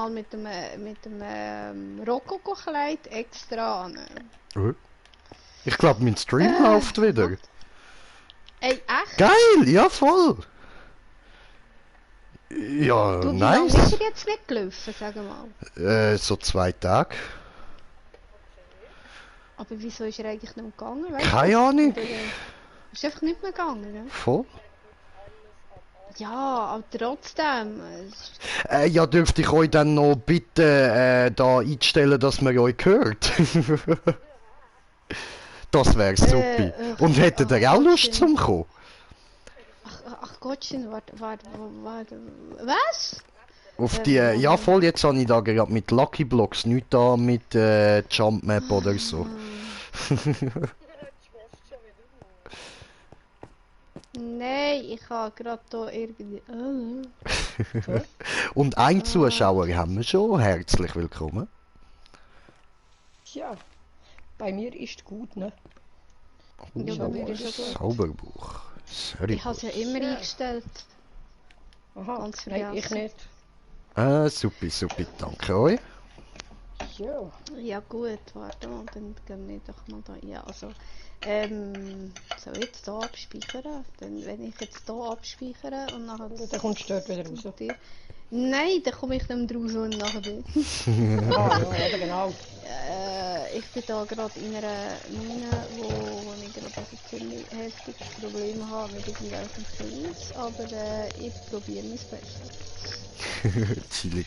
mit dem Rokoko-Kleid extra an. Ich glaube, mein Stream läuft wieder. Ey, echt? Geil, ja voll. Ja, Du, wie lange nice. ist er jetzt nicht gelaufen, sag mal? So 2 Tage. Aber wieso ist er eigentlich nicht mehr gegangen? Weißt Keine du? Ahnung. Oder, ist einfach nicht mehr gegangen, ne? Voll. Ja, aber trotzdem. Ja, dürfte ich euch dann noch bitte da einstellen, dass man euch hört? Das wäre super. Und hättet ihr auch Lust zum kommen? Ach Gottchen, warte. Was? Auf die, ja voll, jetzt habe ich da gerade mit Lucky Blocks, nicht da mit Jump Map oder so. Nein, ich habe gerade hier irgendwie... Und ein Zuschauer haben wir schon, herzlich willkommen. Ja, bei mir ist gut, ne? Ja, bei mir ist ja gut. Zauberbuch. Sorry. Ich habe es ja immer eingestellt. Aha, Ganz nein, ich vergessen. nicht. Supi, danke euch. Ja. Ja gut, warte mal, dann gehen wir doch mal da. Ja, also, soll ich jetzt hier abspeichern? Dann, wenn ich jetzt hier abspeichere und nachher... Dann kommst du dort wieder raus. Nein, dann komme ich nicht mehr raus und nachher bin. Ah, ja, eben genau. Ich bin da gerade in einer Mine, wo ich gerade also ziemlich heftiges Problem habe mit irgendwelchen Kills, aber ich probiere mein Bestes.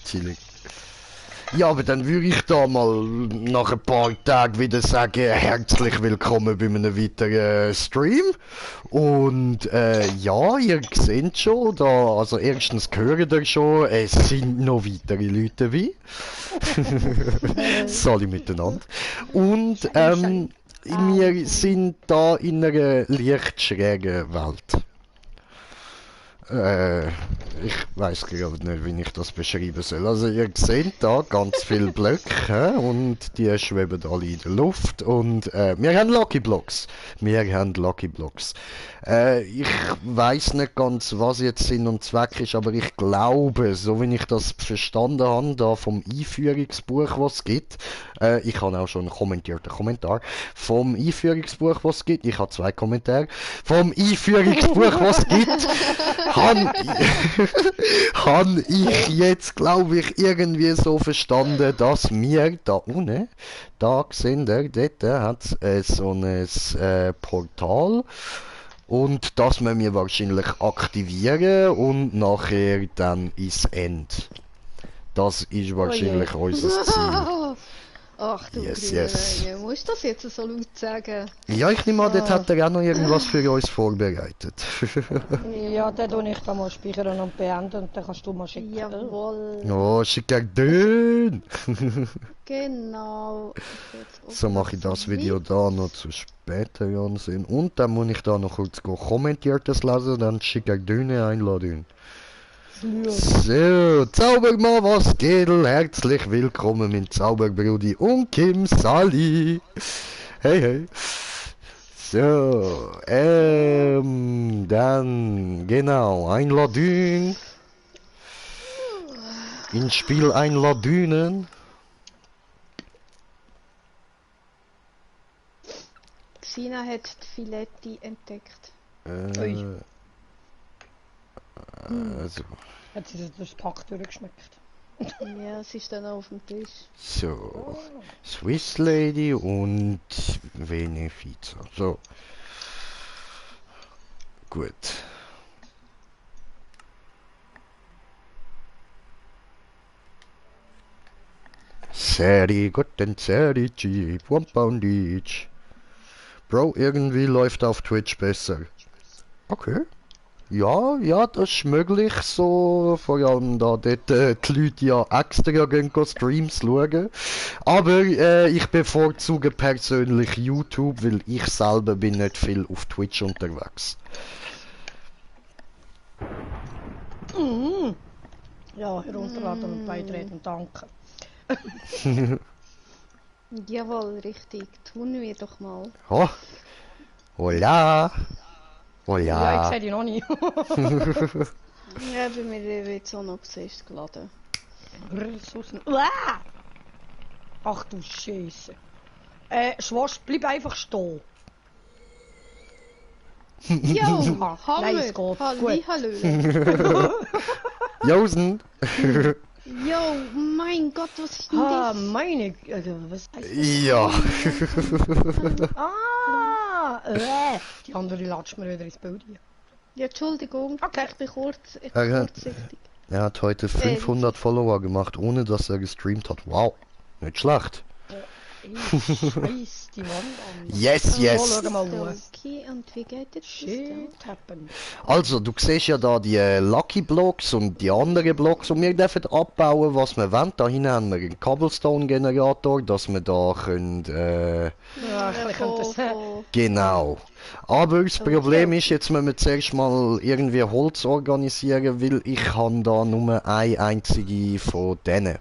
Chillig. Ja, aber dann würde ich da mal nach ein paar Tagen wieder sagen, herzlich willkommen bei einem weiteren Stream. Und ja, ihr seht schon, da, also erstens gehört ihr schon, es sind noch weitere Leute dabei. Alle miteinander. Und wir sind da in einer leicht schrägen Welt. Ich weiß gerade nicht, wie ich das beschreiben soll. Also ihr seht da ganz viele Blöcke und die schweben alle in der Luft und wir haben Lucky Blocks. Ich weiß nicht ganz, was jetzt Sinn und Zweck ist, aber ich glaube, so wie ich das verstanden habe, da vom Einführungsbuch, was es gibt, ich habe auch schon einen kommentierten Kommentar, vom Einführungsbuch, was es gibt, ich habe 2 Kommentare, vom Einführungsbuch, was es gibt, habe ich jetzt, glaube ich, irgendwie so verstanden, dass wir da unten, da sehen ihr, dort hat es so ein Portal und das müssen wir wahrscheinlich aktivieren und nachher dann ins End. Das ist wahrscheinlich unser Ziel. Ach du Yes. musst das jetzt so laut sagen? Ja, ich nehme an, dort hat er auch noch irgendwas für uns vorbereitet. Ja, dann tue ich da mal speichern und beenden und dann kannst du mal schicken. Jawohl. Oh, schick den! Genau. So mache ich das Video da noch zu später ansehen. Und dann muss ich da noch kurz Kommentiertes lesen, dann schicke ich eine Einladung. So, Zaubermann, was geht? Herzlich willkommen mit Zauberbrudi und Kim Sally. Hey. So, dann, genau, Einladung. Ins Spiel Einladungen. Sina hat die Filetti entdeckt. Also. Hat sie das durchs Pack durchgeschmeckt? Ja, es ist dann auf dem Tisch. So, Swiss Lady und Venefiza. So. Gut. Sehr guten Serigi, Wampoundich. Bro, irgendwie läuft auf Twitch besser. Okay. Ja, das ist möglich, so, vor allem da dort die Leute ja extra gehen Streams schauen. Aber ich bevorzuge persönlich YouTube, weil ich selber bin nicht viel auf Twitch unterwegs. Ja, herunterladen und beitreten, danke. Jawohl, richtig. Tun wir doch mal. Oh, hola. Oh Ja, ich sehe die noch nie. Ja, bei mir wird es auch noch zuerst geladen. Ressourcen. Ach du Scheiße. Schwarz, bleib einfach stehen. Jo, Nein, Hammer! es geht. Halli, Gut. hallöle. Josen! Jo, mein Gott, was ist denn das? Meine... was heißt das? Ja. Die andere latscht mir wieder ins Bild hier. Ja, Entschuldigung, Okay. ich bin kurzsichtig. Er hat heute 500 Follower gemacht, ohne dass er gestreamt hat. Wow. Nicht schlecht. Ich scheiß die Wand an. Yes, yes. Schau mal was. Okay, und wie geht jetzt das Shit da? happen. Also, du siehst ja da die Lucky Blocks und die anderen Blocks, und wir dürfen abbauen, was wir wollen. Da hinten haben wir einen Cobblestone Generator, dass wir da können, Ja, ich könnte das... genau. Aber das Problem ist, jetzt müssen wir zuerst mal irgendwie Holz organisieren, weil ich habe da nur eine einzige von denen.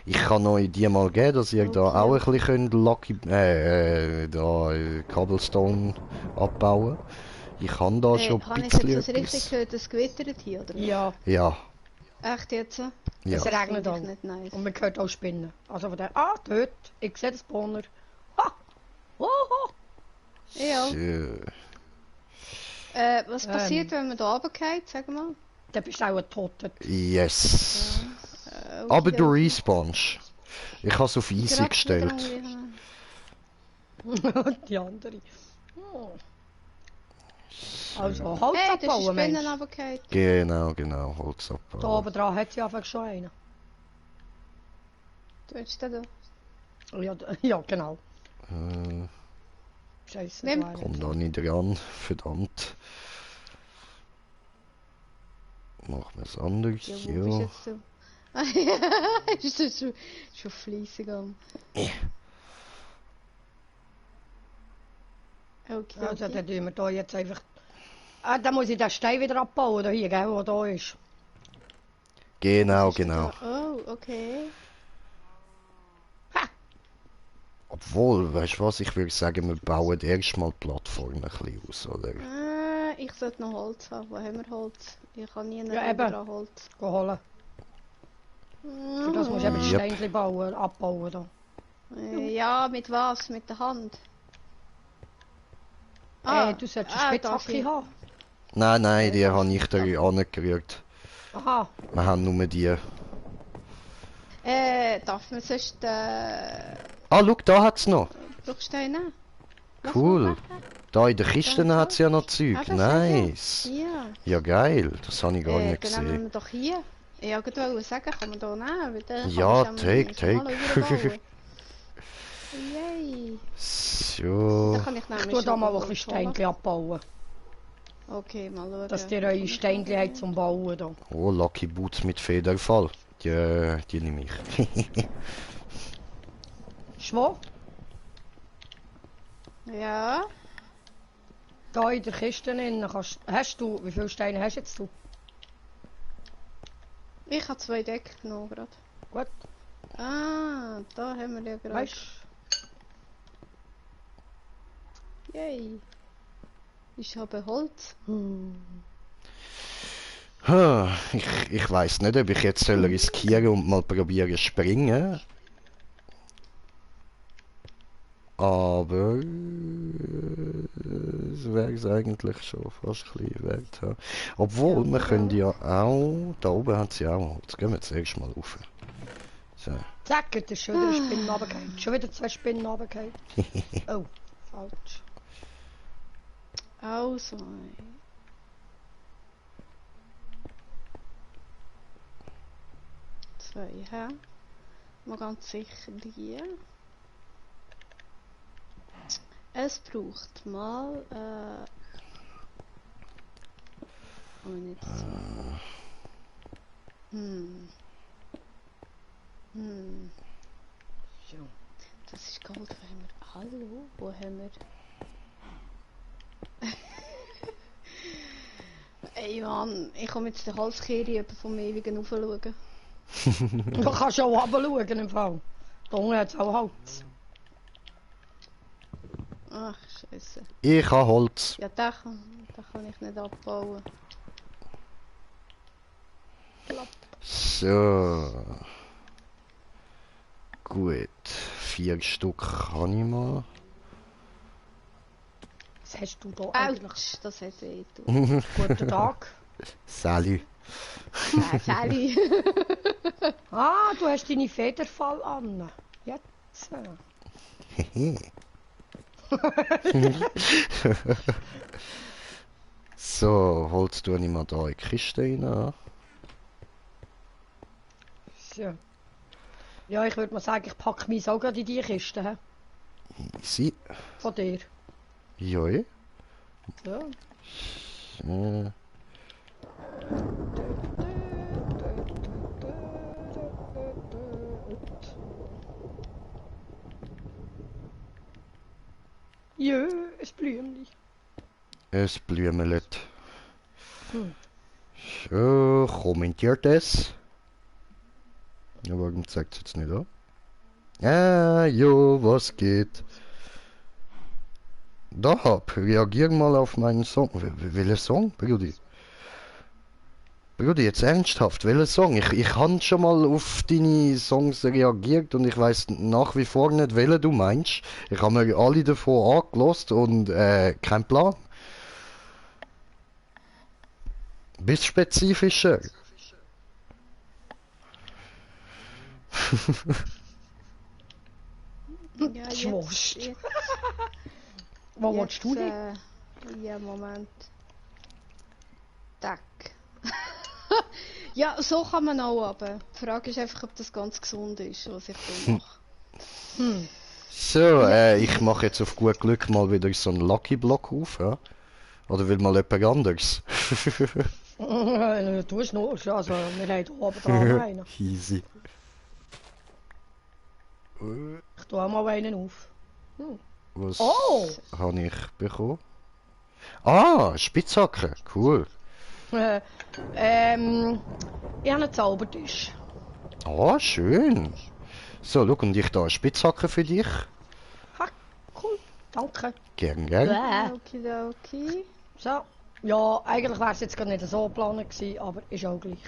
Ich kann euch die mal geben, dass ihr da auch ein bisschen Lucky, Cobblestone abbauen. Ich kann da schon Habe ein ich jetzt bisschen das richtig etwas. gehört, es gewittert hier, oder? Ja, Ja, Echt jetzt? ja. es regnet Finde auch. ich nicht nice. Und man hört auch Spinnen. Also von der... dort. Ich sehe den Spawner. Ha! Oho! Ja. So. Was passiert, wenn man da runtergeht, sag mal? Dann bist du auch ein Toter. Yes. Okay, Aber du okay. respawnst. Ich habe es auf easy Gerade gestellt. wieder Die andere. Oh. Also, Holz Hey, das ist abbauen, Spinnen Mensch. runtergefallen. Genau, Holz Da abbauen. oben dran hat sie einfach schon einen. Du willst da da. Ja, ja genau. Äh, Scheiße. Nimm. da einer. komm da nicht dran, verdammt. Machen wir es anders. Ja, wo bist Ja. jetzt du? Ah, ja, ist das schon fleissig am. Okay, Also, okay. dann tun wir da jetzt einfach... dann muss ich den Stein wieder abbauen, da hier, gell, wo da ist. Genau, Was ist denn genau. da? Oh, okay. Obwohl, weißt du was, ich würde sagen, wir bauen erstmal die Plattform ein bisschen aus, oder? Ich sollte noch Holz haben. Wo haben wir Holz? Ich habe nie Ja, einen eben. dran Holz. Geh holen. Für das musst du eben die Yep. Steinchen bauen, abbauen da. Ja, mit was? Mit der Hand? Du solltest eine da Spitzhacke hier. haben. Nein, die habe ich da angekriegt. Aha. Wir haben nur die. Darf man sonst Ah, schau, da hat's noch. Bruchsteine? Cool. Da in der Kiste Da, hat's ja noch Zeug. Ah, das Nice. Ja. Ja, geil. Das habe ich gar nicht Dann nehmen gesehen. wir doch hier. Ja, ich wollte sagen, kann man da nehmen? Weil dann Ja, kann man take. Yay. So. Dann kann ich nämlich Ich tue da schon mal ein Holz bisschen holen. Steinchen abbauen. Okay, mal schauen. Dass ihr eure Steinchen habt zum Bauen da. Oh, Lucky Boots mit Federfall. Die nehme ich. Schwo? Ja. Da in der Kiste innen hast du, wie viele Steine hast jetzt du? Ich habe 2 Decken genommen gerade. Gut, Ah, da haben wir ja gerade. weißt Yay. Ich habe Holz. Ich weiß nicht, ob ich jetzt soll riskieren und mal probieren springen. Aber es wäre es eigentlich schon fast ein bisschen wert. Ja. Obwohl, wir können ja auch... Da oben hat sie auch Holz. Gehen wir zuerst mal rauf. So. Zack, jetzt ist schon wieder eine Spinne runtergefallen. Schon wieder 2 Spinnen runtergefallen. Oh, falsch. Also. Zwei, hä? Mal ganz sicher die. Es braucht mal, oh, nicht so. So. Das ist Gold, wo haben wir? Hallo? Wo haben wir? Ey Mann, ich komme jetzt den Halskehre vom ewigen Aufschauen. Du kannst schon runterschauen im Fall. Da unten hat es auch Holz. Ach, Scheiße. Ich habe Holz. Ja, den kann ich nicht abbauen. So. Gut, 4 Stück kann ich mal. Was hast du da eigentlich? Autsch, das hat weh getan. Guten Tag. Sally. Sally. Ah, du hast deine Federfall an. Jetzt. So, holst du nicht mal da in die Kiste rein? So. Ja, ich würde mal sagen, ich packe mich auch gerade in die Kiste. He? Easy. Von dir. Joi. So. Jö, ein Blümchen. Ein Blümelet. So, kommentiert es. Ja, warum zeigt es jetzt nicht an? Ah, jo, was geht? Da reagier mal auf meinen Song. Welcher Song, Brudi? Brudi, jetzt ernsthaft, welcher Song? Ich habe schon mal auf deine Songs reagiert und ich weiß nach wie vor nicht, welchen du meinst. Ich habe mir alle davon angelost und kein Plan. Bist spezifischer. Ja, Schwurst. jetzt, Was willst du denn? Ja, Moment. Tack. Ja, so kann man auch, aber die Frage ist einfach, ob das ganz gesund ist, was ich da mache. So, ich mache jetzt auf gut Glück mal wieder so einen Lucky Block auf, ja? Oder will mal jemand anderes? Du hast noch, also wir haben hier oben dran einen. Easy. Ich tue auch mal einen auf. Was Oh! habe ich bekommen? Ah, Spitzhacke, cool. Ich habe einen Zaubertisch. Ah, schön. So, schau, und ich da eine Spitzhacke für dich. Ha, cool, danke. Gern, gern. Okidoki. So. Ja, eigentlich wäre es jetzt gar nicht so geplant gewesen, aber ist auch gleich.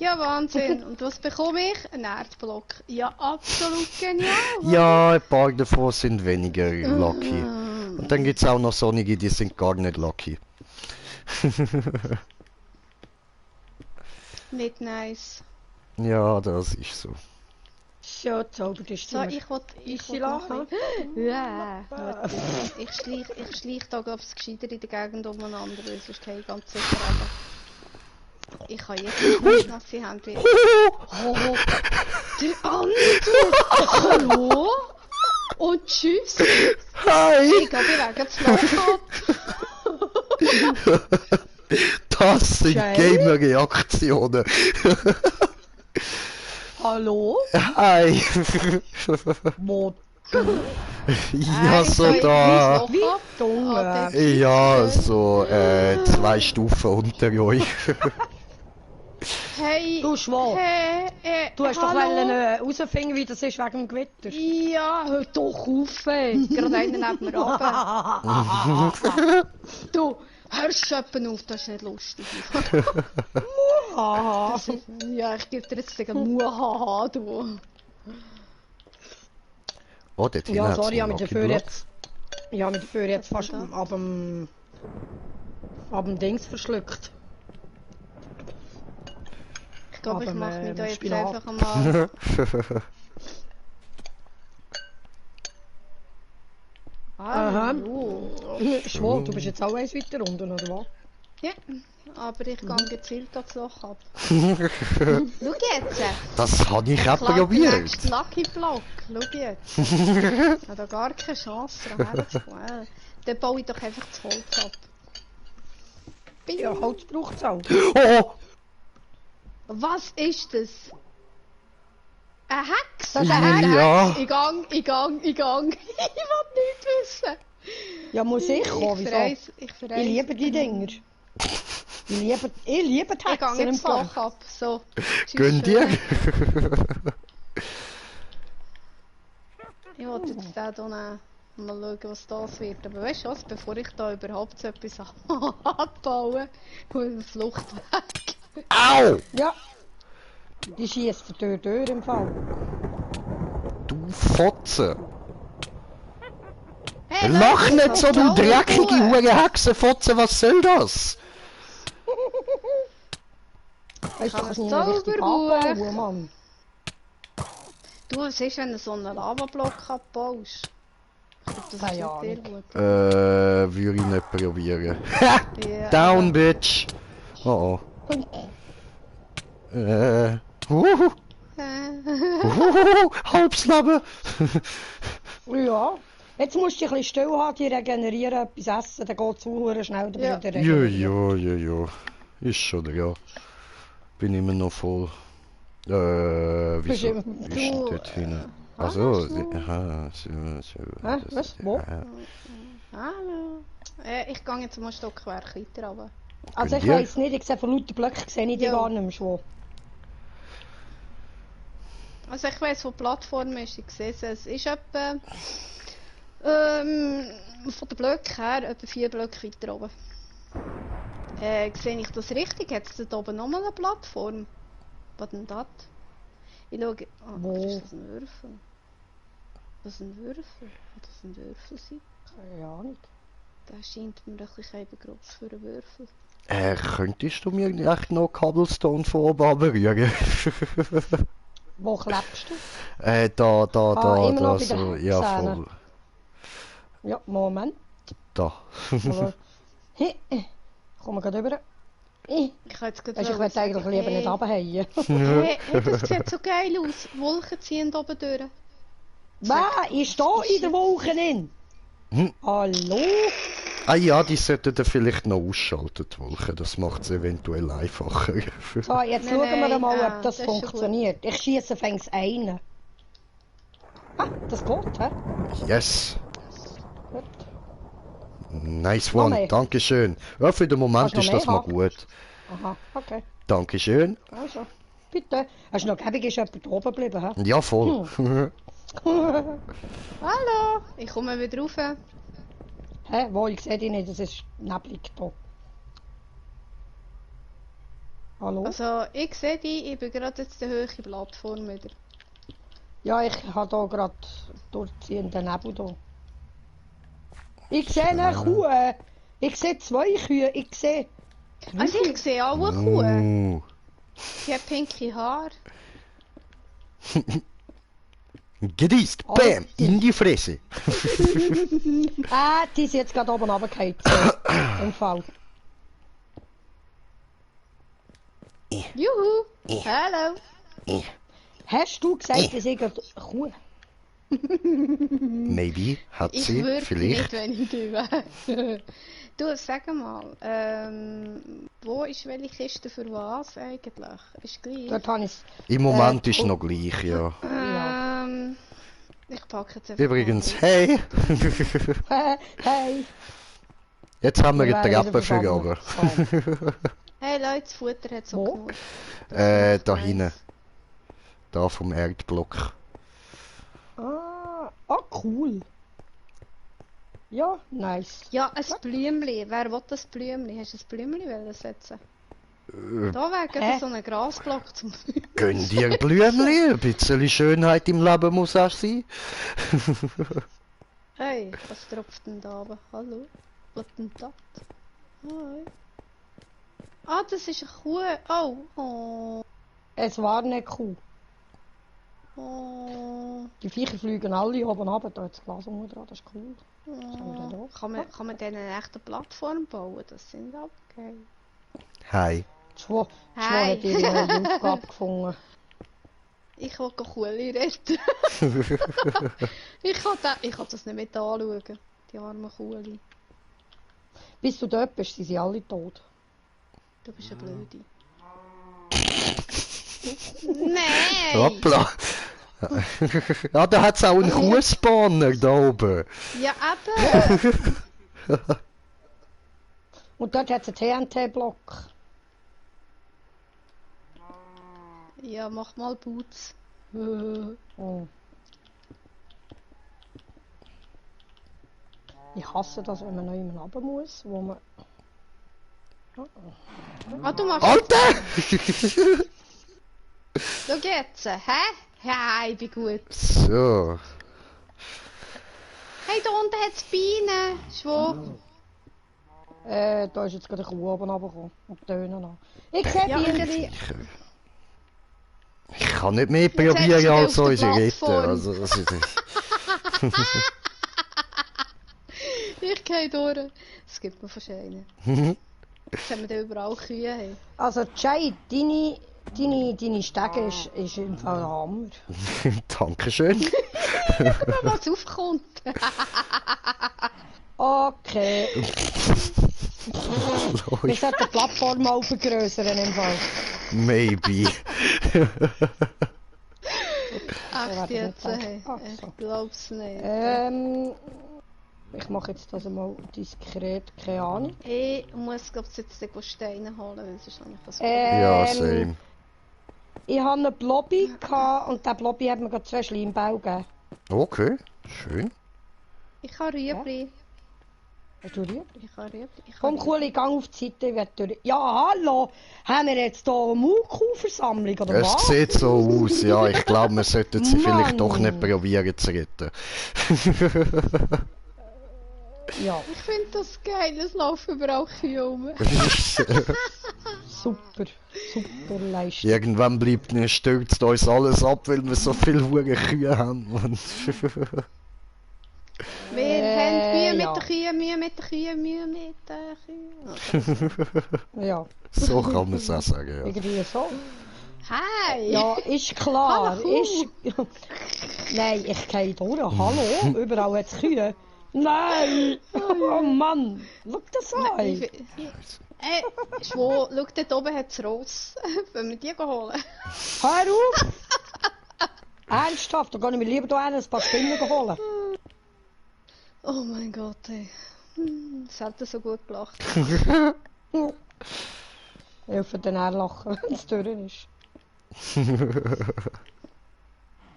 Ja, Wahnsinn. Und was bekomme ich? Ein Erdblock. Ja, absolut genial. Ja, ein paar davon sind weniger lucky. Und dann gibt es auch noch sonnige, die sind gar nicht lucky. Nicht nice. Ja, das ist so. So, Zaubertisch. So, ich will Easy noch lachen. Ja, ich schleich da, glaube ich, gescheiter in der Gegend umeinander, weil sonst habe ich ganz sicher eben... Ich kann jetzt nicht nasse Hände wieder... Oh, der andere! Hallo? Und tschüss! Hi! Ich glaube, ich werde jetzt lachen. Das sind Geil. Gamer-Reaktionen. Hallo? Hi! Wo? Ja, so da. Wie dumm. Ja, so 2 Stufen unter euch. Hey! Du Schwab, Hey, du hast doch hallo? herausfinden, wie das ist wegen dem Gewitter. Ja, hör doch auf, ey. Gerade einer neben mir runter. Du, hörst jemanden auf, das ist nicht lustig. Das ist, ja, ich gebe dir jetzt sagen, Muhaha, du. Oh, dort Ja, hinten sorry, ich hat's habe einen mich dafür Lucky jetzt... Ich habe mich dafür jetzt fast da? ab dem Dings verschluckt. Ich glaube, ich Aber, mache mich da jetzt Spinat. einfach einmal... Block. Hallo. Schwab, du bist jetzt auch eins weiter unten, oder was? Ja, aber ich gehe gezielt das Loch ab. Schau jetzt. Das habe ich auch Klar, der probiert. nächste Lucky Block. Schau jetzt. Ich habe da gar keine Chance, daran herzukommen. Dann baue ich doch einfach das Holz ab. Bing. Ja, Holz braucht es auch. Oh! Was ist das? Eine Hex? Das ist Eine eine Hex? Ja. Ich gang. Ich will nichts wissen. Ja, muss ich kommen, wieso? Ich Ich liebe die Dinger. Ich liebe die Ich gehe Hexen im jetzt das Fall. Loch ab. So. Tschüss, Gönn dir! Ich wollte jetzt den hier nehmen. Mal schauen, was das wird. Aber weißt du was, bevor ich da überhaupt so etwas abbaue, muss eine Flucht weg. Au! Ja. Die schießt von Tür im Fall. Du Fotze. Hey, Lach Leute, nicht so, du Sauber. dreckige Hexenfotze, was soll das? Weißt du, kann das ein nicht richtig Zauberbuch. abbauen, Mann. Du, was ist, wenn du so einen Lavablock abbaust? Ich glaube, das Keine ist nicht sehr Ahnung. gut. Würde ich nicht probieren. Ha! Ja, Down, bitch! Oh oh. Huhu, halbs Leben! Ja. Jetzt musst du dich ein bisschen still haben, die regenerieren, etwas essen, dann geht es auch schnell, dann Ja. bist du Ja, regeneriert. ja. Ist schon dran. Bin immer noch voll. Wieso immer- ist Du, dort hinten? hallo, Also, Schnu. aha, so. Hä? Was? Wo? Hallo. Ich gehe jetzt mal ein Stockwerk weiter runter. Also ich Könnt ihr? weiss nicht, ich sehe von lauter Blöcken sehe ich die Ja. gar nicht mehr schon. Also ich weiss, wo die Plattform ist. Ich sehe es. Es ist etwa von den Blöcken her etwa 4 Blöcke weiter oben. Sehe ich das richtig? Hat es dort oben nochmal eine Plattform? Was denn das? Ich schaue... Oh, Wo? ist das ein Würfel? Das ist ein Würfel? Kann das ein Würfel sein? Keine Ahnung. Der scheint mir ein bisschen groß für einen Würfel. Könntest du mir echt noch Cobblestone von oben berühren? Wo klebst du? Da, immer noch bei der so, ja, Hexene. voll. Ja, Moment. Da. Aber... Komm mal gerade rüber. Ich kann jetzt gerade Weisst, ich will eigentlich lieber nicht runterfallen. Hey, das sieht so geil aus. Wolken ziehen oben durch. Wer ist da in der Wolke drin? Hm. Hallo? Ah ja, die sollten dann vielleicht noch ausschalten, die Wolken. Das macht es eventuell einfacher. So, jetzt Nein, schauen wir nein, mal, ah, ob das das ist schon funktioniert. Ich schieße fängs einen. Ah, das geht, hä? Yes. Gut. Nice Noch one, mehr? Dankeschön. Ja, für den Moment Kannst ist du noch das mehr mal haben? gut. Aha, okay. Dankeschön. Also, bitte. Hast du noch gäbig, ist jemand oben geblieben, hä? Ja, voll. Hallo, ich komme wieder rauf. Hä? Wo? Ich sehe dich nicht, es ist neblig da. Hallo? Also, ich sehe dich, ich bin gerade jetzt die hohe Plattform wieder. Ja, ich habe hier gerade durchziehenden Nebel da. Ich sehe eine Kuh. Ich sehe 2 Kühe. Ich sehe... Also, ich sehe auch eine Kuh. Sie hat pinke Haare. Gedießt, bam, in die Fresse. Die ist jetzt gerade oben runtergefallen. So, im Fall. Juhu. Hallo. Hast du gesagt, es ist eine Kuh? Maybe, hat Ich sie, würde vielleicht. nicht, wenn ich du wäre. Du, sag mal, wo ist welche Kiste für was eigentlich? Ist gleich? Dort habe ich Im Moment ist oh. noch gleich, ja. Ich packe jetzt einfach Übrigens, mal hey. Hey! Jetzt haben wir Wir eine werden Treppe wieder verloren. Hey Leute, das Futter hat so Wo? genug. Da hinten. Da vom Erdblock. Cool. Ja, nice. Ja, ein Blümli. Wer will das Blümli? Hast du ein Blümli wollen setzen? Da wäre gerade so ein Grasblock zum Gönn dir Blümli, ein bisschen Schönheit im Leben muss auch sein. Hey, was tropft denn da oben? Hallo? Was denn das? Hi. Ah, das ist eine Kuh. Oh, oh, Es war eine Kuh. oh. Die Viecher fliegen alle oben runter. Da hat das Glas unten dran, das ist cool. Was haben wir denn da? Kann man denen eine echte Plattform bauen? Das sind auch geil. Hi. Zwei Hi. hat ihre neue Aufgabe gefunden. Ich will Kuhli retten. ich kann das nicht mit anschauen. Die armen Kuhli. Bis du dort bist, sind sie alle tot. Du bist eine Blöde. Nein! Hoppla. Ja, da hat es auch einen Kuhspawner da oben. Ja, eben! Und dort hat es einen TNT-Block. Ja, mach mal Boots. Oh. Ich hasse das, wenn man noch jemanden runter muss, wo man... Ah, du machst... Alter! Schau jetzt, hä? Ja, ich bin gut. So. Hey, da unten hat es Bienen. Schwab. Da ist jetzt gerade eine Kuh oben runtergekommen und tönen an. Ich sehe Ja, Bienen. Ich kann nicht mehr Jetzt hast du probieren dich als auf der unsere Retter. Plattform. Also, das ist... Ich gehe durch. Es gibt mir verschiedene. Jetzt haben wir da überall Kühe. Hey. Also Jay, deine Stege ist im Fall ein Hammer. Dankeschön. Was aufkommt. Okay. Wir sollten die Plattform mal vergrößern im Fall. Maybe. Echt jetzt? Hey. Ach so. Ich glaub's nicht. Ich mache jetzt das mal diskret, keine Ahnung. Ich muss glaub, jetzt die Steine holen, weil sonst habe ich das Ja, same. Ich hatte einen Blobby und der Blobby hat mir gerade 2 Schleimbau gegeben. Okay, schön. Ich habe Rüebli. Hast du Rüebli? Ich habe Rüebli. Komm, cool, ich gehe auf die Seite, ich werde durch. Ja, hallo! Haben wir jetzt hier eine Muku-Versammlung, oder Es was? sieht so aus, ja. Ich glaube, wir sollten sie vielleicht doch nicht Mann. probieren zu retten. Ja, Ich finde das geil, es laufen überall Kühe rum. super Leistung. Irgendwann bleibt stürzt uns alles ab, weil wir so viele hure Kühe haben. Und Wir haben Mühe mit ja. den Kühen, Mühe mit den Kühen, Mühe mit den Kühen. Ja, so kann man es auch sagen, ja. irgendwie so. Hi! Ja, ist klar. Hallo, Kuh. Ist... Nein, ich gehe durch. Hallo? Überall hat es Kühe. Nein! Oh Mann! Schau das an! Schau, dort oben hat es Ross. Wollen wir die holen? Hör auf! Ernsthaft, da kann ich mir lieber hier ein paar Spinnen holen. Oh mein Gott, ey. Selten so gut gelacht. Ich hoffe, dann eher lachen, wenn es durch ist.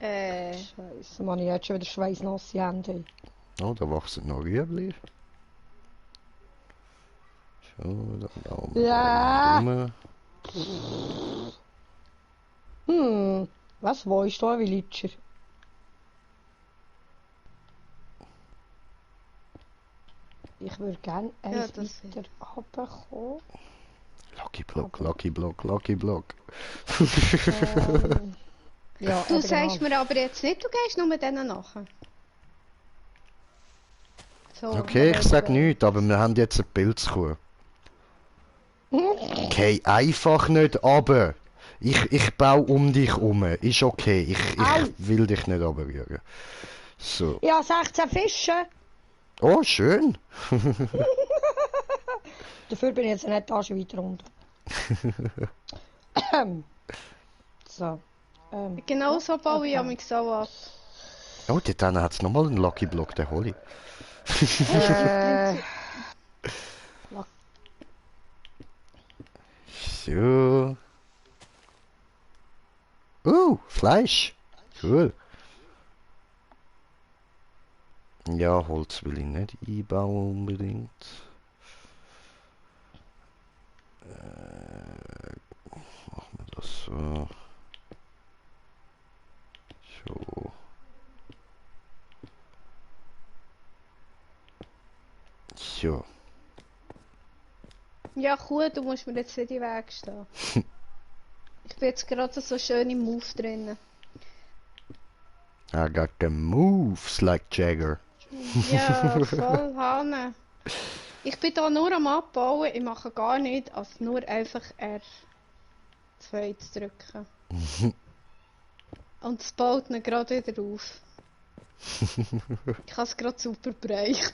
Scheiße, Mann, ich hätte schon wieder schweißnasse Hände. Oh, da wachsen noch Rüebli. So, dann auch mal Ja. rum. Was, wo ist da ein Villager? Ich würde gerne eins das weiter runterkommen. Lucky Block, Lucky Block, Lucky Block. Ja, Du eben sagst genau. mir aber jetzt nicht, du gehst nur mit denen nachher. So, Okay, ich sag nichts, aber wir haben jetzt eine Pilzkuh. Okay, einfach nicht runter. Ich baue um dich herum. Ist okay. Ich Au. will dich nicht runterrühren. So. Ja, 16 Fische. Oh, schön. Dafür bin ich jetzt eine Etage weiter runter. So. Genau so baue ich Okay. mich so ab. Oh, dort hat es nochmal einen Lucky Block, den hole ich. So. Fleisch. Cool. Ja, Holz will ich nicht einbauen unbedingt. Machen wir das so. So. So. Ja, cool, du musst mir jetzt nicht in den Weg stehen. Ich bin jetzt gerade so schön im Move drin. I got the moves like Jagger. Ja, voll Hanne. Ich bin da nur am Abbauen, ich mache gar nichts, als nur einfach R2 zu drücken. Und es baut ihn gerade wieder auf. Ich habe es gerade super bereicht.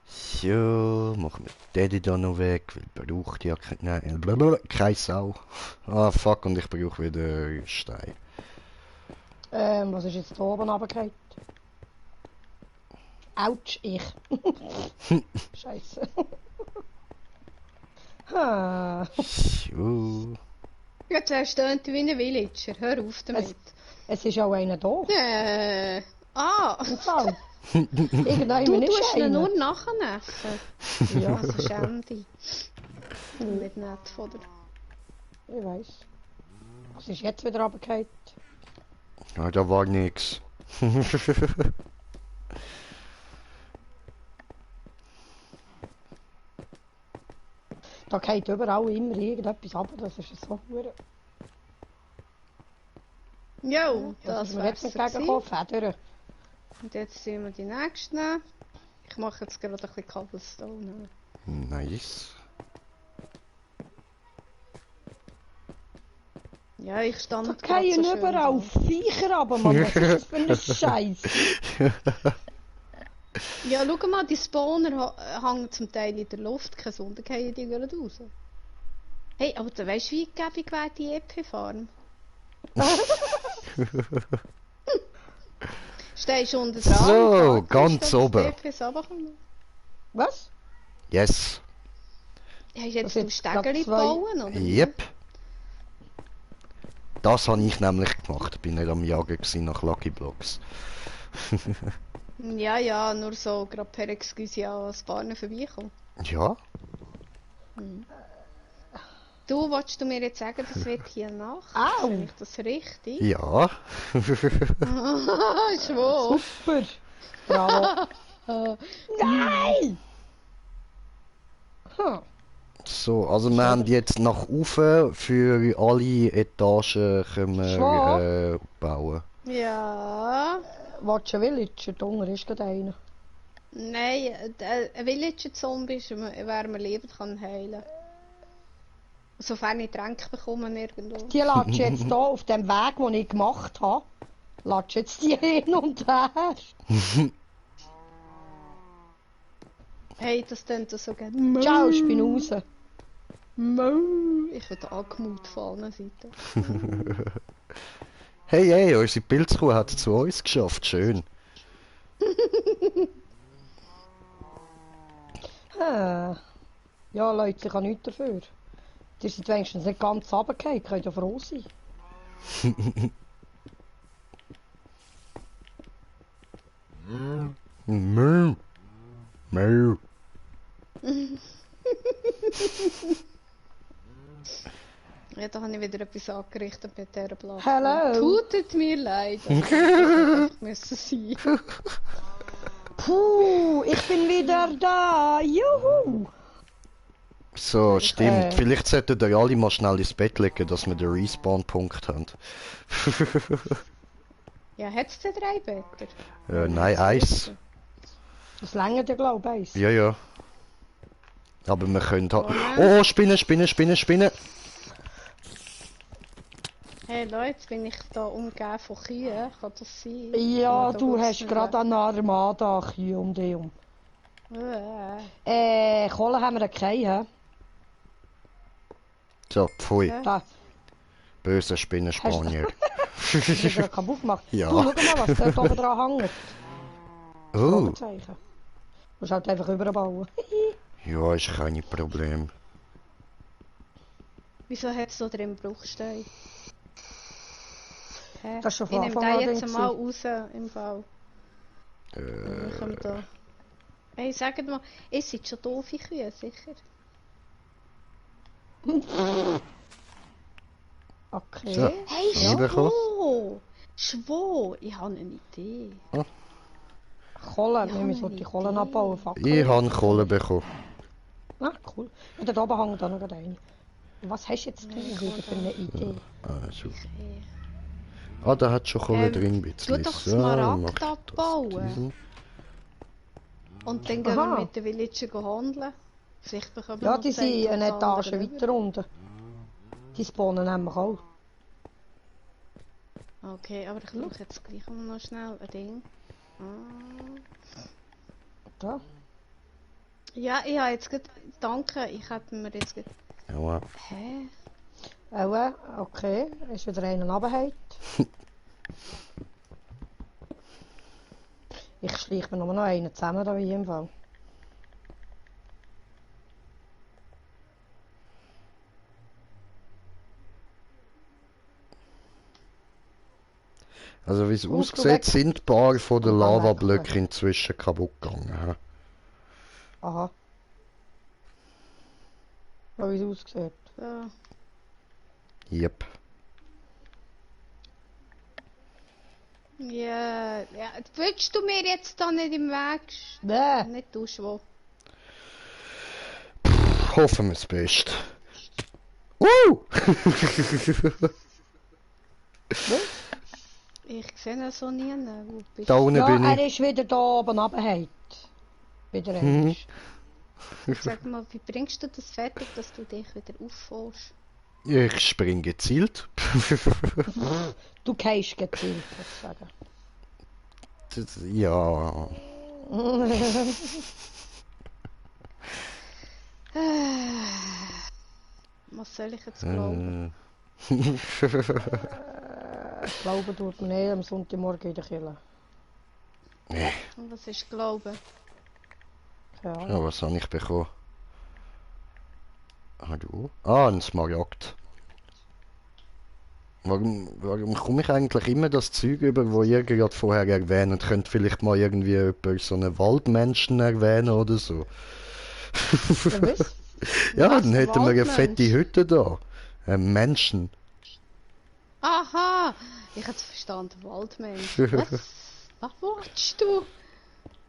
So, machen wir den da noch weg, weil braucht ja keine Sau. Ah fuck, und ich brauche wieder Stein. Was ist jetzt da oben runtergefallen? Autsch, ich. Scheiße. So. Jetzt hast du wie ein Villager, hör auf damit. Es ist auch einer da. Im Fall. Irgendeiner Du ist tust ihn einer. nur nachnächen. Ja. Also Schändi. Nicht nett von dir. Ich weiß. Was ist jetzt wieder runtergefallen? Ja, da war nix. Da geht überall immer irgendetwas ab, das ist so hure. Jo, Das das ist mir wär's jetzt entgegengekommen, Federn. Und jetzt sehen wir die nächsten. Ich mache jetzt gerade ein bisschen Cobblestone. Nice. Ja, ich Da stand gerade gehen so schön überall da. Viecher runter, Mann. Was ist das für ein Scheiß? Ja, schau mal, die Spawner hängen zum Teil in der Luft, keine Sonde fallen die gerade raus. Hey, aber du weißt, wie gäbig wäre die EP-Farm? Stehst du unten dran? So, und wartest, ganz dass die oben. EPs runterkommen? Was? Yes. Hast du jetzt Das du jetzt grad Stegeli zwei- bauen, oder? Yep. Das habe ich nämlich gemacht. Bin nicht am Jagen gewesen nach Lucky Blocks. Ja, ja, nur so, gerade per Excuse an das Barnen vorbeikommen. Ja? Du, wolltest du mir jetzt sagen, das wird hier Nacht? Au! Sehe ich das richtig? Ja. Schwör! Super! Bravo! Nein! Hm. So, also wir haben jetzt nach oben für alle Etagen können wir, Schon? bauen. Ja. Willst du einen Villager? Da unten ist gerade einer. Nein, ein Villager-Zombie wäre mir liebend kann heilen. Sofern ich Tränke bekomme irgendwo. Die latsch jetzt hier auf dem Weg, den ich gemacht habe. Latsch jetzt die hin und her. Hey, das klingt so gerne. Ciao, ich bin raus. Ich werde angemut von allen Seiten. Hey, hey, unsere Pilzkuh hat es zu uns geschafft. Schön. Ja, Leute, ich habe nichts dafür. Die sind wenigstens nicht ganz runtergefallen, könnt ihr froh sein. Mö. Mö. Ja, da habe ich wieder etwas angerichtet mit dieser Platte. Hello. Tut mir leid. Ich müssen sein. Puh, ich bin wieder da. Juhu. So, stimmt. Vielleicht sollten wir alle mal schnell ins Bett legen, dass wir den Respawn-Punkt haben. Ja, hat es denn 3 Better? Nein, eins. Das längert ja, glaube ich. Ja, ja. Aber wir können halt... Moment. Oh, Spinnen, Spinnen, Spinnen, Spinnen! Hey Leute, jetzt bin ich da umgeben von Kühen. Kann das sein? Ja, Da du geht's hast mir gerade eine Armada Kühe um dich um. weg. Kohle haben wir keine, hä? So, pfui. Ja. Da, Böser Spinnenspanier. hast du gerade kaputt gemacht. Ja. Du, schau mal, was dort oben dran hängt. Oh, Fragezeichen. Du musst halt einfach überbauen. ja, ist kein Problem. Wieso hat es da drin Bruchstein? Hä? Das ist schon Ich von nehme Anfang den an jetzt drin mal raus im Fall. Ich komme da. Hey, sagt mal, ihr seid schon doofe Kühe, sicher? Okay. So. Hey, Ja. Schwo! Schwo! Ich habe eine Idee. Kohle, Ja, wir müssen eine die Kohle Idee. abbauen. Fackel. Ich habe Kohle bekommen. Ah, cool. Und dort oben hängt auch noch eine. Was hast du jetzt wieder für eine Idee? Also. Okay. Ah, da hat schon Kohle drin ein Tu bisschen. doch So, Smaragd mach das abbauen. diesen. Und dann gehen wir Aha. mit den Villager handeln. Vielleicht bekommen wir Ja, noch die 10 sind eine und das Etage andere weiter unten. Die spawnen nämlich auch. über. Okay, aber ich brauche jetzt gleich noch schnell ein Ding. Ah. Da. Ja, ich habe jetzt gerade... Danke, ich hätte mir jetzt gerade... Ja, Hä? Okay. Ist wieder einer runtergefallen. Ich schleiche mir nur noch einen zusammen da wie im Fall. also wie es Kommst du aussieht, weg? sind ein paar von den Komm, geh weg, Lavablöcken inzwischen kaputt gegangen. hä? Aha. So wie es aussieht. So. Yep. Ja, willst du mir jetzt da nicht im Weg Nee. Nicht du schon. Hoffen wir das Beste. Ich sehe ihn so nie. Wo bist Da du? unten Ja, bin ich. er ist wieder da oben runtergefallen. Wieder Mhm. einmal. Sag mal, wie bringst du das fertig, dass du dich wieder auffährst? Ich springe gezielt. Du gehst gezielt, sozusagen. Ja. Was soll ich jetzt glauben? Glauben tut man nicht am Sonntagmorgen in der Kirche. Und was ist Glauben? Ja. Ja, was habe ich bekommen? Hallo? Ah, ein Smaragd. Warum komme ich eigentlich immer das Zeug über, wo ihr gerade vorher erwähnt? Könnt vielleicht mal irgendwie jemand so einen Waldmenschen erwähnen oder so? Was? Ja, Was, dann hätten wir eine Waldmensch? fette Hütte da. Ein Menschen. Aha! Ich hätte verstanden, Waldmensch. Was willst du?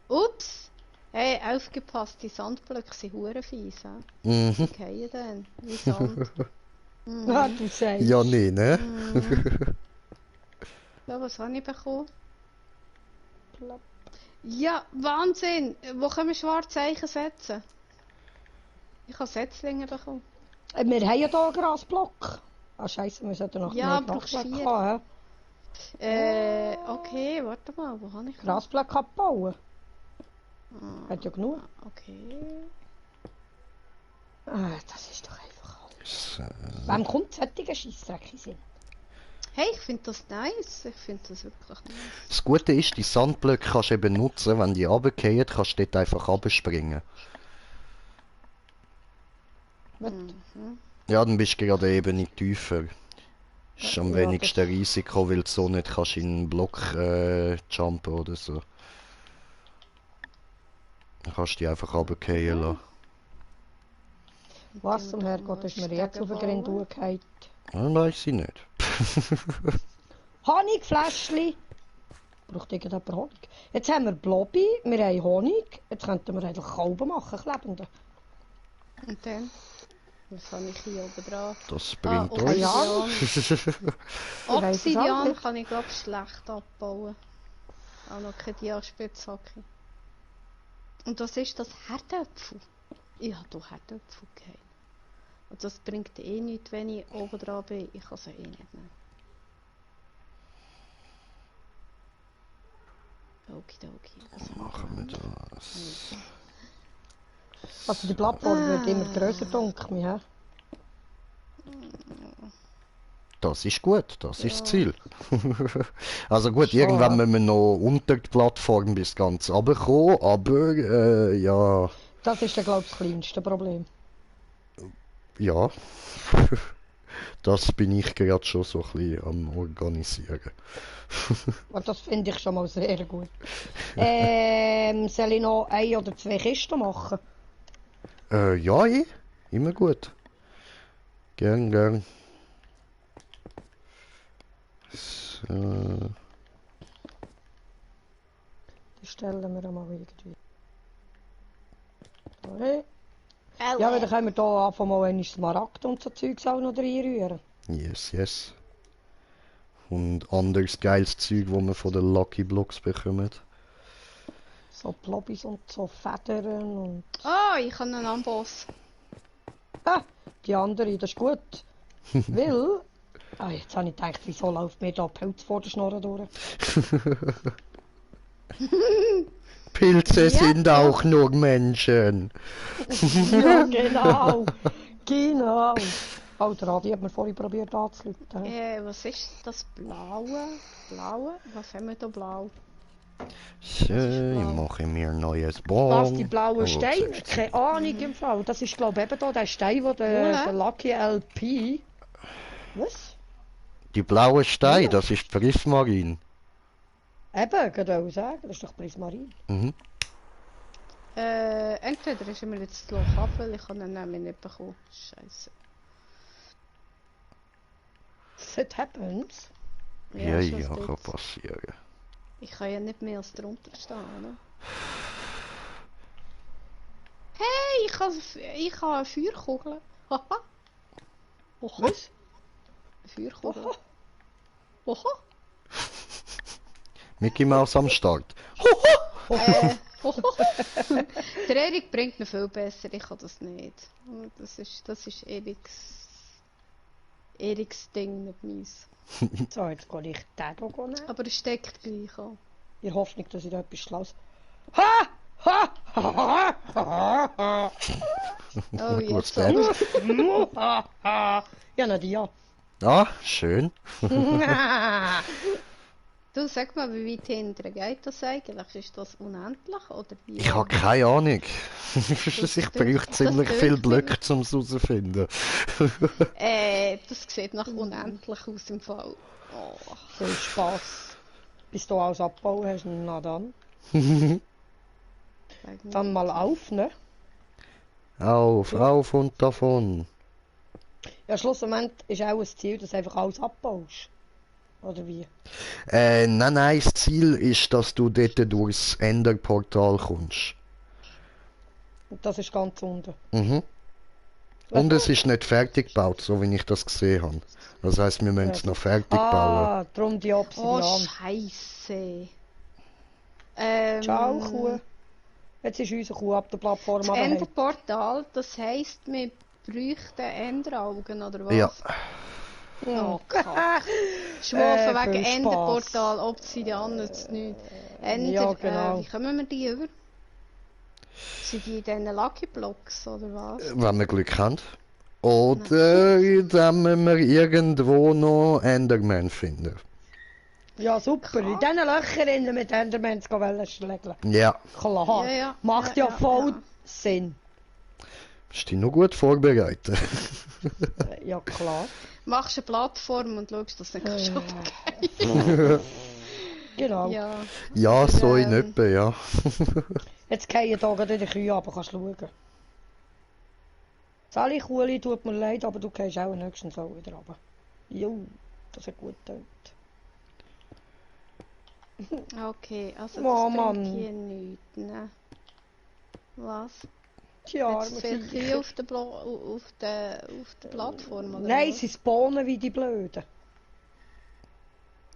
Ups! Hey, aufgepasst, die Sandblöcke sind hure fies. He? Mhm. Die fallen dann, wie Sand. Ja, du sagst. Ja, nee, ne? Ja, was habe ich bekommen? Ja, Wahnsinn! Wo können wir Schwarzzeichen setzen? Ich habe Setzlinge bekommen. Wir haben ja hier einen Grasblock. Ah, Scheiße, wir sollten noch Ja, mehr brauchst Grasblöcke 4. haben. Okay, warte mal, wo habe ich Grasblöcke abbauen. Hat ja genug. Okay. Ah, das ist doch einfach alles. So. Wem kommt solche Scheissdrecke sind? Hey, ich finde das nice. Ich finde das wirklich nice. Das Gute ist, die Sandblöcke kannst du eben nutzen, wenn die runterfallen, kannst du dort einfach runterspringen. Ja, dann bist du gerade eben nicht tiefer. Ist am Ja, wenigsten Risiko, weil du so nicht kannst in einen Block jumpen oder so. Dann kannst du die einfach runterfallen lassen. Was zum Herrgott ist mir jetzt auf den Grindel gefallen? Ja, weiss ich nicht. Honigfläschchen! Braucht irgendjemand Honig? Jetzt haben wir Blobby, wir haben Honig. Jetzt könnten wir eigentlich Kalben machen, klebende. Und dann? Was habe ich hier oben dran? Das bringt Obsidian. uns. Obsidian kann ich glaube schlecht abbauen. Auch noch keine Diaspitzhacke. Und was ist das? Herdöpfel? Ich habe doch Herdöpfel gehabt. Und das bringt eh nichts, wenn ich oben dran bin. Ich kann sie eh nicht nehmen. Okidoki. Was Machen wir das. Also die Plattform wird immer grösser, dunkel mir, hä? Das ist gut, das ist das Ziel. Also gut, Schon, irgendwann ja. müssen wir noch unter die Plattform bis ganz runterkommen, aber ja, Das ist, glaube ich, das kleinste Problem. ja. Das bin ich gerade schon so ein bisschen am Organisieren. Und das finde ich schon mal sehr gut. Soll ich noch 1 oder 2 Kisten machen? Ja, immer gut. Gern. So. Die stellen wir einmal irgendwie. Okay. Ja, aber dann können wir hier anfangen, mal einen Smaragd und so Zeugs auch noch reinrühren. Yes. Und anderes geiles Zeug, wo wir von den Lucky Blocks bekommen. So Blobbys und so Federn und... Oh, ich habe einen Amboss. Ah, die andere, das ist gut. Weil... Ah, jetzt habe ich gedacht, wieso läuft mir da Pilz vor der Schnorre durch? Pilze Ja, sind ja. auch nur Menschen. Ja, genau. Genau. Alter, Adi hat mir vorhin probiert anzuleiten. Was ist das Blaue? Was haben wir da blau? So, ich mache mir ein neues Bon. Was, die blauen Steine? zuerst. Keine Ahnung im Fall. Das ist, glaube ich, eben da der Stein, wo der Lucky LP... Was? Die blaue Stein, Ja. das ist Prismarin. Eben, kann ich auch sagen. Das ist doch Prismarin. Mhm. Entweder ist mir jetzt das Loch ab, weil ich kann ihn nämlich nicht bekommen. Scheiße. It happens. Ja, ist ja, was kann dort. passieren. Ich kann ja nicht mehr als drunter stehen, oder? Hey, ich habe eine Feuerkugel. Haha. Oha, Was? eine Feuerkugel. Oho. Oha. Mickey Mouse am Start. Oha. Der Erik bringt mir viel besser, ich kann das nicht. Das ist Eriks Ding, nicht meins. So, jetzt gehe ich den hier nehmen. Aber es steckt gleich an. In Hoffnung, dass ich da etwas Schlaues... Ha! Ha! Ha! Ha! Ha! Oh, Was jetzt wär? Ha! Ja, na die ja. Ah, schön. Du, sag mal, wie weit hinten geht das eigentlich? Ist das unendlich oder wie? Ich habe keine Ahnung. Ich brauche ziemlich viel Glück, um es herauszufinden. Das sieht nach unendlich aus im Fall. Oh. Viel Spaß. Bis du alles abbauen hast, na dann. Dann mal auf, ne? Auf und davon. Ja, schlussendlich ist auch ein Ziel, dass du einfach alles abbaust. Oder wie? Nein, das Ziel ist, dass du dort durchs Enderportal kommst. Und das ist ganz unten. Mhm. Und es ist nicht fertig gebaut, so wie ich das gesehen habe. Das heisst, wir müssen es noch fertig bauen. Ah, darum die Oh, Obsidian. Scheiße. Ciao, Kuh. Jetzt ist unsere Kuh ab der Plattform Das runtergefallen. Enderportal, das heisst, wir bräuchten Enderaugen, oder was? Ja. Oh, Gott. Schwafen wegen viel Spaß. Enderportal, Obsidian, nützt nichts. Ender, Ja, genau. wie kommen wir die über? Sind die in diesen Lucky Blocks, oder was? Wenn wir Glück haben. Oder dann müssen wir irgendwo noch Enderman finden. Ja, super. In diesen Löchern mit Endermans schlägeln. Ja. Klar. Ja, ja. Macht Ja, ja, ja, voll ja. Sinn. Bist du noch gut vorbereitet? Ja, klar. Machst eine Plattform und schaust, dass du nicht kaputt Genau. Ja. Ja, so in Ähm. etwa, ja. Jetzt gehen hier gerade die Kühe aber kannst schauen. Sally, Kuhli, tut mir leid, aber du gehst auch nächstens auch wieder runter. Jo, das hat gut getönt. Okay, also Oh, das Mann. bringt hier nichts, ne? Was? Tja, Jetzt viel Kühe auf der Plattform, oder Nein, was? sie spawnen wie die Blöden.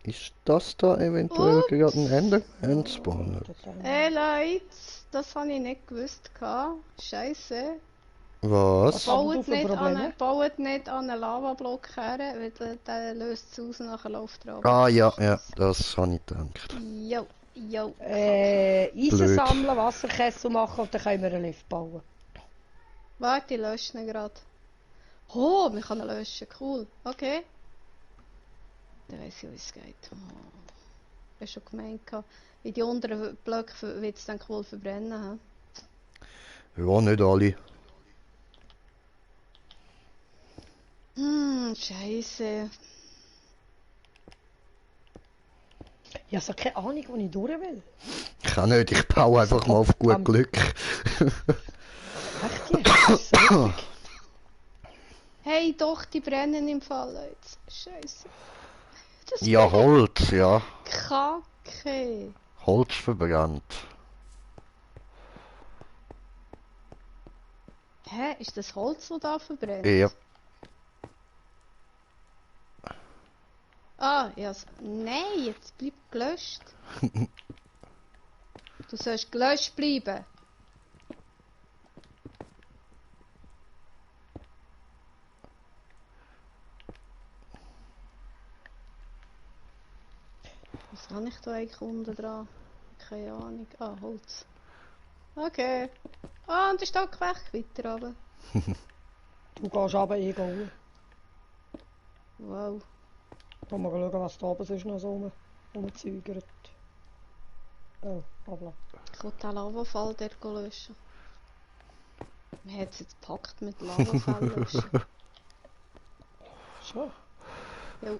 Ist das da eventuell Ups. gerade ein Enderman Spawner? Leute, das habe ich nicht gewusst. Scheiße. Was? Aber du für Probleme? Baut nicht an einen Lavablock her, weil der löst es aus, nachher läuft er ab. Ah ja, ja, das habe ich gedacht. Jo. Eisen Blöd. sammeln, Wasserkessel machen und dann können wir einen Lift bauen. Warte, ich lösche ihn gerade. Oh, wir können ihn löschen, cool. Okay. Dann weiss ich, wie es geht. Oh. Ich habe schon gemeint, wie die unteren Blöcke wird es dann wohl verbrennen. Ja, nicht alle. Scheiße. Ich habe so keine Ahnung, wo ich durch will. Ich kann nicht, ich baue einfach mal auf gut Glück. Echt jetzt? Hey, doch, die brennen im Fall, Leute. Scheiße. Das Ja, Holz, ja. Kacke. Holz verbrannt. Hä, ist das Holz, das da verbrennt? Ja. Ah, ja. Nein, jetzt bleib gelöscht. Du sollst gelöscht bleiben. Was habe ich da eigentlich unten dran? Keine Ahnung. Ah, Holz. Okay. Ah, und der Stock weg. Weiter runter. Du gehst runter, ich gehe hoch. Wow. Mal schauen, was da oben sonst noch so rumzügert. Oh, hoppla. Ich will den Lavafall dort löschen. Man hat es jetzt gepackt mit Lavafall löschen. So. Jo.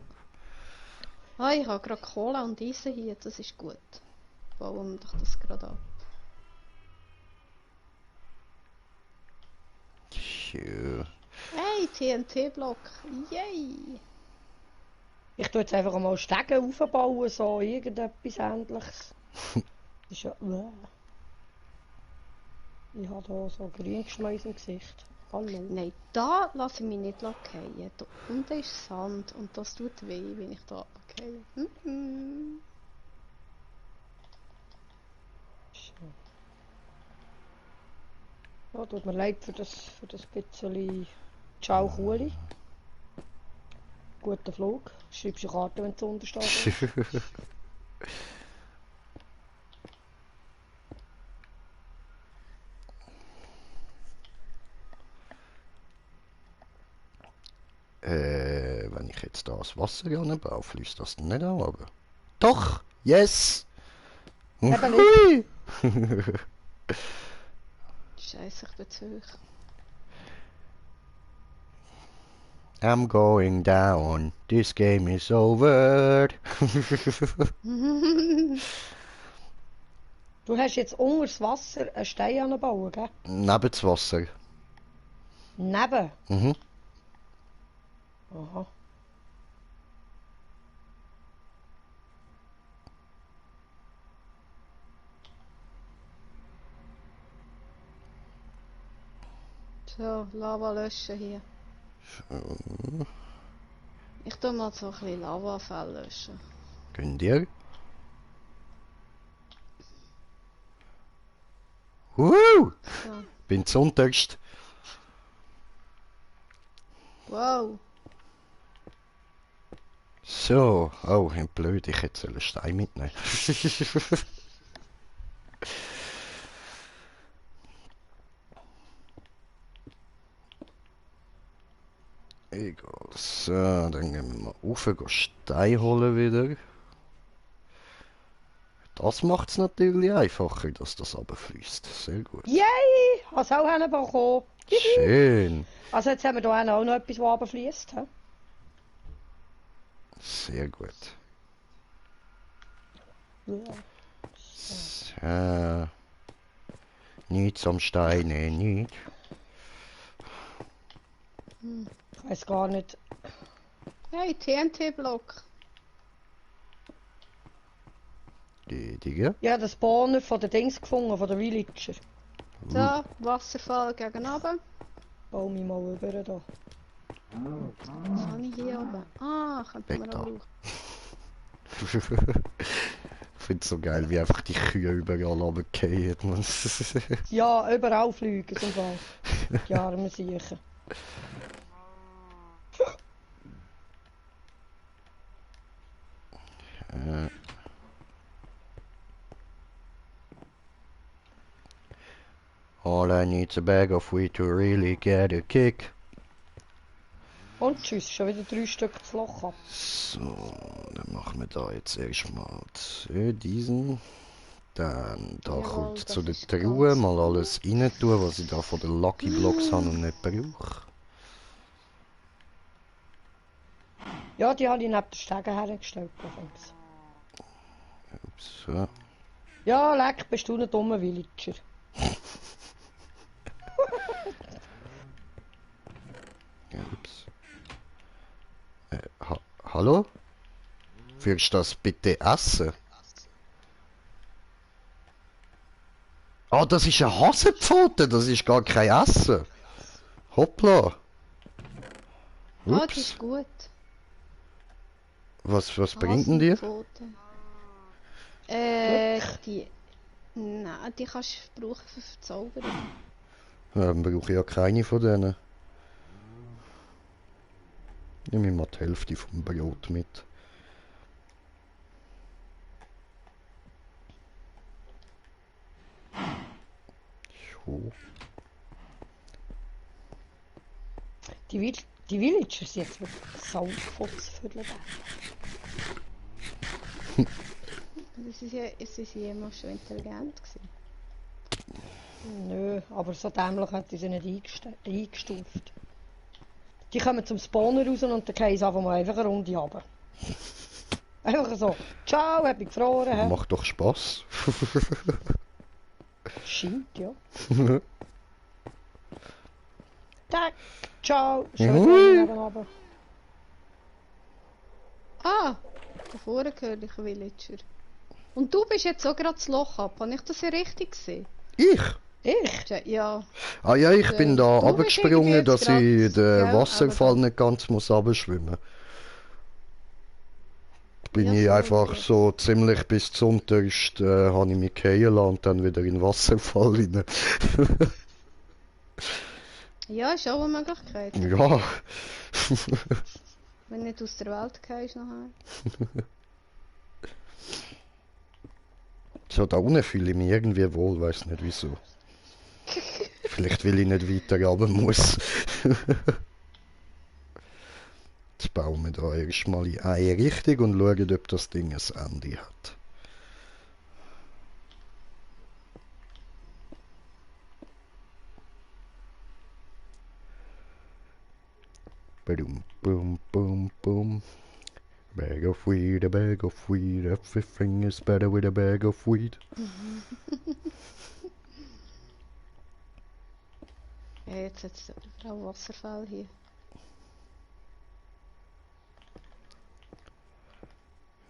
Ah, ich habe gerade Kohle und Eisen hier, das ist gut. Bauen wir doch das gerade ab. Tja. Hey, TNT-Block. Yay! Ich tue jetzt einfach mal Stegen aufbauen, so irgendetwas Ähnliches. Das ist ja... Ich habe hier so Grüngeschmäus im Gesicht. Hallo. Nein, da lasse ich mich nicht fallen. Da unten ist Sand und das tut weh, wenn ich da runterfalle. Ja, tut mir leid für das bisschen Ciao Kuhli. Guten Flug. Schreibst du eine Karte, wenn du unten stehst. Wenn ich jetzt da das Wasser anbaue, fließt das dann nicht an, aber... Doch! Yes! Eben Hui! Scheiße, ich bin zu hoch. I'm going down. This game is over. Du hast jetzt unter das Wasser einen Stein anbauen, gell? Neben das Wasser. Neben? Mhm. Aha. So, Lava löschen hier. Ich tue mal so ein bisschen Lavafell löschen. Könnt ihr? So. Bin zuunterst. Wow. So. Oh, blöd, ich hätte einen Stein mitnehmen. Egal. So, dann gehen wir mal rauf, gehen Stein holen wieder. Das macht es natürlich einfacher, dass das runterfließt. Sehr gut. Yay! Hast du auch hinbekommen? Schön. Also jetzt haben wir hier auch noch etwas, das runterfliesst. Sehr gut. Ja. So. Nichts am Stein, nicht. Ich weiß gar nicht. Hey, TNT-Block. Die Dinge. Ich habe den Spawner von den Dings gefunden, von den Villager. So, Wasserfall gegen oben. Bau mich mal rüber da. Was habe ich hier oben? Ah, könnte man Weg auch da. brauchen. Ich finde es so geil, wie einfach die Kühe überall runterfallen. Ja, überall fliegen zum Fall. Die armen Siechen. All I need's a bag of wheat to really get a kick. Und tschüss, schon wieder 3 Stück das Loch ab. So, dann machen wir da jetzt erstmal diesen. Dann da Jawohl, kommt das zu der ist Truhe ganz mal gut. alles rein tun, was ich da von den Lucky Blocks habe und nicht brauche. Ja, die habe ich neben den Stegen hergestellt. Übrigens. So. Ja, leck, bist du ein dummer Villager. Ups. Hallo? Würdest du das bitte essen? Ah, das ist eine Hasenpfote, das ist gar kein Essen. Hoppla. Oh, die Ups. ist gut. Was bringt denn dir? Hasenpfote. Die... Nein, die kannst du brauchen für Verzauberung. Ja, dann brauche ich ja keine von denen. Nehme ich mal die Hälfte vom Brot mit. So. Die Villagers jetzt wirklich Saufputz für den Sie sind immer schon intelligent gewesen. Nö, aber so dämlich hat sie nicht eingestuft. Die kommen zum Spawner raus und dann gehen sie einfach eine Runde runter. Einfach so. Ciao, hab ich gefroren. He? Macht doch Spaß. Scheint, ja. Tag, ciao. Hui. Schön runter. Ah, der vorhergehörliche Villager. Und du bist jetzt auch gerade das Loch ab. Habe ich das ja richtig gesehen? Ich? Ich? Ja. Ah ja, ich bin da Du bist irgendwie runtergesprungen, jetzt dass grad, ich den gell, Wasserfall aber nicht ganz muss runterschwimmen. Bin ja, ich so einfach jetzt. so ziemlich bis zum unterst, habe ich mich fallen lassen und dann wieder in den Wasserfall rein. Ja, ist auch eine Möglichkeit. Ja. Wenn du nicht aus der Welt gehst nachher. So, da unten fühle ich mich irgendwie wohl, weiß nicht wieso. Vielleicht weil ich nicht weiter runter muss. Jetzt bauen wir da erstmal in eine Richtung und schauen, ob das Ding ein Ende hat. Boom, boom, boom, boom. Bag of weed, a bag of weed. Everything is better with a bag of weed. Ja, jetzt hat es auch Wasserfall hier.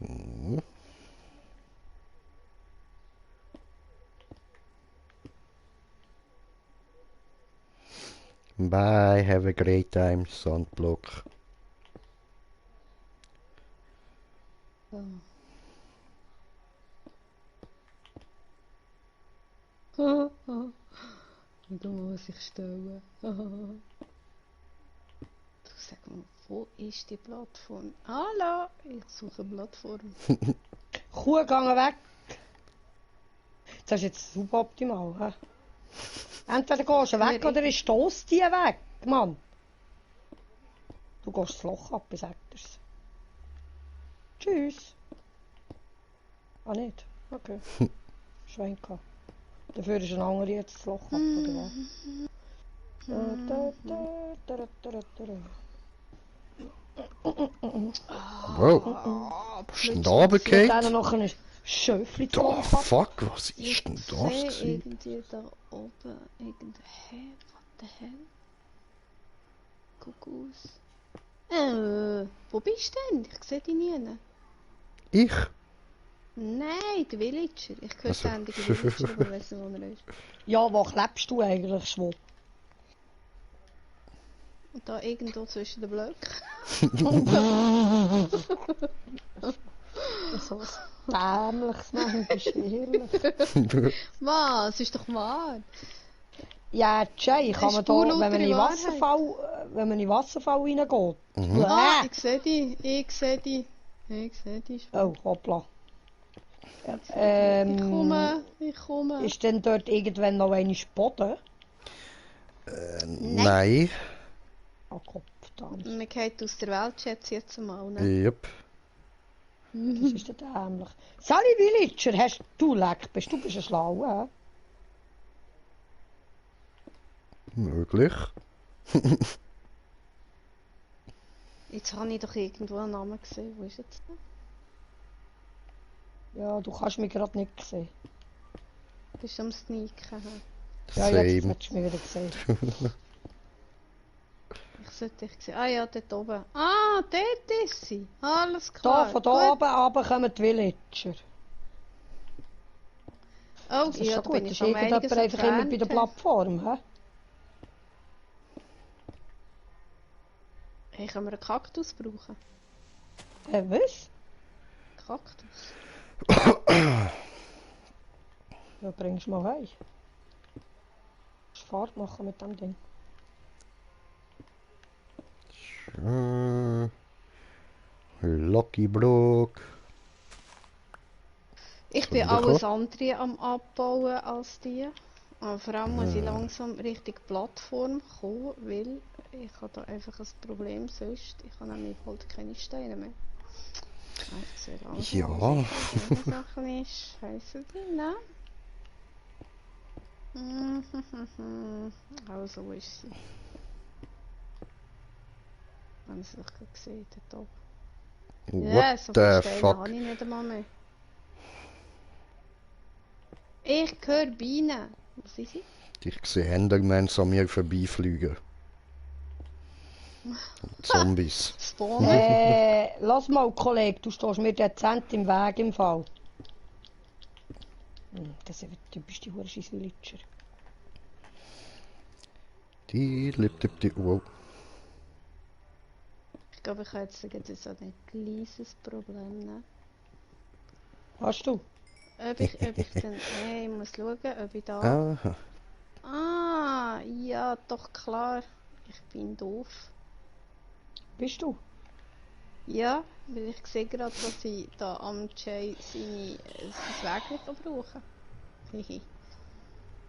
Hmm. Bye, have a great time, Sandblock. So. Schau mal, was ich stelle. Du, sag mal, wo ist die Plattform? Hallo, ich suche eine Plattform. Kuh gegangen weg. Das ist jetzt suboptimal, hä? Entweder gehst du weg oder ich stoss die weg, Mann. Du gehst das Loch ab, ich sag dir's. Tschüss. Ah, nicht? Okay. Schwein gehabt. Dafür ist ein anderer jetzt das Loch ab, oder was? Wow, Ah, was ist denn plötzlich da Ich runtergefallen? dann noch ein Schöfli zu Da, ab. fuck, was ich ist denn das sehe gewesen? irgendwie da oben hä, what the hell? Guck aus. Wo bist du denn? Ich sehe dich nie. Ich? Nein, der Villager. Ich höre Also. ständig den Villager, aber weiss nicht, wo er ist. Ja, wo klebst du eigentlich, Schwo? Und da irgendwo zwischen den Blöcken. So ein dämliches Mensch, ehrlich. Was? Ist doch wahr. Ja, Jay, kann Ist man da, pur wenn man in lautere Wasserfall reingeht. Ah, ich sehe dich. Ich sehe dich. Ich sehe dich schon. Oh, hoppla. Ich komme. Ist denn dort irgendwann noch eine Boden? Nein. Ah, Kopf, verdammt. Man geht aus der Welt, schätze ich jetzt mal. Ne? Yep. Das ist ja dämlich. Sally Villager, du leck, bist ein Schlauer, Möglich. Jetzt habe ich doch irgendwo einen Namen gesehen. Wo ist jetzt der? Ja, du kannst mich gerade nicht sehen. Bist du am Sneaken? hä? Ja, jetzt Same. hättest du mich wieder gesehen. Ich sollte dich sehen. Ah ja, dort oben. Ah, dort ist sie. Alles Da, klar. von da Gut. oben runter kommen die Villager. Oh, Das ist ja, schon da bin gut. ich Ist schon einiges irgendjemand einfach immer bei der entfernt. Plattform, hä? Hey, können wir einen Kaktus brauchen? Was? Kaktus? Ja, bringst du mal heim. Fahrt machen mit dem Ding. Lucky Block. Ich bin Wunderbar. alles andere am Abbauen als die. Aber vor allem muss ich langsam Richtung Plattform kommen, weil ich habe da einfach ein Problem sonst. Ich habe nämlich bald keine Steine mehr. Einfach sehr langsam. Ja. Eine Sache ist scheiße drin, ne? Also, wo ist sie? Wenn man sie doch gerade sieht, dort oben. Ja, What so the viele Steine fuck? habe ich nicht einmal mehr. Ich höre Bienen. Wo sind sie? Ich sehe Endermans an mir vorbeifliegen. Zombies. Spawnen. Lass mal, Kollege, du stehst mir dezent im Weg im Fall. Das sind typisch die Hurenscheiss-Villager. Wow. Ich glaube, ich habe jetzt so ein kleines Problem. Ne? Hast du? Ob ich dann... ich muss schauen, ob ich da... Aha. Ah, ja, doch klar. Ich bin doof. Bist du? Ja, weil ich sehe gerade, dass ich da am Jay sein Weg nicht brauchen. Hihi.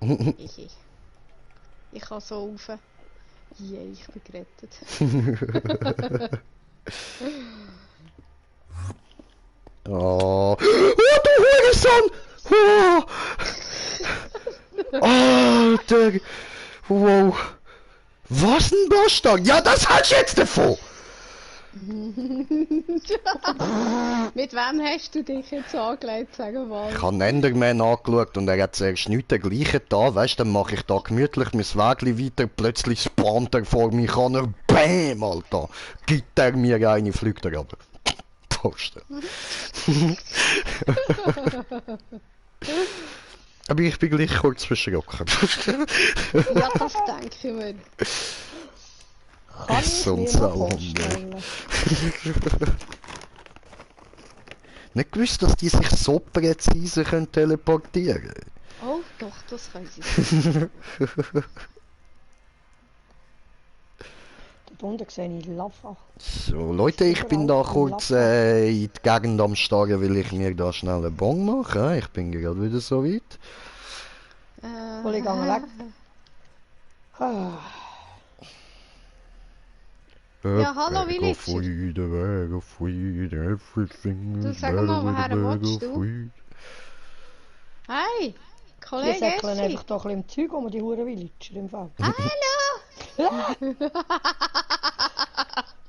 Hihi. Ich kann so rauf. Yay, ich bin gerettet. Oh. Oh, du Hurensohn! Oh. Alter! Wow! Was ein Bastard! Ja, das hast du jetzt davon! Mit wem hast du dich jetzt angelegt, sagen wir Ich mal? habe einen Enderman angeschaut und er hat zuerst nichts dergleichen da, weißt du, dann mache ich da gemütlich mein Wägli weiter, plötzlich spawnt er vor mich an, er BÄM, Alter! Gibt er mir eine, fliegt er aber. Posten. Aber ich bin gleich kurz verschrocken. Ja, das denke ich mir. Kann ich So ein mir noch Sauhund. vorstellen. Nicht gewusst, dass die sich so präzise können teleportieren können. Oh, doch, das können sie. Dort unten sehe ich Lava. So, Leute, ich bin da kurz in die Gegend am Starren, weil ich mir da schnell einen Bon mache. Ich bin gerade wieder so weit. Kollege, geh weg. Ah, Ja, hallo, Bag of Villager. weed, a bag of weed, everything Du, is sag better mal, with a woher bag willst of du? weed. Hey, die Kollege säckeln Essi. einfach doch ein bisschen im Zeug um die Huren Villager im Fall. Hallo!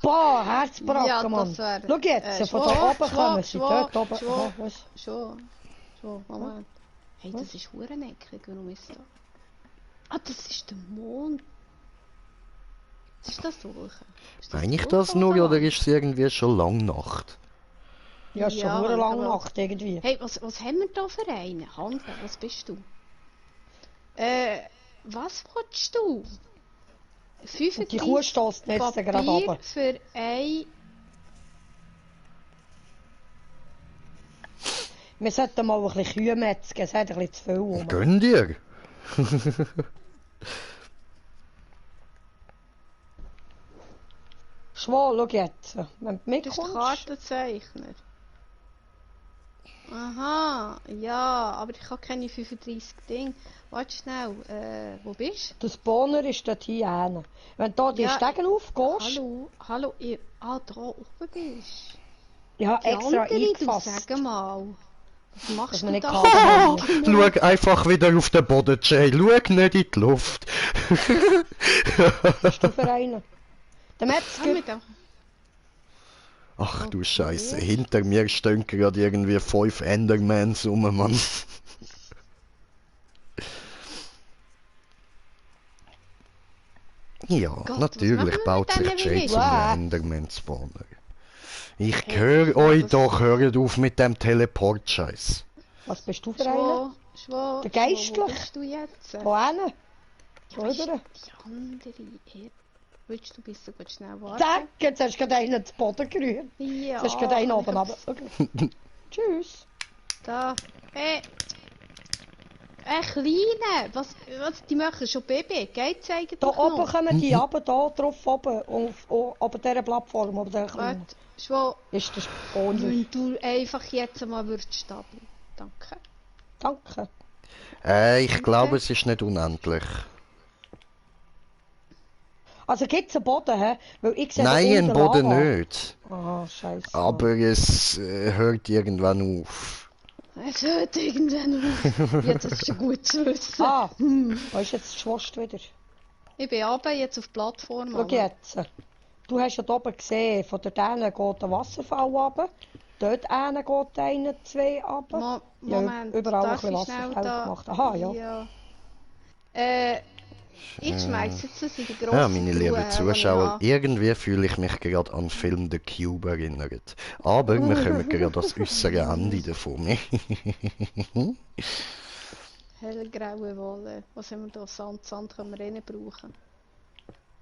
Boah, Herzbracken, Ja, Mann. das wär- Schau jetzt, von Schwo, da oben Schwo, kommen sie. Schwo, Dort oben. Schwo. Aha, was? Schon, Moment. Hey, das ist hureneckig, warum ist das? Ah, das ist der Mond. Was ist das Wolken? Ist Meine ich Wolken das nur oder was? ist es irgendwie schon lang Nacht? Ja, ist schon Ja, hure lang aber- Nacht irgendwie. Hey, was haben wir da für einen? Handel, was bist du? Was willst du? Und die Kuh 35 stößt jetzt gerade Papier runter. für ein... Wir sollten mal ein bisschen Kühe metzgen, es hat ein bisschen zu viel rum. Gönn dir! Schwal, schau jetzt. Wenn du Du bist mitkommst. Kartenzeichner. Aha, ja, aber ich habe keine 35 Dinge. Warte schnell, wo bist du? Der Spawner ist dort hier hinten. Wenn du da die Ja, Stegen aufgehst, Hallo, da oben bist ich habe die extra andere, du eingefasst. sag mal. Was machst Dass du man nicht da? kann. Schau einfach wieder auf den Boden, Jay. Schau nicht in die Luft. Bist du für einen? Der Ah, Metzger. mit dem- Ach du Okay. Scheiße, hinter mir stehen gerade irgendwie 5 Endermans rum, Mann. Ja, Gott, was natürlich machen wir baut mit sich diesen Jay zum Villager? Enderman-Spawner. Ich Hey, höre euch das- doch, hört auf mit dem Teleport-Scheiß. Was bist du für einen? Schwo, Der Wo Geistliche? bist du jetzt? Wo hin? Ja, Wo ist rüber? die andere. Willst du ein bisschen gut schnell warten? Zack, jetzt hast du gerade einen zu Boden gerührt. Ja, Jetzt hast du gerade einen oben. aber Aber okay. Tschüss. Da. Hey. Ein kleiner. Was, die machen schon Baby. Geht's eigentlich Da oben noch? kommen die runter, da drauf oben. Auf dieser Plattform, auf dieser kleinen. Warte, Schwo, Ist der Spawner. wenn du einfach jetzt mal würdest stehen bleiben. Danke. Danke. Ich glaube, es ist nicht unendlich. Also gibt es einen Boden, hä? Weil ich sehe Nein, da ein unten Boden Lava. nicht. Ah, scheiße. Aber es hört irgendwann auf. Es hört irgendwann auf. Jetzt ist es schon gut zu wissen. Ah, wo ist jetzt die Schwast wieder? Ich bin runter, jetzt auf die Plattform. Schau jetzt. Du hast ja da oben gesehen, von dort hinten geht der Wasserfall runter. Dort hinten geht einer, zwei runter. Ja, Moment, überall darf ein bisschen ich schnell Wasserfall da... gemacht. Aha, ja. Äh, Ich schmeiße jetzt das in die grosse Ja, meine lieben Truhe, Zuschauer, die ich irgendwie fühle ich mich gerade an den Film The Cube erinnert. Aber wir kommen gerade das äußere Ende davon. habe. Hellgraue Wolle. Was haben wir da? Sand können wir eh nicht brauchen.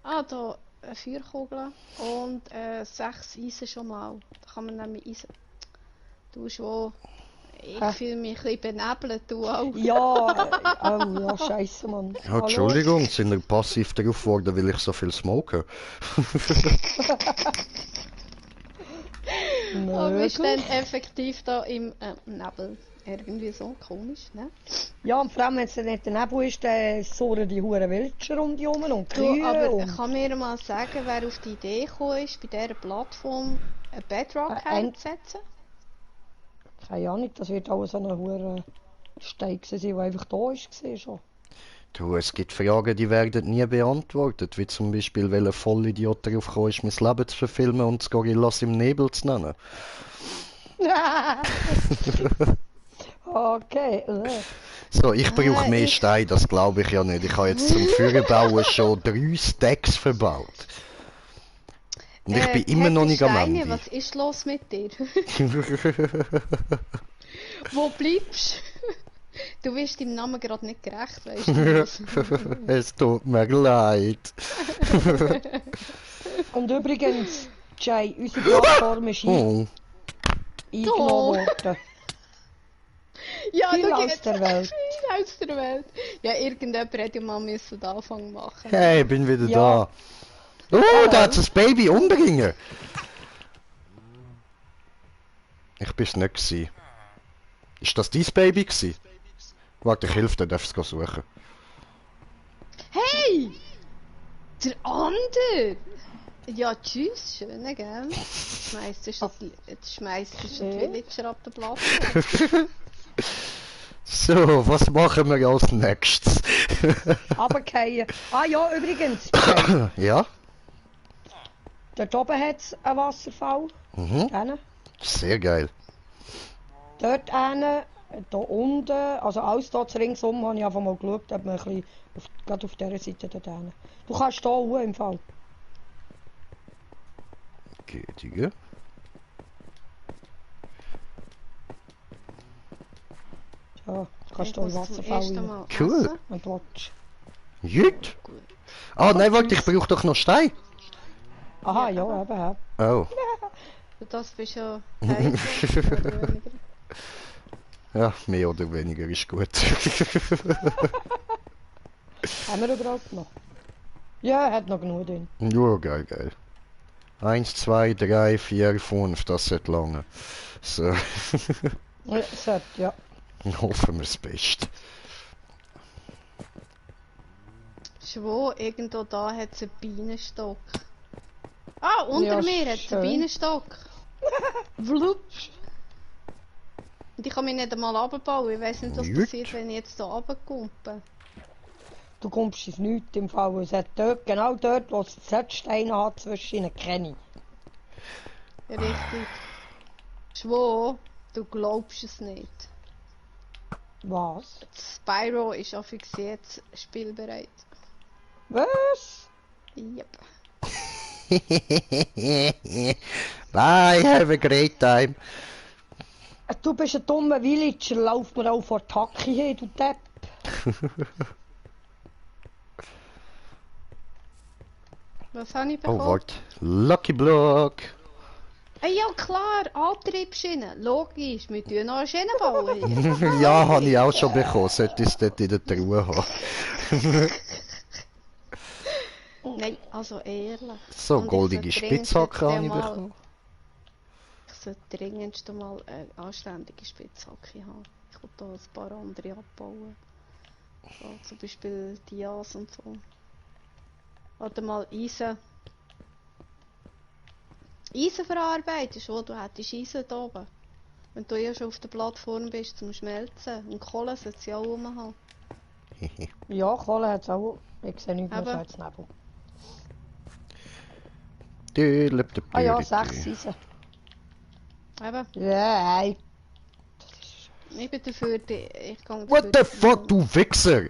Ah, da eine Feuerkugel und 6 Eisen schon mal. Da kann man nämlich Eisen... Du schon... Ich fühle mich ein bisschen benebelt, du auch. Ja, oh ja, scheiße, Mann. Ja, Entschuldigung, sind wir passiv darauf geworden, weil ich so viel smoke? Aber wir stehen effektiv da im Nebel. Irgendwie so komisch, ne? Ja, und vor allem, wenn es nicht der Nebel ist, dann surren die Huren Wildscher um die herum und Du, Kühe aber und... kann mir mal sagen, wer auf die Idee gekommen ist, bei dieser Plattform ein Bedrock einzusetzen? Keine Ahnung, das wird auch so eine Huren Stein gewesen sein, der einfach da war schon. Du, es gibt Fragen, die werden nie beantwortet, wie zum Beispiel, welcher Vollidiot darauf gekommen ist, mein Leben zu verfilmen und das Gorillas im Nebel zu nennen. Okay. So, ich brauche mehr Steine, das glaube ich ja nicht. Ich habe jetzt zum Führerbauen schon 3 Stacks verbaut. Und ich bin immer noch nicht am Steine, Ende. was ist los mit dir? Wo bleibst du? Du wirst deinem Namen gerade nicht gerecht, weißt du? Es tut mir leid. Und übrigens, Jay, unsere Plattform ist Oh. eingenommen worden. Ja, Viel da aus geht's der Welt. Viel aus der Welt. Ja, irgendjemand hätte ja mal müssen den Anfang machen. Hey, ich bin wieder Ja. da. Oh, da hat das Baby umbringen. Ich bin's nicht gewesen. Ist das dein Baby gewesen? Warte, ich helfe dir, darfst es suchen. Hey! Der andere! Ja, tschüss, schöne, gell? Jetzt schmeißt du schon die Villager ab der Plattform. So, was machen wir als nächstes? Runterfallen. Ah ja, übrigens, Jay, Ja? dort oben hat es einen Wasserfall. Mhm. Hinten. Sehr geil. Dort hinten, da unten, also alles dort ringsum, habe ich einfach mal geschaut, ob man ein bisschen gerade auf dieser Seite dort hinten. Du kannst hier hoch im Fall. Gütige. Ja, du kannst Ich hier im muss zum Wasserfall ersten rein. Mal Cool. essen. Wenn du willst. Jut. Ah, nein, warte, ich brauche doch noch Stein. Aha, Ja, ja, eben. Ja. Oh. Du das bist ja heikel, oder weniger. Ja, mehr oder weniger ist gut. Haben wir überhaupt noch? Ja, er hat noch genug drin. Ja, geil, geil. 1, 2, 3, 4, 5, das sollte lange. So, Ja, sollte, ja. hoffen wir das Beste. Schwo, irgendwo da hat es einen Bienenstock. Ah, unter Ja, mir hat es schön. einen Bienenstock. Wlupsch. Und ich kann mich nicht einmal runterbauen. Ich weiß nicht, was Gut. passiert, wenn ich jetzt hier runterkumpe. Du kommst ins Nichts im Fall. Es hat dort, genau dort, wo es Z-Steine hat, zwischen ihnen keine. Richtig. Schwo, du glaubst es nicht. Was? Spyro ist auf jetzt spielbereit. Was? Yep. Bye, have a great time. Du bist ein dummer Villager, lauf mir auch vor die Hacke hin, du Depp. Was habe ich Oh, bekommen? warte. Lucky Block. Ja klar, Antriebsschiene. Logisch, wir tun noch eine Schiene bauen hier. Ja, habe ich auch schon bekommen. Sollte ich es dort in der Truhe haben. Nein, also ehrlich. So, Und ich goldige sollte dringend Spitzhacke habe ich mal- bekommen. Ich sollte dringendst mal eine anständige Spitzhacke haben. Ich will da ein paar andere abbauen. So, zum Beispiel Dias und so. Warte mal, Eisen. Eisen verarbeiten, schon, du hättest Eisen da oben. Wenn du ja schon auf der Plattform bist zum Schmelzen. Und Kohle sollte sie auch rum haben. Ja, Kohle hat es auch. Ich sehe nichts mehr Aber- so als Nebel. Ah ja, 6 Eisen. Eben, Ja, ey. ich bin dafür, ich gehe What the fuck, du Wichser!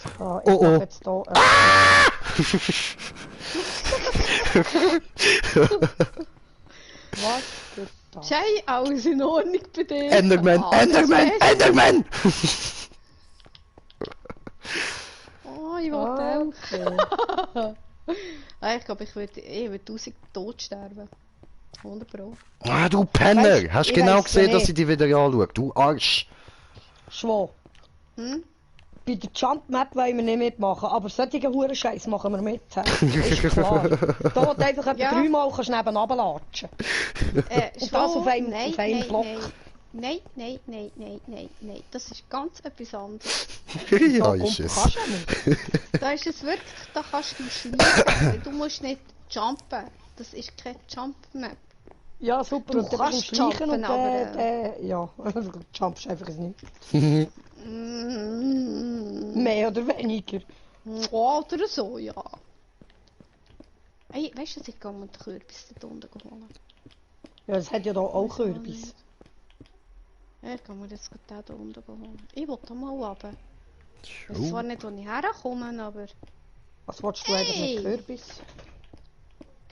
So, ich Oh, mach oh. jetzt hier... Was für das? Jay, alles in Ordnung bei dir? Enderman, Alles Enderman, fest? Enderman! Oh, ich wollte Okay. auch. Ah, ich glaube, ich würde 1000 tot sterben. 100 Pro. Ah, du Penner! Weißt, Hast du ich genau weiss gesehen, ja dass nicht. ich dich wieder anschaue? Du Arsch! Schwor. Hm? Bei der Jump Map wollen wir nicht mitmachen, aber solche Hurenscheiß machen wir mit. Ist klar. Da wo du einfach etwa Ja. 3 Mal kannst neben runterlatschen. Und das auf einem Block. Nein. Das ist ganz etwas anderes. Ja, Da ist kommt, es. kannst du nicht. Da ist es wirklich, da kannst du schleichen. Du musst nicht jumpen. Das ist keine Jump-Map. Ja, super. Du Und dann kannst bist du schleichen jumpen, und aber, ja, du jumpst einfach nicht. Mm. Mehr oder weniger. Oder so, ja. Hey, weißt du, dass ich gehe mit den Kürbis dort unten holen? Ja, es hat ja da auch Kürbis. Ja, ich kann mir jetzt gerade den hier unten holen. Ich will da mal runter. Ich weiß Oh. zwar nicht, wo ich herkomme, aber Was willst du eigentlich Hey! mit Kürbis?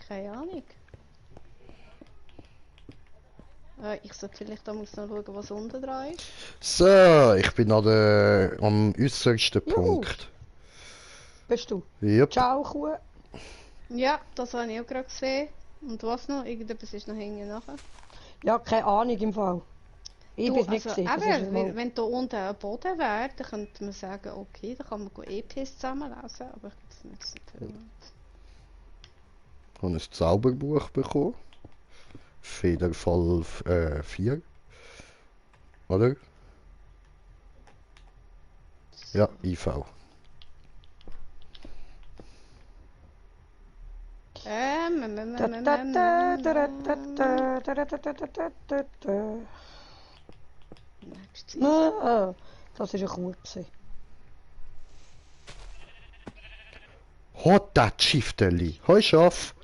keine Ahnung. Ich sollte vielleicht auch noch schauen, was unten dran ist. So, ich bin am äußersten Juhu. Punkt. Bist du? Yep. Ciao, Kuh. Ja, das habe ich auch gerade gesehen. Und was noch? Irgendetwas ist noch hinten nachher. Ja, keine Ahnung im Fall. Ich bin nicht gesehen. Das ist eben, mal... wenn da unten ein Boden wäre, dann könnte man sagen, okay, dann kann man EPs zusammenlesen, aber ich glaube, das nicht so viel. Ich habe ein Zauberbuch bekommen. Federfall 4. Oder? Ja, IV. Nächstes. Das war eine Kuh. gewesen. Hat das Schifterli. Hoi Schaf.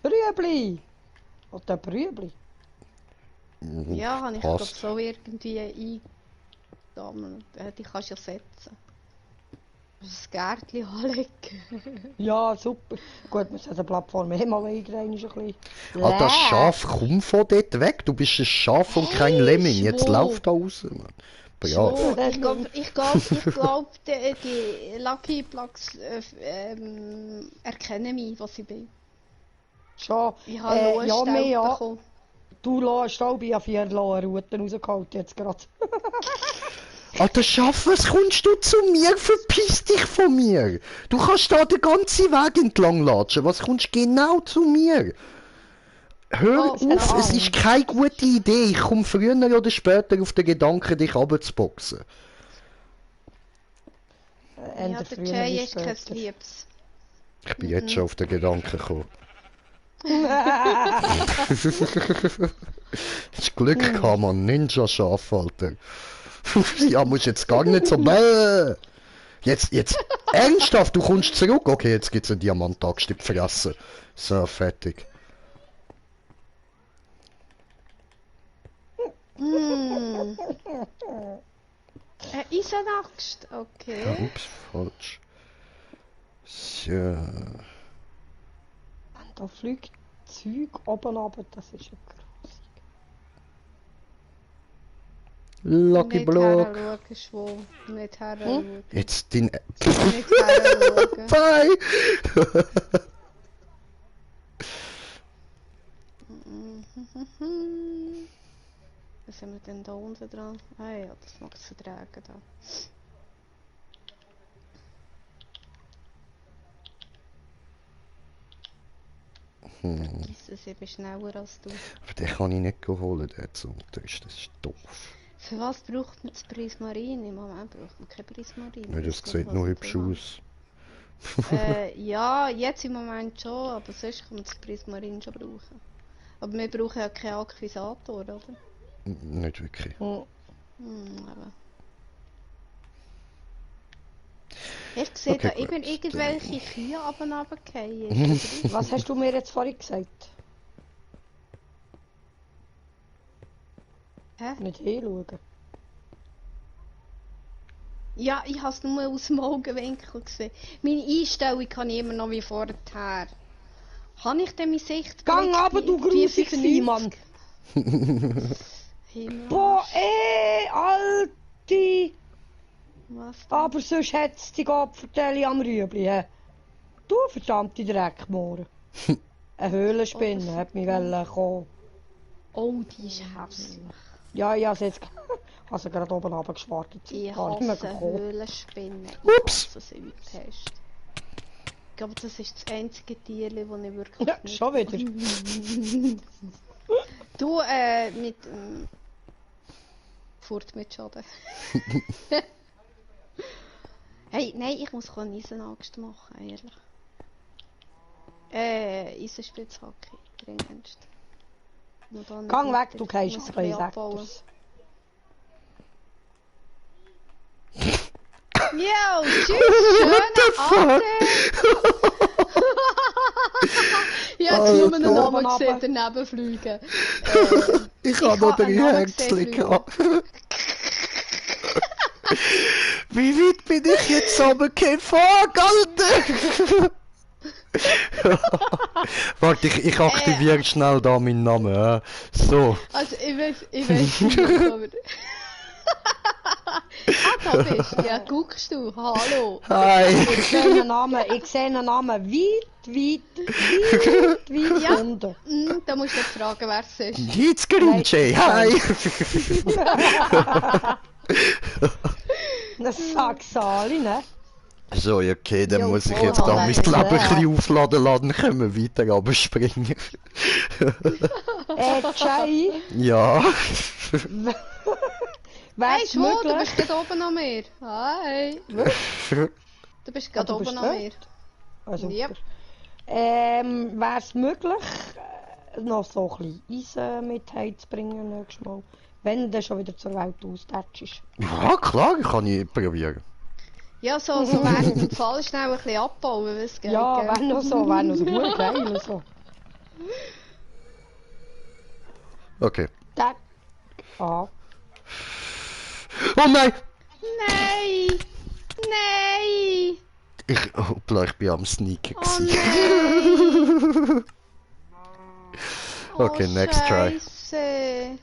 Brüebli! Oder Brüebli? Ja, habe ich glaube Passt. so irgendwie eingesammelt. Die kannst du ja setzen. Das Gärtchen anlegen. Ja, super. Gut, wir sollten die Plattform mal eingerein, ein bisschen. Ah, das Schaf, komm von dort weg. Du bist ein Schaf und kein Hey, Lemming. Jetzt schwul. lauf da raus, Mann. Brav. So, ich glaube, die Lucky Blocks erkennen mich, was ich bin. Schon. Ich habe ja, Lohnstab mehr ja. bekommen. Du lässt auch bei 4 Routen rausgeholt jetzt gerade. Alter Schaf, was kommst du zu mir? Verpiss dich von mir! Du kannst da den ganzen Weg entlang latschen. Was kommst genau zu mir? Hör Oh, auf, es ist keine gute Idee. Ich komme früher oder später auf den Gedanken, dich runterzuboxen. Ja, der Jay ist kein Liebes. Ich bin jetzt schon auf den Gedanken gekommen. Das Glück kann man Ninja-Schaf, Alter. Ja, musst jetzt gar nicht so... Jetzt, ernsthaft, du kommst zurück? Okay, jetzt gibt's einen Diamant-Axt in die Fresse. So, fertig. Eisenaxt, okay. Ups, falsch. So. Da fliegt Zeug oben runter, das ist ja gross. Lucky Nicht Block. heranschauen, Schwul. Nicht heranschauen. Jetzt den... Nicht heranschauen. Bye! Was haben wir denn da unten dran? Ah ja, das mag es vertragen da. Vergiss es, ich bin schneller als du. Aber den kann ich nicht holen, der zuunterst. Das ist doof. Für was braucht man das Prismarin? Im Moment braucht man kein Prismarin. Ja, das sieht nur hübsch aus. Ja, jetzt im Moment schon, aber sonst kann man das Prismarin schon brauchen. Aber wir brauchen ja keinen Akquisator, oder? Nicht wirklich. Aber. Ich sehe Okay, da eben gut, irgendwelche Kühe runterfallen. Was hast du mir jetzt vorhin gesagt? Hä? Nicht hinschauen. Ja, ich habe es nur aus dem Augenwinkel gesehen. Meine Einstellung kann ich immer noch wie vorher. Habe ich denn meine Sicht Gang aber, du grusig Vieh, Mann! Boah, Alte! Was? Aber sonst hätt's die Gopferteli am Rüebli, hä? Du verdammte Dreckmohren. Eine Höhlenspinne hat mich kommen. Oh, die ist hässlich. Ja, ja, jetzt habe sie gerade oben runtergeschwartet. Ich Gar nicht mehr hasse gekommen. Höhlenspinnen. Ups. Ich hasse sie wie die Pest. Ich glaube, das ist das einzige Tier, das ich wirklich Ja, nicht... schon wieder. Du, mit... Furt mit Schaden. Hey, nein, ich muss keine Eisenangst machen, ehrlich. Eisenspitzhacke, dringendst. Gang weg, du gehst jetzt frei weg. abbauen. Yo, tschüss, schöne Ade! Ich habe nur einen Namen gesehen, daneben fliegen. Ich habe noch einen 3 Namen Herzchen gesehen, gehabt. Wie weit bin ich jetzt runtergefallen? Fuck, Alter! Warte, ich aktiviere schnell da meinen Namen. So. Also, ich weiß nicht, aber... da bist du. Ja, guckst du. Hallo. Hi. Ich sehe einen Namen weit Ja. unten. Da musst du nicht fragen, wer es ist. Jetzt Grinche. Hi. Das sagst du alle, ne? So, okay, dann Jo, muss ich voll jetzt da mein Hammer. Leben ein bisschen aufladen lassen, können wir weiter runterspringen. Jay, Ja. Hey, wär's Schwo, du möglich? bist gerade oben an mir. Hi. Du bist gerade du oben bist an dort? mir. Also, Yep. wär's möglich, noch so ein bisschen Eisen mit heimzubringen nächstes Mal? Wenn du schon wieder zur Welt austätschst. Ja, klar, kann ich probieren. Ja, so während dem Fall schnell ein bisschen abbauen, wenn es geht. Ja, gell? wär noch so gut geil. So. Okay. Ah. Oh nein! Nein! Nein! Hoppla, ich bin am Sneaken. Oh gewesen. nein! Okay, next try. Scheisse.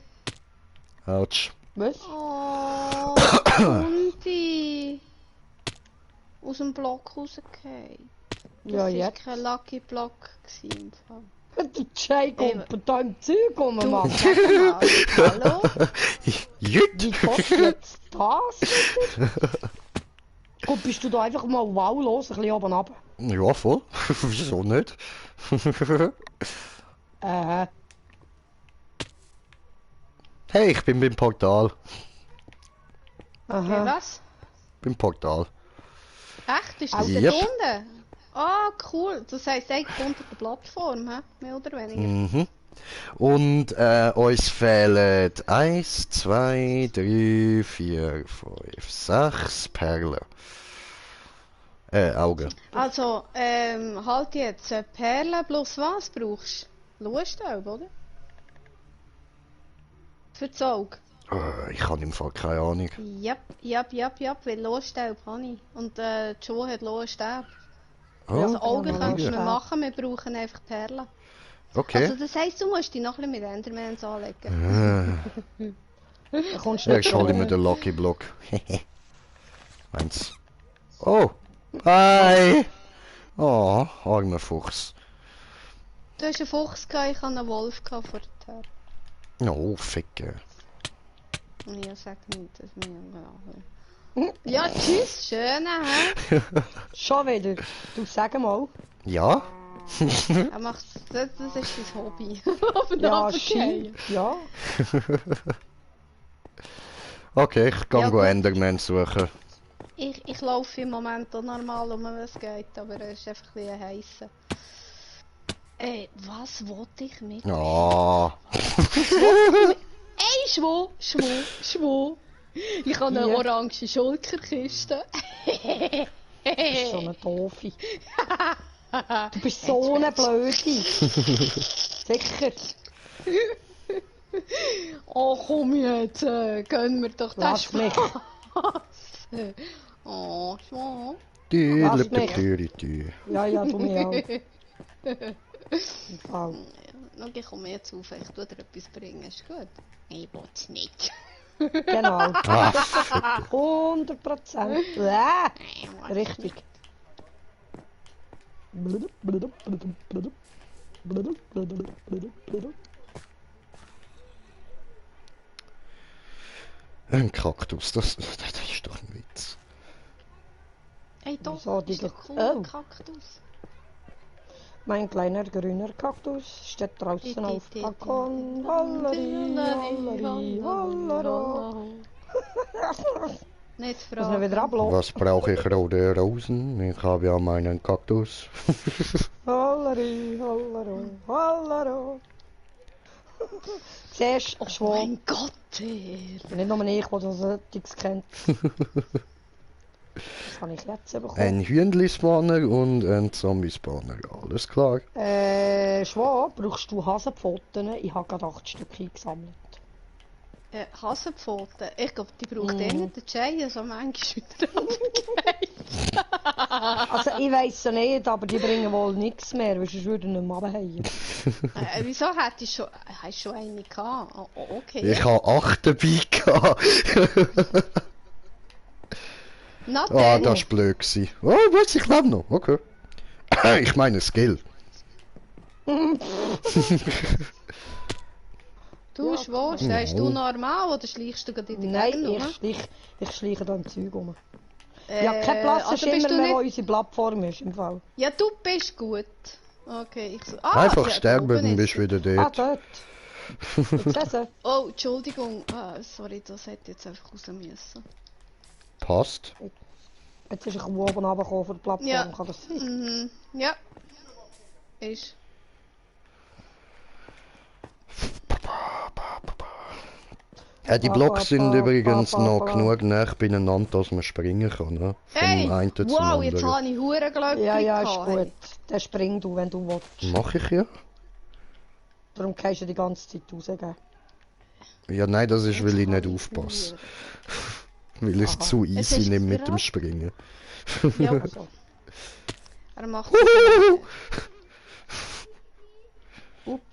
Autsch. Was? Oh, Hundi! Aus dem Block rausgefallen. Das Ja, war jetzt. kein Lucky Block im Fall. Der Jay kommt da im Zeug rum, Du, Mann. sag mal, hallo? Jut! Wie kostet jetzt das wieder? Gut, bist du da einfach mal wowlos ein bisschen oben runter? Ja, voll. Wieso nicht? Hey, ich bin beim Portal. Okay, was? Beim Portal. Echt? Ist das Yep. dort unten? Ah, cool. Das heisst eigentlich unter der Plattform, hä? Mehr oder weniger. Mhm. Und uns fehlen 1, 2, 3, 4, 5, 6 Perlen. Augen. Also, halt jetzt. Perlen plus was brauchst du? Lohstaub, oder? Für das Auge. Ich habe im Fall keine Ahnung. Yep, weil Lohstaub habe ich. Und Joe hat Lohstaub. Oh, Also Augen ja, kannst du Lohstab. mir machen, wir brauchen einfach Perlen. okay. Also das heisst, du musst dich noch ein bisschen mit Endermans anlegen. Da kommst du Ja, nicht ich hole dran. mir den Lucky Block. Eins. Oh! Hi! Oh, armer Fuchs. Du hast einen Fuchs gehabt, ich hatte einen Wolf vorher. Oh, Ficke. Und ich sage nicht, dass wir... Ja, tschüss, schön, hä? Schon wieder. Du sag mal. Ja? Er macht, das ist sein Hobby. Auf den Ja, Abgehen. Ja. Okay, ich kann Ja, go gut. Enderman suchen. Ich laufe im Moment auch normal um, wenn es geht, aber es ist einfach ein bisschen heiß. Ey, was wollte ich mit? Ah. Ey, Schwo! Ich habe eine Hier. orange Schulkerkiste. Du bist so eine Doofe. Du bist so eine Blöde. Sicher. Oh komm jetzt, gönn mir doch das Lass mich. Spaß. Oh, Schwan. Lass mich. Die. Ja, ja, du mir auch. Im Fall. Schau, ich komme jetzt auf, ich tue dir etwas bringen, ist gut? Ich will es nicht. Genau. Ah, fick. 100%. Ich will's Richtig. Ein Kaktus, das ist doch ein Witz. Ey, doch, So, ist die- doch cool, Oh. Kaktus. Mein kleiner grüner Kaktus steht draußen auf dem Balkon. Holleri, holleri, hollero. Nicht Muss man fragen. wieder ablassen. Was brauche ich rote Rosen? Ich habe ja meinen Kaktus. Holleri, hollero, hollero. Siehst du, Oh Schwan? mein Gott, ey. Nicht nur ich, der so Dings kennt. Das habe ich jetzt bekommen. Ein Hühnli-Spawner und ein Zombie-Spawner. Alles klar. Schwan, brauchst du Hasenpfoten? Ich habe gerade 8 Stück eingesammelt. Hasenpfoten. Ich glaube, die braucht eh Mhm. nicht. Der Jay so manchmal wieder runtergefallen. Also ich weiss es nicht, aber die bringen wohl nichts mehr, weil sonst würden wir nicht mehr runterfallen. Wieso hast du schon eine gehabt? Oh, okay. Ich habe 8 dabei gehabt. Na Ah, dann. das war blöd gewesen. Oh, was? Ich lebe noch. Okay. Ich meine Skill. Du, Schwan, stehst du normal oder schleichst du gerade in die Nein, Gegend ich schleiche da im Zeug rum. rum? Ja, kein Platz also ist bist immer du mehr, wo nicht... unsere Plattform ist, im Fall. Ja, du bist gut. Okay, ich so... Einfach ja, sterben, da oben dann ist bist du sie. wieder Ah, dort. dort. Ich sehe sie. Oh, Entschuldigung. Sorry, das hätte jetzt einfach raus müssen. Passt. Jetzt ist ein Kuh oben runtergekommen von der Plattform, Ja. kann das sein? Mhm. Ja. Ist. Ja, die Blocks sind übrigens noch genug nah beieinander, dass man springen kann. Ne? Vom Hey! einen zum Wow, jetzt anderen. habe ich Hurenglöckchen Ja, ja, ist gehabt, gut. hey. Dann spring du, wenn du willst. Mach ich ja? Darum kannst du die ganze Zeit rausgehen. Ja, nein, das ist, weil ich nicht Jetzt aufpasse. habe Weil es Aha. zu Es easy ist nimmt mit dem gerade- Springen. Ja, Also, er macht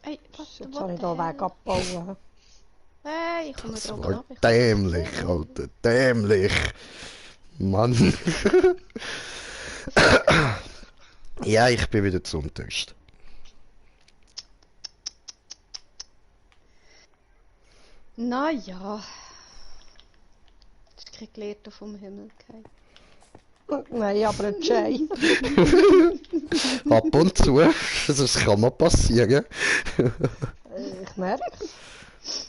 Hey, was? jetzt habe ich da Weg abgebaut. Hey, ich komme Das da oben war ab. dämlich, Alter. Dämlich. Mann. Ja, ich bin wieder zum Test. Na ja. Das ist kein Gelehrter vom Himmel gefallen. Nein, aber ein Jay. Ab und zu. Das kann mal passieren. Ich merke es.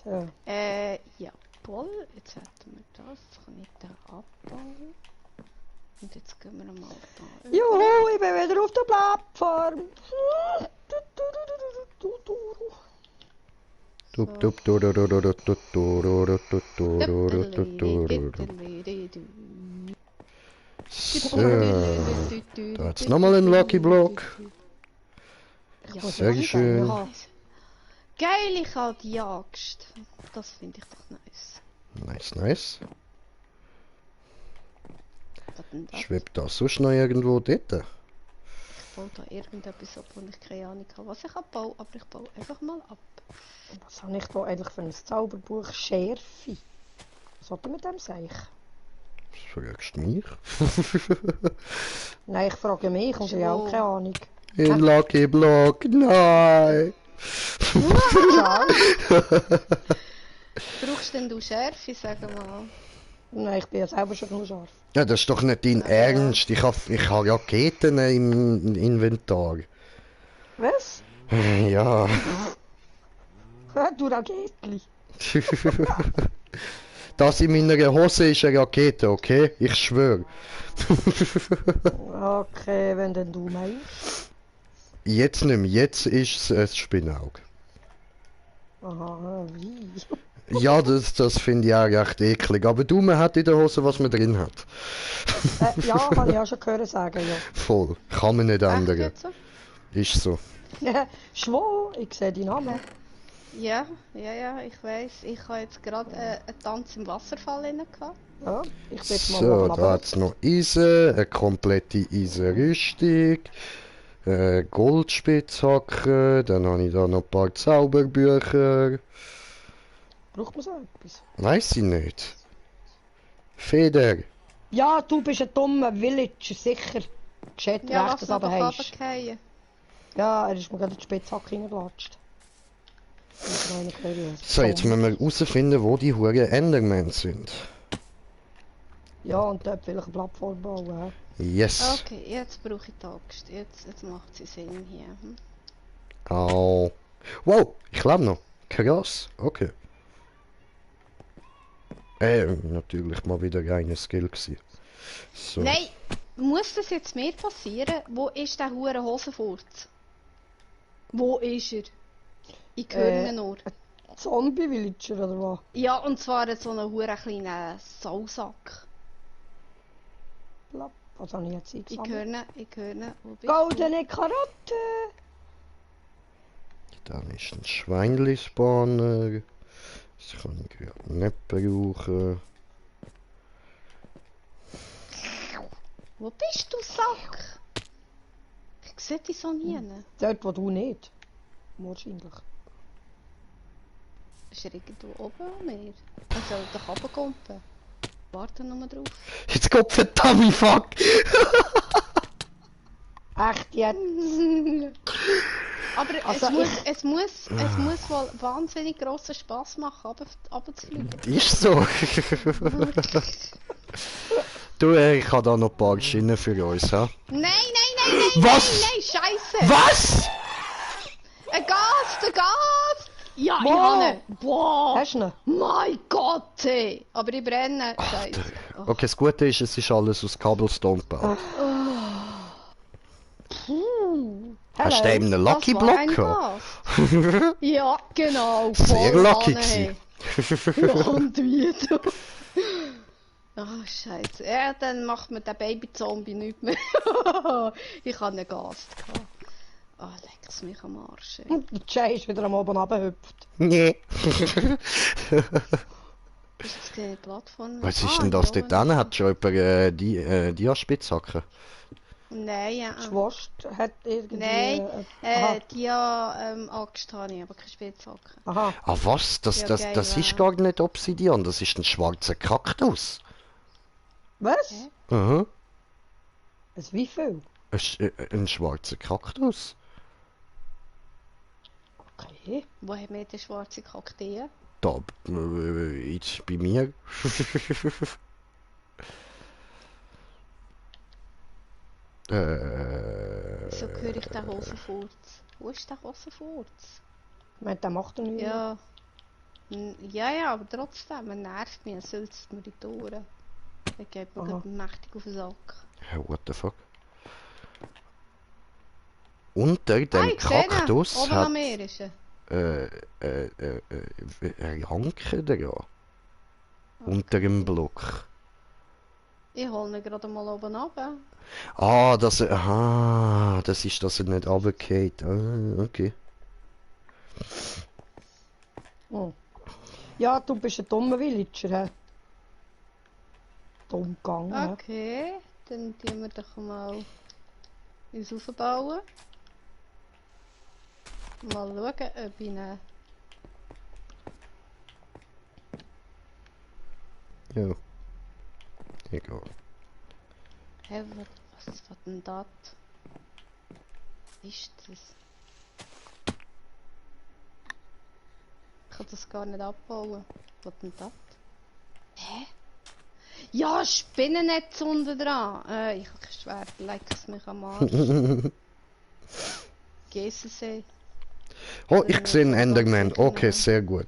So. Jawohl. Jetzt hätten wir das. Jetzt kann ich den abbauen. Und jetzt gehen wir mal da. Juhu, ich bin wieder auf der Plattform. Dup, dup, du, du, du, du, du, du, du, du, du, du, du, du, du, du, du. So, da hat's nochmal einen Lucky Block. Ja, Sehr ja, schön. ja. Geil, ich habe die Jagst. Das finde ich doch nice. Nice, nice. Was denn das? Schwebt das sonst noch irgendwo dort? Ich baue da irgendetwas ab, wo ich keine Ahnung habe, was ich abbaue, aber ich baue einfach mal ab. Was habe ich da eigentlich für ein Zauberbuch? Schärfe. Was hat er mit dem Seich? Fragst du mich? Nein, ich frage mich und ich habe auch keine Ahnung. Ein Lucky Block, nein! Ciao. Brauchst denn du Schärfe, sag mal? Nein, ich bin ja selber schon genug scharf. Ja, das ist doch nicht dein Ernst. Ich hab Raketen im Inventar. Was? Ja. Du Raketli. Das in meiner Hose ist eine Rakete, okay? Ich schwöre. Okay, wenn denn du meinst. Jetzt nicht mehr. Jetzt ist es ein Spinnauge. Aha, wie? Ja, das finde ich auch recht eklig. Aber du, man hat in der Hose, was man drin hat. Ja, habe ich auch schon gehört sagen, ja. Voll. Kann man nicht Echt ändern. jetzt so? Ist so. Schwo, ich sehe deinen Namen. Ja, ja, ich weiß. Ich habe jetzt gerade einen Tanz im Wasserfall rein gehabt. Ja, ich bin jetzt mal So, oben da runter. hat's noch Eisen, eine komplette Eisenrüstung, Goldspitzhacke, dann habe ich da noch ein paar Zauberbücher. Braucht man so etwas? Weiss ich nicht. Feder. Ja, du bist ein dummer Villager, sicher. Gescheit Ja, recht, lass dass ihn du doch hast. runterfallen. Ja, er ist mir gerade in die Spitzhacke reingelatscht. So, jetzt müssen wir herausfinden, wo die Huren Endermen sind. Ja, und dort will ich eine Plattform bauen. Yes. Okay, jetzt brauche ich die Axt. Jetzt macht sie Sinn hier. Hm? Au. Wow, ich lebe noch. Krass. Okay. Natürlich mal wieder reiner Skill gewesen. So. Nein, muss das jetzt mir passieren? Wo ist der hure Hosenfurz? Wo ist er? Ich höre ihn nur. Zombie-Villager oder was? Ja, und zwar so einen hure kleinen Sausack. Plapp. Was habe ich jetzt Ich eingesammelt? höre ihn. Wo bist du? Goldene Karotte! Dann ist ein Schweinli-Spawner. Das kann ich gerade nicht brauchen. Wo bist du, Sack? Ich sehe dich so nie. Dort, wo du nicht. Wahrscheinlich. Ist er irgendwo oben an mir? Er soll doch runterkommen. Warte nur drauf. Jetzt kommt verdammt fuck! Echt jetzt? Aber Also es muss wohl wahnsinnig grossen Spass machen, runterzufliegen. Ist so. Du, ich habe da noch ein paar Schienen für uns, ha? Nein, Was? nein, Scheiße! Was? Ein Gas! Ja, ich Wow. habe ihn! Boah! Hast du ihn? Mein Gott! Hey. Aber ich brenne. Scheiße. Okay, das Gute ist, es ist alles aus Cobblestone gebaut. Hast du eben einen Lucky Das war ein Block gehabt? Gas. Ja, genau. Sehr voll lucky Hanne, hey. Ja, und wie du. Ah, Scheiße. Ja, dann macht mir der Baby-Zombie nicht mehr. Ich habe einen Gas gehabt. Ah, leck's mich am Arsch. Ey. Der Jay ist wieder am oben runtergehüpft. Nee. Ist das keine Plattform? Was ist denn das dort dran? Hat schon jemand die Spitzhacke? Nein, ja. Schwast hat irgendwie... Nein, aha. die Axt habe ich, aber keine Spitzhacke. Aha. Ah was? Das Ja, ist geil, gar nicht Obsidian, das ist ein schwarzer Kaktus. Was? Hä? Aha. Wie viel? Ein schwarzer Kaktus. Okay. Wo haben wir die schwarze Kakteen? Da, jetzt bei mir. Wieso höre ich den Hosenfurz? Wo ist der Hosenfurz? Ich meine, der macht er nicht. Ja. Ja, aber trotzdem, er nervt mich, er sülzt mir die Tore. Er geht mir Aha. gerade mächtig auf den Sack. What the fuck? Unter dem Ich sehe ihn. Kaktus Oben hat am Meer ist er. Ranke dran. Unter dem Block. Ich hole ihn gerade mal oben runter. Ah, das ist, dass er nicht runtergeht. Ah, okay. Hm. Ja, du bist ein dummer Villager, hä? Dumm gegangen, hä? Okay, dann tun wir doch mal uns aufbauen. Mal schauen, ob ich ihn... Ja. Egal. Hä, was denn das? Was ist das? Ich kann das gar nicht abbauen. Was denn das? Hä? Ja, Spinnennetz unten dran! Ich habe kein Schwert, leck es mich am Arsch. GSC. Oh, ich sehe einen Enderman. Okay, sehr gut.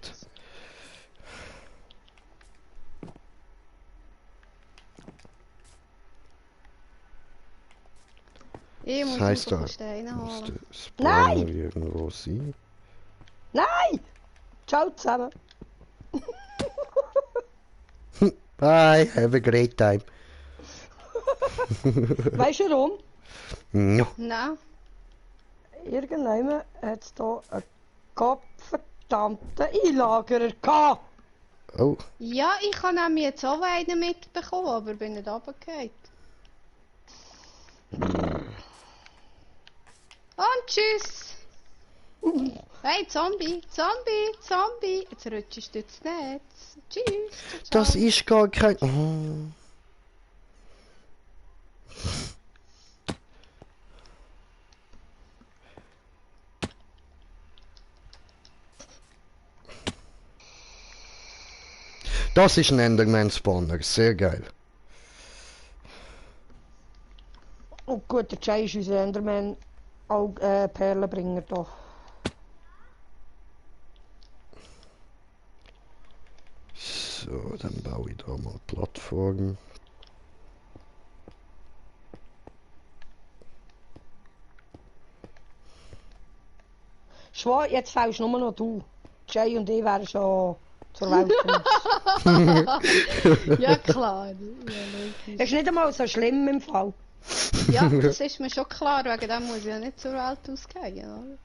Ich muss Das heisst, raus da auf Steine muss holen. der Spawner irgendwo sein. Nein! Ciao zusammen. Bye, have a great time. Weißt du warum? Ja. Nein. Irgendjemand hat hier einen Kopf verdammten Einlagerer gehabt. Oh, Ja, ich habe nämlich jetzt auch einen mitbekommen, aber bin nicht runtergefallen. Und tschüss! Hey, Zombie! Zombie! Zombie! Jetzt rutschst du ins Netz. Tschüss! Ciao, das ciao. ist gar kein... Oh. Das ist ein Enderman-Spawner, sehr geil. Oh gut, der Jay ist unser Enderman. Auch Perlenbringer da. So, dann baue ich da mal Plattform. Schwa, jetzt fällst nur noch du. Jay und ich wären schon zur Welt gekommen. Ja, klar. Ja, Das ist nicht einmal so schlimm im Fall. ja, das ist mir schon klar, wegen dem muss ich ja nicht zur Welt ausgehen, oder?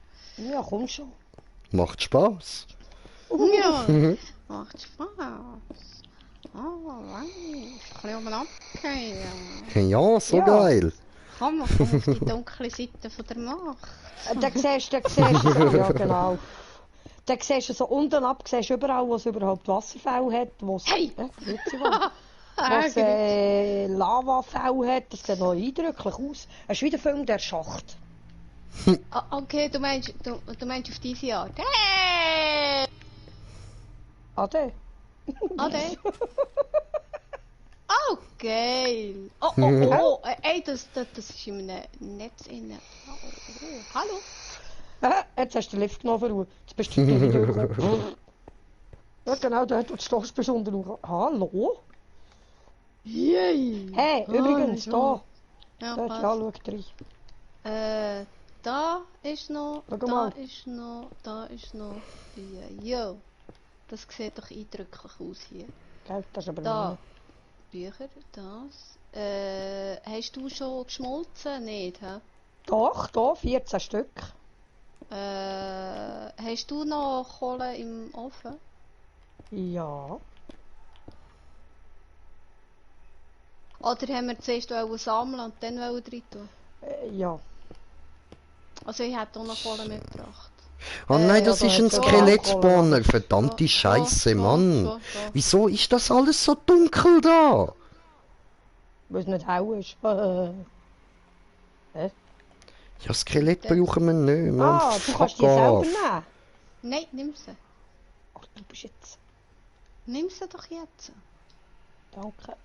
Ja, komm schon. Macht Spaß. Ja, macht Spaß. Oh, weiss, ein bisschen oben abgehen. Ja, so Ja. geil. Komm auf die dunkle Seite von der Macht. Da siehst du, ja genau. Da siehst du so unten ab, siehst du überall, wo es überhaupt Wasserfälle hat, wo es Hey! Lavafälle hat, das sieht noch eindrücklich aus. Es ist wie der Film «Der Schacht». Okay, du meinst auf diese Art. Hey! Ade. Ade. Oh, geil. Oh. Ey, das ist in einem Netz innen. Oh. Hallo? Jetzt hast du den Lift genommen für Ruhe. Jetzt bist du wieder durchgekommen. Ja genau, dort wo du stehst, bist du unten durch. Hallo? Yay! Hey, übrigens, ja. da. Ja, Dort, passt. ja, schau rein. Da ist noch, Schau da mal. ist noch, da ist noch. Jo, das sieht doch eindrücklich aus hier. Gell, das ist aber Da, nicht. Bücher, das. Hast du schon geschmolzen? Nicht, hä? Doch, da, 14 Stück. Hast du noch Kohle im Ofen? Ja. Oder haben wir zuerst sammeln und dann rein tun? Ja. Also ich hätte auch noch Kohle mitgebracht. Oh nein, das ja, ist da ein hat's ja Skeletspawner. auch Verdammte Scheiße, Mann. So. Wieso ist das alles so dunkel da? Weil es nicht hell ist. Ja, Skelett brauchen wir nicht, Mann. Ah, du kannst Fuck die selber off. nehmen. Nein, nimm sie. Ach, du bist jetzt. Nimm sie doch jetzt. Danke.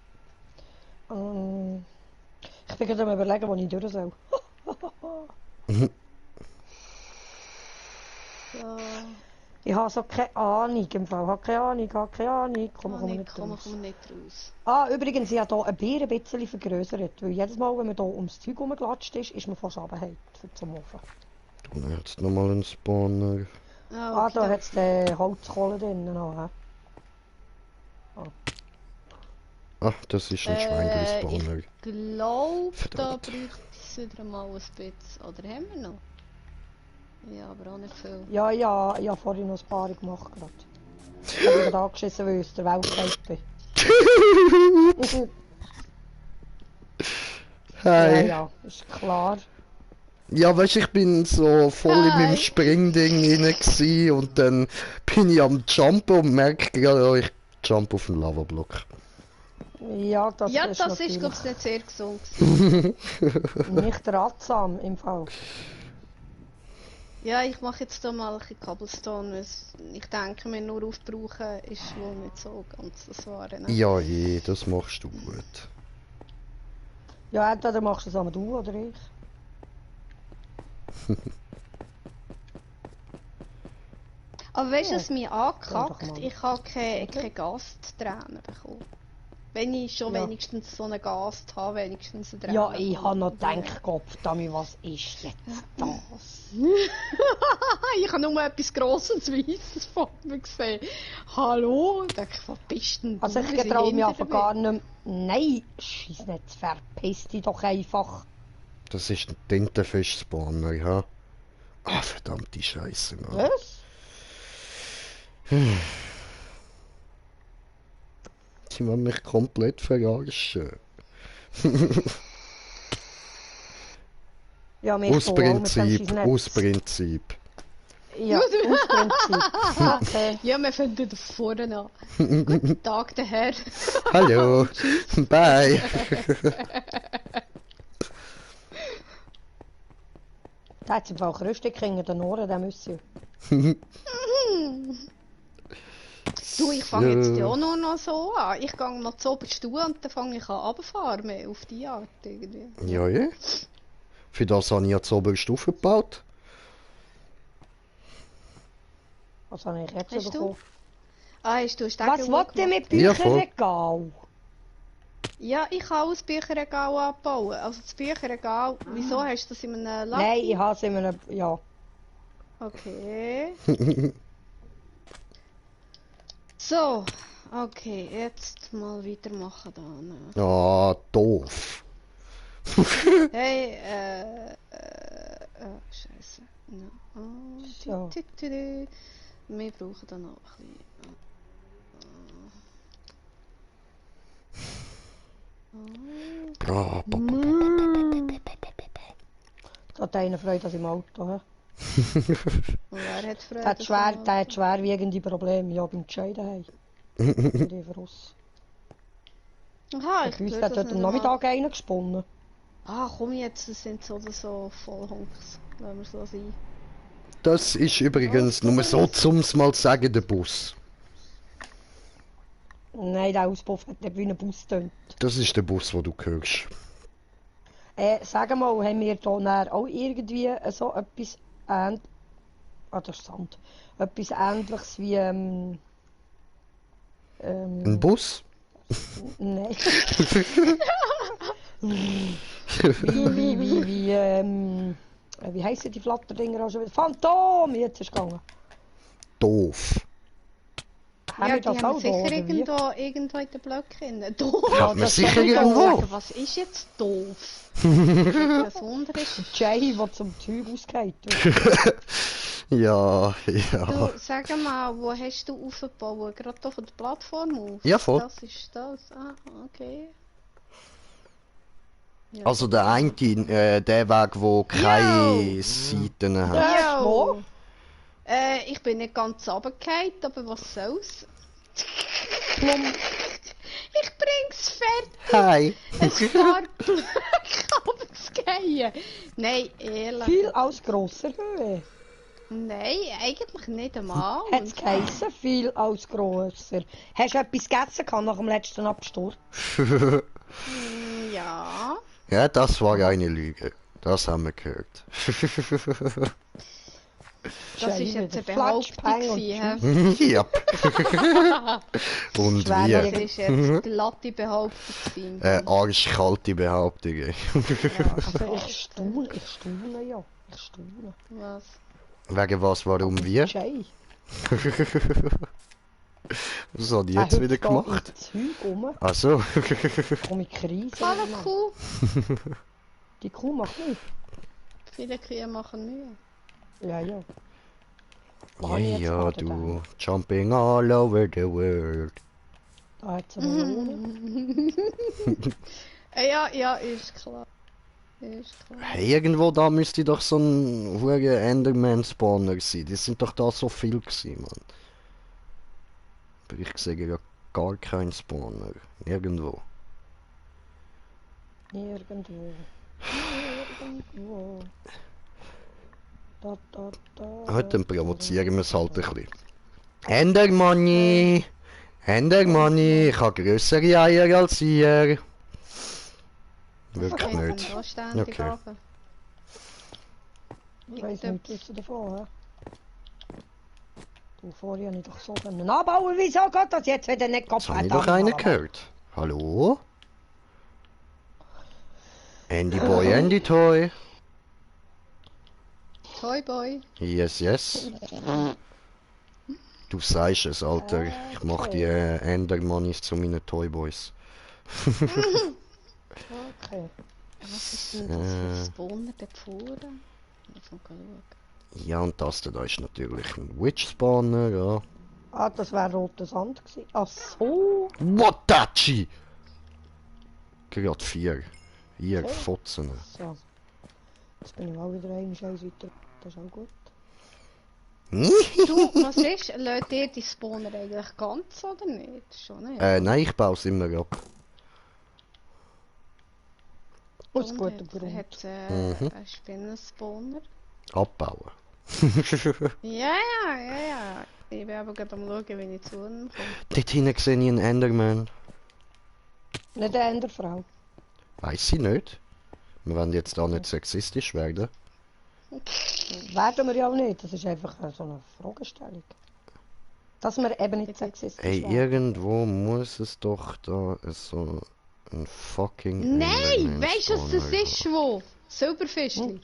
Ich bin gerade am überlegen, wo ich durch soll. Ja. Ich habe so keine Ahnung im Fall. Ich habe keine Ahnung. Komm nicht Komm raus. nicht raus. Ah, übrigens, ich habe hier ein Bier ein bisschen vergrößert. Weil jedes Mal, wenn man hier ums Zeug rumgelatscht ist man fast runtergefallen zum Ofen. Und jetzt nochmal ein Spawner. Ah, da hat es Holzkohle drin. Noch, hä? Ach, das ist ein Schweingelspawner. Ich glaube, da Verdammt. bräuchte es wieder mal ein bisschen. Oder haben wir noch? Ja, aber auch nicht viel. Ja, ich habe vorhin noch ein paar gemacht gerade. Ich habe gerade angeschissen, weil ich aus der Welt gefallen bin. Hi. Ja, ist klar. Ja, weißt du, ich bin so voll in meinem Hi. Springding rein gsi und dann bin ich am Jumpen und merke gerade, oh, ich jump auf den Lavablock. Ja, das Ja, ist das natürlich ist, glaube ich, nicht sehr gesund. nicht ratsam im Fall. Ja, ich mache jetzt da mal ein bisschen Cobblestone. Ich denke mir, nur aufbrauchen ist wohl nicht so ganz das Wahre. Ne? Ja, das machst du gut. Ja, entweder machst du es einmal du oder ich. Aber weißt du, Ja. was mich Ja, doch angekackt? mal. Ich habe keine Gastränen bekommen. Wenn ich schon Ja. wenigstens so einen Gast habe, wenigstens eine Träne. Ja, ich habe noch gedacht, Gott, Dami, was ist jetzt das? Ich habe nur etwas Grosses Weisses vor mir gesehen. Hallo? Ich denke, was bist denn du? Also ich Wir sind getraue mich hinter einfach dir. gar nicht. Nein, scheiß nicht, verpiss dich doch einfach. Das ist ein Tintenfisch-Spawner, ja. Ah, verdammte Scheiße, Mann. Was? Sie wollen mich komplett verarschen. Ja, mich Aus so, auch mit dem Prinzip, Scheissnetz. aus Prinzip. Ja, aus Prinzip. Okay. Ja, wir fangen das vorne an. Guten Tag, der Herr. Hallo, bye. Der hat im Fall Krüstig in den Ohren, der Monsieur. Du, ich fange jetzt ja auch noch so an. Ich gehe mal zu oberst und dann fange ich an runterfahren, mehr auf die Art irgendwie. Ja, ja. Für das habe ich jetzt oberst aufgebaut. Was habe ich jetzt Hast du? bekommen? Ah, hast du ein Was Steckerl wollt ihr gemacht? mit Ja, voll. Bücherregal? Ja, ich kann auch das Bücherregal abbauen. Also das Bücherregal, wieso hast du das in einem Lack? Nein, ich habe es in einem... Ja. Okay. So, okay, jetzt mal weitermachen dann. Ah, doof. Hey, Scheiße. No. So. Wir brauchen dann noch ein bisschen. Ah, Da hat einer Freude an seinem Auto. He? Und wer hat Freude? Der hat schwerwiegende Probleme. Ja, beim Jay daheim. Die Verruss. Aha, Bei ich uns höre hat das heute nicht Nachmittag einer gesponnen. Ah, komm jetzt, das sind so oder so Vollhunks. Lassen wir so sein. Das ist übrigens nur so zum mal sagen, der Bus. Nein, der Auspuff hat nicht wie ein Bus tönt. Das ist der Bus, den du hörst. Sag mal, haben wir hier näher auch irgendwie so etwas ähnliches... Ah, das ist Sand. Etwas Ähnliches wie... Ein Bus? Nein. Wie heissen die Flatterdinger auch schon wieder? Phantom! Jetzt ist es gegangen. Doof. Haben Ja, wir die das haben auch da, sicher oder wie? irgendwo in den Blöcken. Doof! Hat man das sicher ist doch irgendwo. Aber was ist jetzt doof? Das Wunder ist... Jay, der zum Zeug ausgeht. Ja, ja. Du, sag mal, wo hast du aufgebaut? Gerade hier von der Plattform auf? Ja, voll. Das ist das. Ah, okay. Ja. Also der eine, der Weg, wo keine Seiten hat. Ja. Jo. Ich bin nicht ganz runtergefallen, aber was soll's? Ich bring's fertig! Hi. Ein paar Blöcke runtergefallen. Nein, ehrlich. Viel aus grosser Höhe. Nein, eigentlich nicht einmal. Hat es geheissen, viel aus grosser. Hast du etwas gegessen gehabt nach dem letzten Absturz? Ja. Ja, das war eine Lüge. Das haben wir gehört. Das Jay ist jetzt eine wieder. Behauptung Flatsch, gewesen, hä? Ja. Und Schwer wie? Das ist jetzt glatte Behauptung gewesen. Arschkalte Behauptungen. Ja, Also ich staune, ja. Ich staune. was? Wegen was, warum, wie? Jay. Was hat die jetzt wieder gemacht? Zeug rum, Ach so. komme ich Krise. Hallo Kuh. Die Kuh macht nicht. Viele Kühe machen Mühe. Ja, ja. Ja, ja, du. Jumping all over the world. Da hat sie eine Ja, ist klar. Ist klar. Hey, irgendwo da müsste doch so ein hoher Enderman-Spawner sein. Die sind doch da so viel gewesen, Mann. Aber ich sehe ja gar keinen Spawner. Nirgendwo. Nirgendwo. Nirgendwo. Heute provozieren wir es halt ein bisschen. Endermoney! Endermoney! Ich habe grössere Eier als ihr. Wirklich Okay, dann nicht. da ständig Okay. runter. Ich weiss nicht, was du davon hast. Du, vorher habe ich doch so können anbauen, wieso geht das jetzt wieder nicht Jetzt habe ich doch einen gehört. Hallo? Andy Boy, Andy Toy. Toy Boy. Yes, yes. Du sagst es, Alter. Ich mach die Endermonis zu meinen Toyboys. Okay. Was ist denn das für ein Spawner da vorne? Ich muss mal schauen. Ja, und das da ist natürlich ein Witch Spawner, ja. Ah, das wäre roter Sand gewesen. Ach so. Watachi! Gerade 4. Ihr Okay. Fotzen. So. Jetzt bin ich auch wieder einen Scheiß weiter. Das ist auch gut. Du, was ist? Lädt ihr die Spawner eigentlich ganz oder nicht? Schon nicht. Nein, ich baue es immer ab. Aus Und gutem Grund. hat einen Spinnenspawner. Abbauen. Ja. Ich bin aber gerade am schauen, wie ich zu ihm komme. Dort hinten sehe ich einen Enderman. Nicht eine andere Frau. Weiß ich nicht. Wir wollen jetzt da nicht sexistisch werden. Werden wir ja auch nicht. Das ist einfach so eine Fragestellung. Dass wir eben nicht sexistisch Ey, werden. irgendwo muss es doch da so ein fucking Nein! Enderman Weißt du, was das Spawner ist, wo? Silberfischli.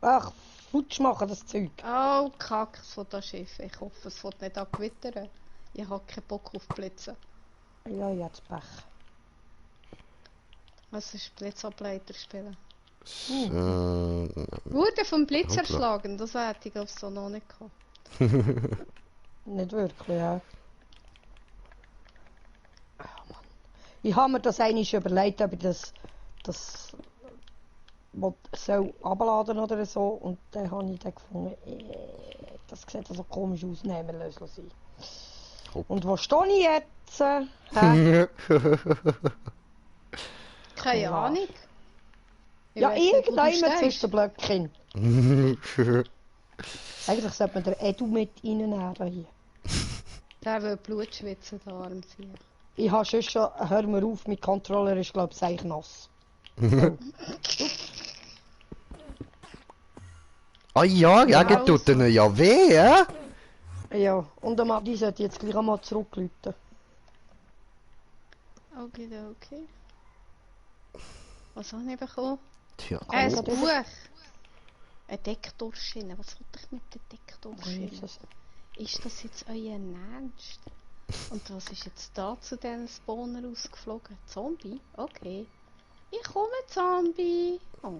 Ach, futsch machen das Zeug. Oh, Kack, es wird das Schiff. Ich hoffe, es wird nicht angewittern. Ich habe keinen Bock auf Blitze. Ja, jetzt Pech. Was ist Blitzableiter spielen? So, Wurde vom Blitz Hoppla. erschlagen, das hätte ich glaube so noch nicht gehabt. Nicht wirklich, ja. Ah, Mann. Ich habe mir das eigentlich überlegt, ob ich das soll abladen oder so. Und dann habe ich dann gefunden, das sieht so komisch aus, nehmen wir sein. Hopp. Und wo stehe ich jetzt? Hä? Keine Ja. Ahnung. Ich Ja, weiss nicht, wo du irgendwann stehst. zwischen den Blöcken. Eigentlich sollte man den Edu mit reinnehmen hier. Der will Blut schwitzen, der Arm sein. Ich habe schon, hör mir auf, mein Controller ist glaube ich eigentlich nass. Ah ja, Ja, ja, tut ihnen ja weh, ja? Ja, und der Madi sollte jetzt gleich einmal zurückrufen. Okay. Was habe ich bekommen? Tja, Ein ja, Buch. Eine Deckdurchschiene. Was will ich mit der Deckdurchschiene? Jesus. Ist das jetzt euer Ernst? Und was ist jetzt da zu diesen Spawner ausgeflogen? Zombie? Okay. Ich komme, Zombie. Oh.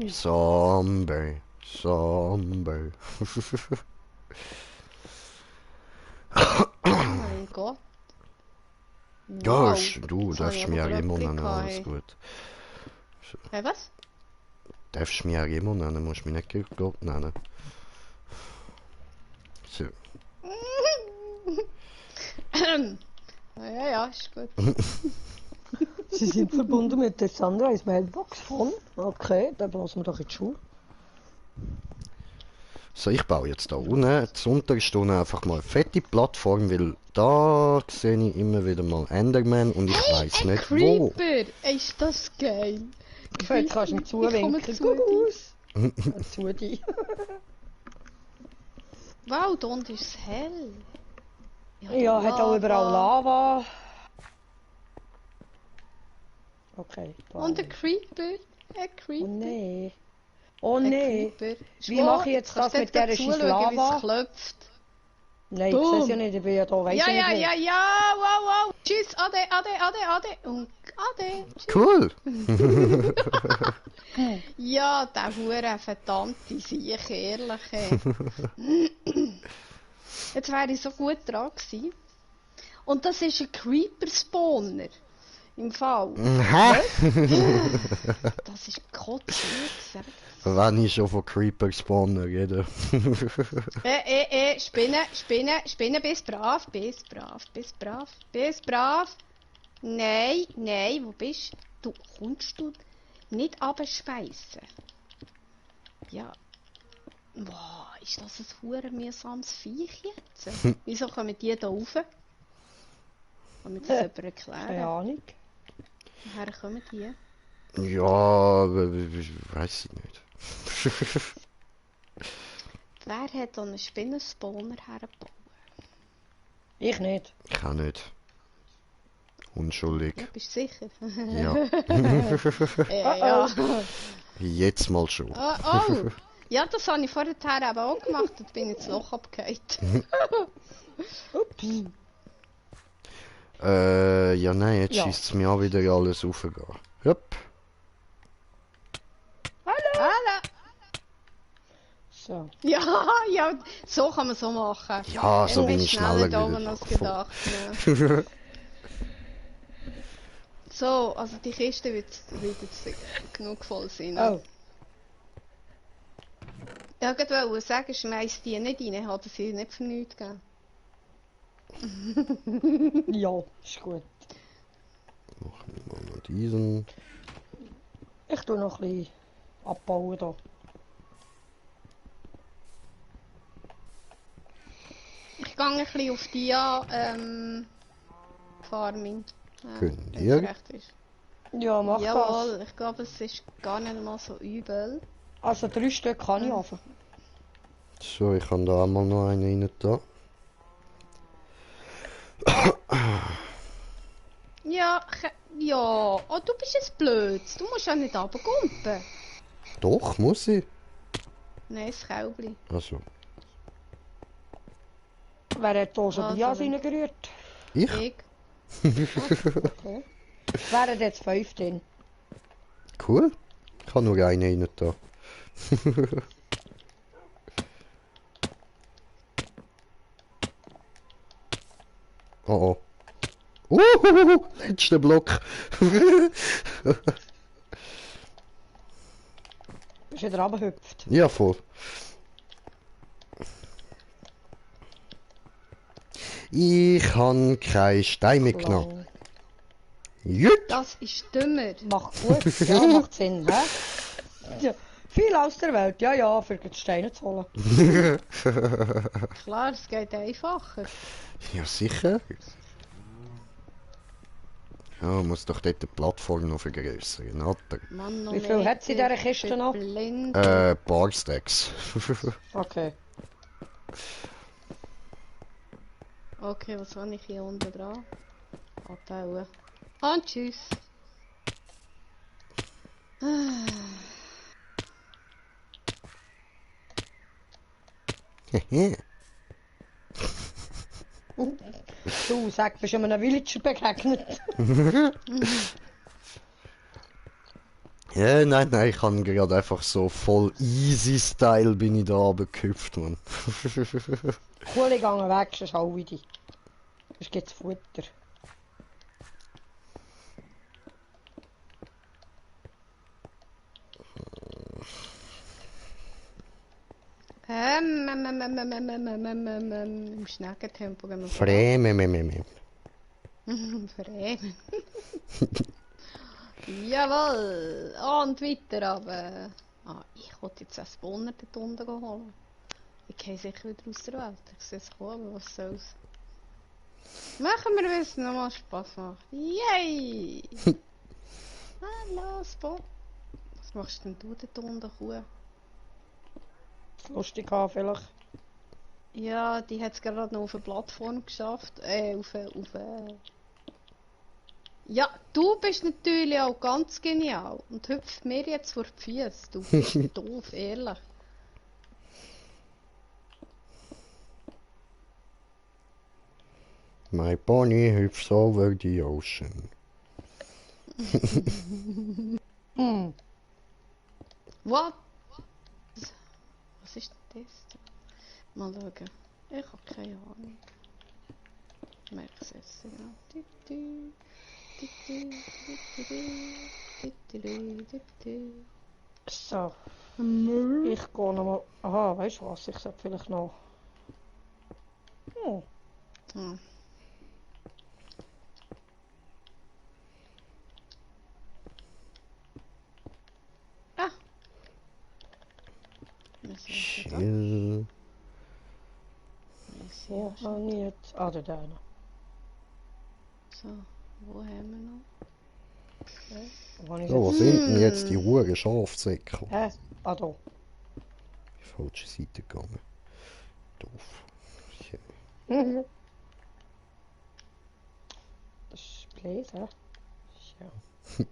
Zombie. Oh mein Gott. Ja, Wow. du Das darfst habe mich ich auch aber immer gerade nennen, gehabt, alles hey. gut. Was? Darfst mich auch immer nennen, musst mich nicht Gott nennen. So. Ja, ist gut. Sie sind verbunden mit der Sunrise Mailbox von. Okay, dann blasen wir doch in die Schule. So, ich baue jetzt da unten, zuunterst unten einfach mal eine fette Plattform, weil da sehe ich immer wieder mal Enderman und ich weiß Ein nicht wo. Creeper! Ist das geil? Jetzt kannst du ihm Ich komme zuwinken. zu Guck aus. Zu dir. Wow, da unten ist es hell. Ja, hat auch überall Lava. Okay. da Und ein nicht. Creeper. Ein Oh Creeper. nee. Oh Ein nee. Creeper. Wie mache ich jetzt Kannst das du mit der dort Scheiss zuschauen, wie es Lava? klopft? Nein, ich sehe es ja nicht, ich bin ja da, weiss Ja, ich nicht. wow. Tschüss, Ade. Und Ade. Tschüss. Cool! Ja, der hure verdammte Siech, ehrlich. Ey. Jetzt wäre ich so gut dran gewesen. Und das ist ein Creeper-Spawner. Im Fall. Hä? Das ist kotzig. Wenn ich schon von Creeper Spawner rede. Spinne, bist brav. Nein, wo bist du? Kommst du nicht abspeisen? Ja. Boah, ist das ein hure mühsames Viech jetzt? Wieso kommen die da rauf? Kann mir das jemand Keine erklären? Ahnung. Woher kommen die? Ja, weiß ich nicht. Wer hat da einen Spinnenspawner hergebaut? Ich nicht. Ich kann nicht. Unschuldig. Ja, bist du sicher? Ja. Ja. Jetzt mal schon. Oh. Ja, das habe ich vorher eben auch gemacht. Jetzt bin ich ins Loch abgefallen. Ups. Ja nein, jetzt Ja. schießt es mir auch wieder alles raufgehen. Hopp. Hallo. So. Ja, ja, so kann man so machen. Ja, so bin bin ich schneller da gewesen. als Voll. gedacht. Ja. So, also die Kiste wird jetzt genug voll sein. Ne? Oh, Ja, ich wollte sagen, schmeiß die nicht rein, hat sie nicht für nichts gegeben. ja, ist gut. Mal diesen. Ich tue noch ein bisschen abbauen da. Ich gehe ein bisschen auf die Farming. Ja, Können wenn's wir? recht ist. Ja, mach Jawohl, ich glaube, es ist gar nicht mal so übel. das. Also 3 Stück kann ich anfangen. So, ich kann da auch mal noch einen rein da. Ja, ja. Oh, du bist jetzt blöd. Du musst ja nicht runtergumpen. Doch, muss ich. Nein, das Kälbli. Also, Wer hat hier schon Also, Bias wenn- reingerührt? ich? Ich. Okay. Wären jetzt 5 drin. Cool. Ich habe nur einen rein da. Oh oh. Letzter Block. Ist wieder runtergehüpft. Ja, voll. Ich habe keinen Stein mitgenommen. Jut! Das ist dümmer. Macht gut, ja, macht Sinn, hä? Ja, viel aus der Welt, ja, ja, für die Steine zu holen. Klar, es geht einfacher. Ja, sicher. Ja, man muss doch dort die Plattform noch vergrößern, oder? Mann, Wie viel hat sie in dieser Kiste noch? Blind. Barstacks. Okay. Okay, was habe ich hier unten dran? Abbauen. Und tschüss. Du, sag, bist du einem Villager begegnet? Ja, nein, ich kann gerade einfach so voll easy Style bin ich da runtergehüpft, man. Coole gegangen weg, sonst hau ich dich. Sonst gibt's Futter. Im Schneckentempo gehen wir Frememememem. Bremen. Jawohl! Und weiter aber. Ah, ich wollte jetzt einen Spawner dort unten holen. Ich gehe sicher wieder aus der Welt. Ich sehe es kommen, aber was soll's. Machen wir, wenn es nochmal Spaß macht. Yay! Hallo, Spot. Was machst denn du dort unten, Kuh? Lustig haben vielleicht. Ja, die hat es gerade noch auf eine Plattform geschafft. Ja, du bist natürlich auch ganz genial und hüpft mir jetzt vor die Füße. Du bist doof, ehrlich. My pony hüpft over the ocean. Hm. What? Was ist das? Mal schauen. Ich habe keine Ahnung. Ich merke es jetzt. So. Ich gehe nochmal. Aha, weißt du was? Ich sollte vielleicht noch. Hm. Hm. Ah! Chill. Wo habe ich jetzt? Ah, da noch. So, wo haben wir noch? Okay. Wo habe ich So, was jetzt? sind denn jetzt die Huren Schafsäckel? Hä? Ah, da. Die falsche Seite gegangen. Doof. Ja. Das ist blöd, hä? So.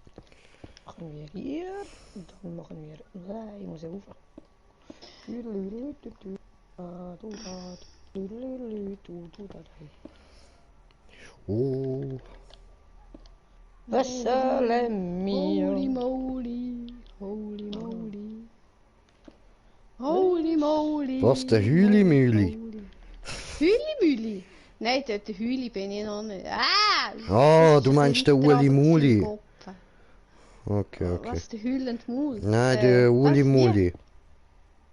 Machen wir hier. Und dann machen wir. Nein, ich muss rauf. Oh. Wessele mir. Holy moly, holy moly. Holy moly. Was, der Hüli-Müli? Hüli-Müli? Nein, der Hüli bin ich noch nicht. Ah! Ah, das du ist ein meinst den bisschen weiter Uli runter Muli. im Kopf. Okay, okay. Was, der Hüll und Maul? Nein, der Uli was? Wie? Muli.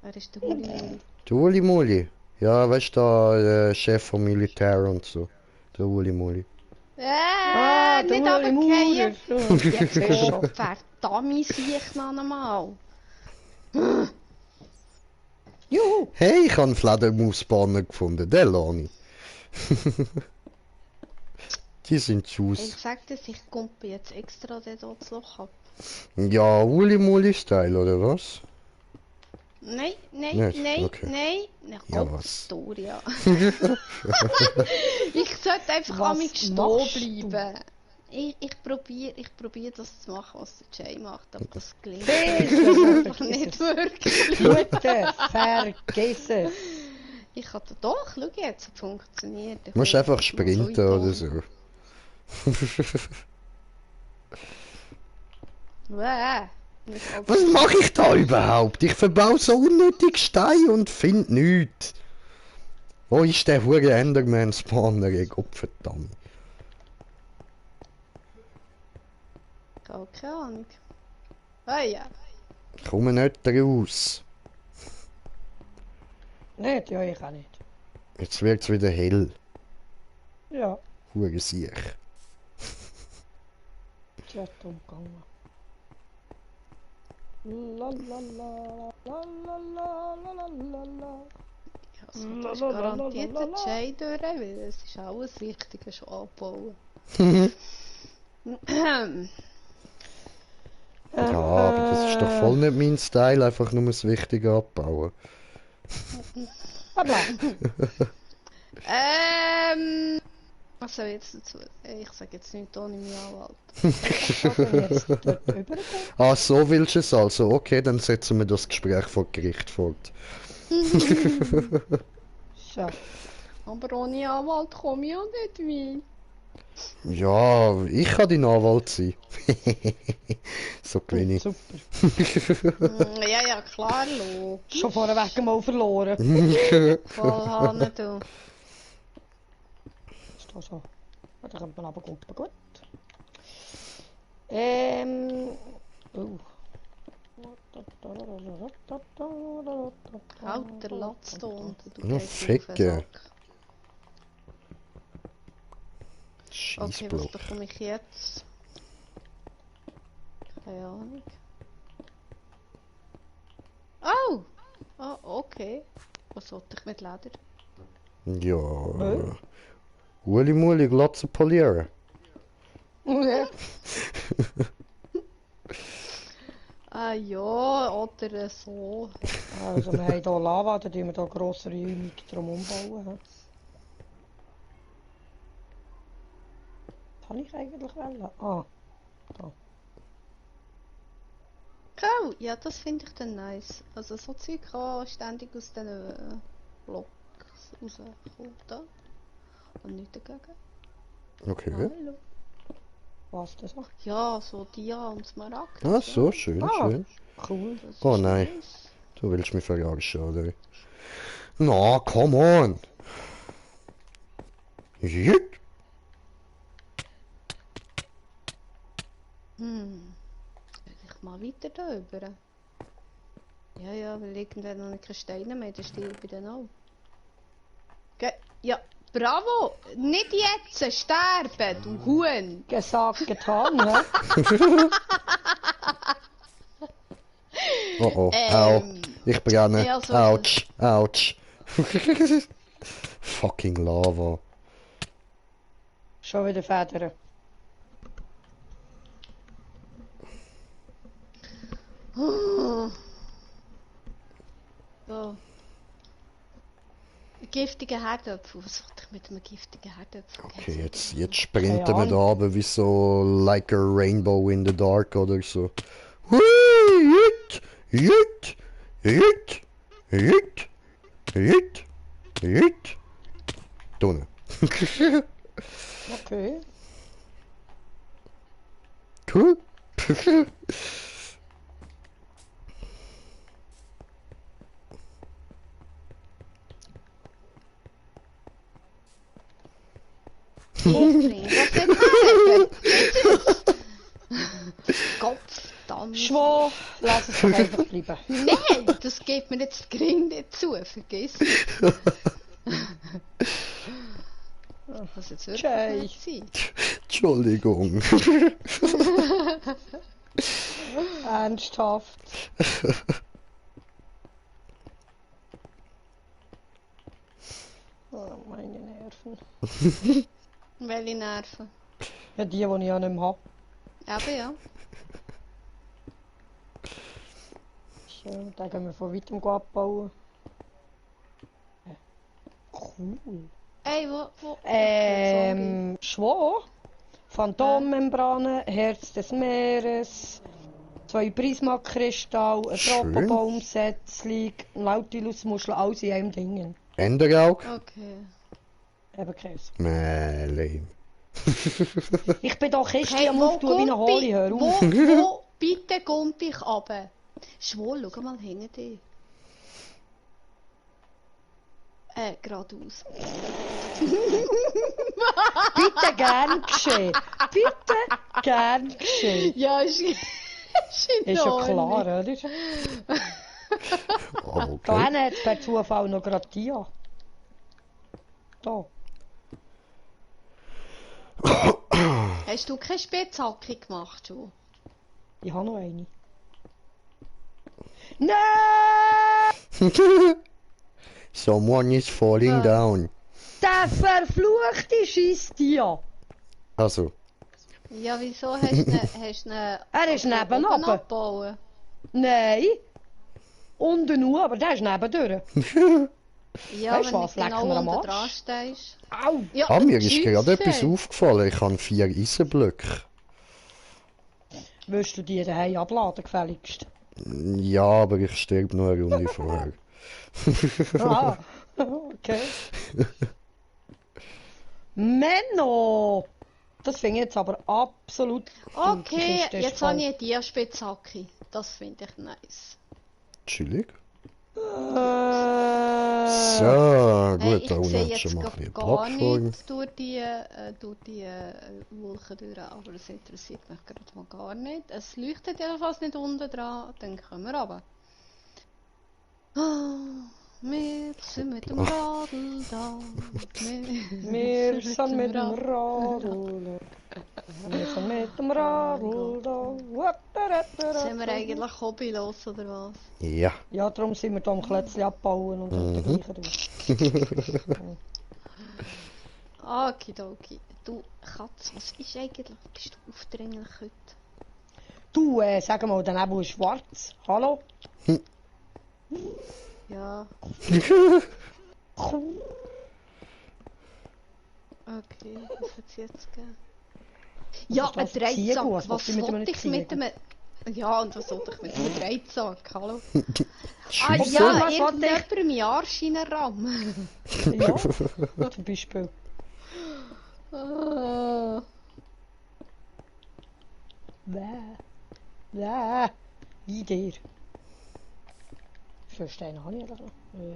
Wer ist der Hüli Muli? Der Uli Muli. Ja, weißt du, der Chef vom Militär und so. Der Uli Muli. Ah, der nicht Uli Maurer. runterfallen. Jetzt siehst du schon. Verdammt, sehe ich noch einmal. Juhu. Hey, ich habe einen Fledermausbanner gefunden, den Lani. Die sind Ich süß. sag das, ich kumpe jetzt extra den dort das Loch ab. Ja, Uli Muli Style, oder was? Nein, nein, Nicht? nein, Okay. nein. Na, Ja, Gott, was? Doria. Ich sollte einfach Was an mich stehen machst du? bleiben. Ich probier das zu machen, was der Jay macht, aber das gelingt Vergiss einfach es. nicht wirklich. Gute, vergiss es. Ich kann doch, schau jetzt, es funktioniert. Du musst einfach sprinten oder so. Was mache ich da überhaupt? Ich verbau so unnötig Stein und finde nichts. Wo ist der hure Enderman Spawner? Ey, Gott verdammt. Gar keine Ahnung. Ah ja. Ich komme nicht raus. Nicht, ja, ich auch nicht. Jetzt wird's wieder hell. Ja, Hure Siech. Chat umgegangen. La la la la la la la la la. Ja, so, das ist garantiert der Jay durch, weil es ist alles Wichtige schon abbauen. Ja, aber das ist doch voll nicht mein Style, einfach nur das Wichtige abbauen. Habla. Was soll ich jetzt dazu? Ich sage jetzt nicht ohne meinen Anwalt. Jetzt dort rübergehen. Ah, so willst du es also? Okay, dann setzen wir das Gespräch vor Gericht fort. So. Aber ohne Anwalt komme ich auch nicht weit. Ja, ich kann dein Anwalt sein. So wenig. Super. Ja, klar, lo. Schon vorweg mal verloren. Voll Hanne, du. Ist da so. Ja, da kommt man aber gut. Halt der Latz da unten, du Ja, gehst mir auf den Ficke. Sack. Okay, was Scheissblock. bekomme ich jetzt? Keine Ahnung. Oh! Ah, okay. Was sollte ich mit Leder? Ja. Uli Muli Glatze polieren. Ah ja, oder so. Also wir haben hier Lava, da tun wir hier grosse Räume drum umbauen. Was kann ich eigentlich wollen? Ah, da. Oh, ja, das finde ich dann nice. Also so Zeug kann ständig aus diesen Blocks rauskommen. Da. Und nicht dagegen. Okay. Hallo. Was das auch? Ja, so Dia und Smaragd. Ah, so, schön, Ah. schön. Cool. Das Oh ist nein. nice. Du willst mich verarschen, oder? Na, come on! Jut! Will ich mal weiter da rüber? Ja, weil irgendwann noch keine Steine mehr, dann stirb ich dann auch. Okay. Ja, bravo! Nicht jetzt sterben, du Huhn! Gesagt, getan, hä? Oh oh, au. Ich brenne. ja, so Autsch, ouch. Fucking Lava. Schon wieder Federn. So. Giftige Herdöpfel. Was wollte ich mit einem giftigen Herdöpfel? Okay, jetzt sprinten wir Keine da runter wie so like a rainbow in the dark oder so. Hui, jut, jut, jut, jut, jut, jut. Donne. Okay. Cool. bringen. Was soll ich sagen? Gottverdammt. Schwor, lass es doch einfach bleiben. Nein, das geht mir jetzt gering nicht zu. Vergiss es. Das jetzt wirklich Jay. nicht sein. Entschuldigung. Ernsthaft. Oh, meine Nerven. Welche Nerven? Ja, die ich ja nicht mehr habe. Eben ja. Schön, da gehen wir von weitem abbauen. Cool. Ey, wo? Schwor, Phantommembranen, Herz des Meeres, 2 Prismakristalle, ein Schön. Tropenbaumsetzling, Nautilus-Muschel, alles in einem Ding. Enderauge? Okay. Eben Käse. Lame. Ich bin doch Kiste Hey, am wo Auftun wie eine Holi, hör auf. Wo bitte kommt ich runter? Schwul, schau mal hinter dir. Geradeaus. Bitte gern geschehen. Bitte gern geschehen. Ja, ist in Ist ja Ordnung. klar, oder? Da Okay. hinten hat es per Zufall noch gerade die. Da. Hast du keine Spitzhacke gemacht, schon? Ich habe noch eine. Nein! Someone is falling Ah. down. Der verfluchte Scheisstier! Also, Ja, wieso hast du ihn Er ist nebenan. abgebaut? Nein! Unten nur, aber der ist nebendurch. Ja, Weisst du wenn was, du leck genau mir am unten Arsch. dran stehst. Au! Ja, mir ist Schüsse. gerade etwas aufgefallen. Ich habe 4 Eisenblöcke. Willst du die daheim abladen, gefälligst? Ja, aber ich sterbe noch eine Runde vorher. Ah, okay. Menno! Das finde ich jetzt aber absolut... Okay, Die Kiste ist jetzt voll. habe ich eine Dia-Spitzhacke. Das finde ich nice. Chillig. Äh, So, gut, Ich da unten sehe hat jetzt schon mal ein bisschen gar Plattform. nicht durch die Wolken durch, aber das interessiert mich gerade mal gar nicht. Es leuchtet jedenfalls nicht unten dran, dann kommen wir runter. Wir sind mit dem Radl da. Wir sind mit dem Radl. Wir sind mit dem Radl da. Sind wir eigentlich hobbylos oder was? Ja. Ja, darum sind wir da am Klötzchen abbauen und dann gleichen durch. Okidoki. Du, Katz, was ist eigentlich? Bist du aufdringlich heute? Du, sag mal, der Nebel ist schwarz. Hallo? Ja, okay, was hat es jetzt gegeben? Ja, ist ein das? Ein Ziegel? Dreizack. Was Was willst du mit wollte einem ich mit Ziegel? einem... Ja, und was wollte ich mit einem Dreizack? Hallo? Ah Tschüss. ja, was wollte irgendjemand im Arsch reinrammen. Ja, zum Beispiel. Ah. Bäh. Wie dir. Für Steine habe ich eigentlich noch.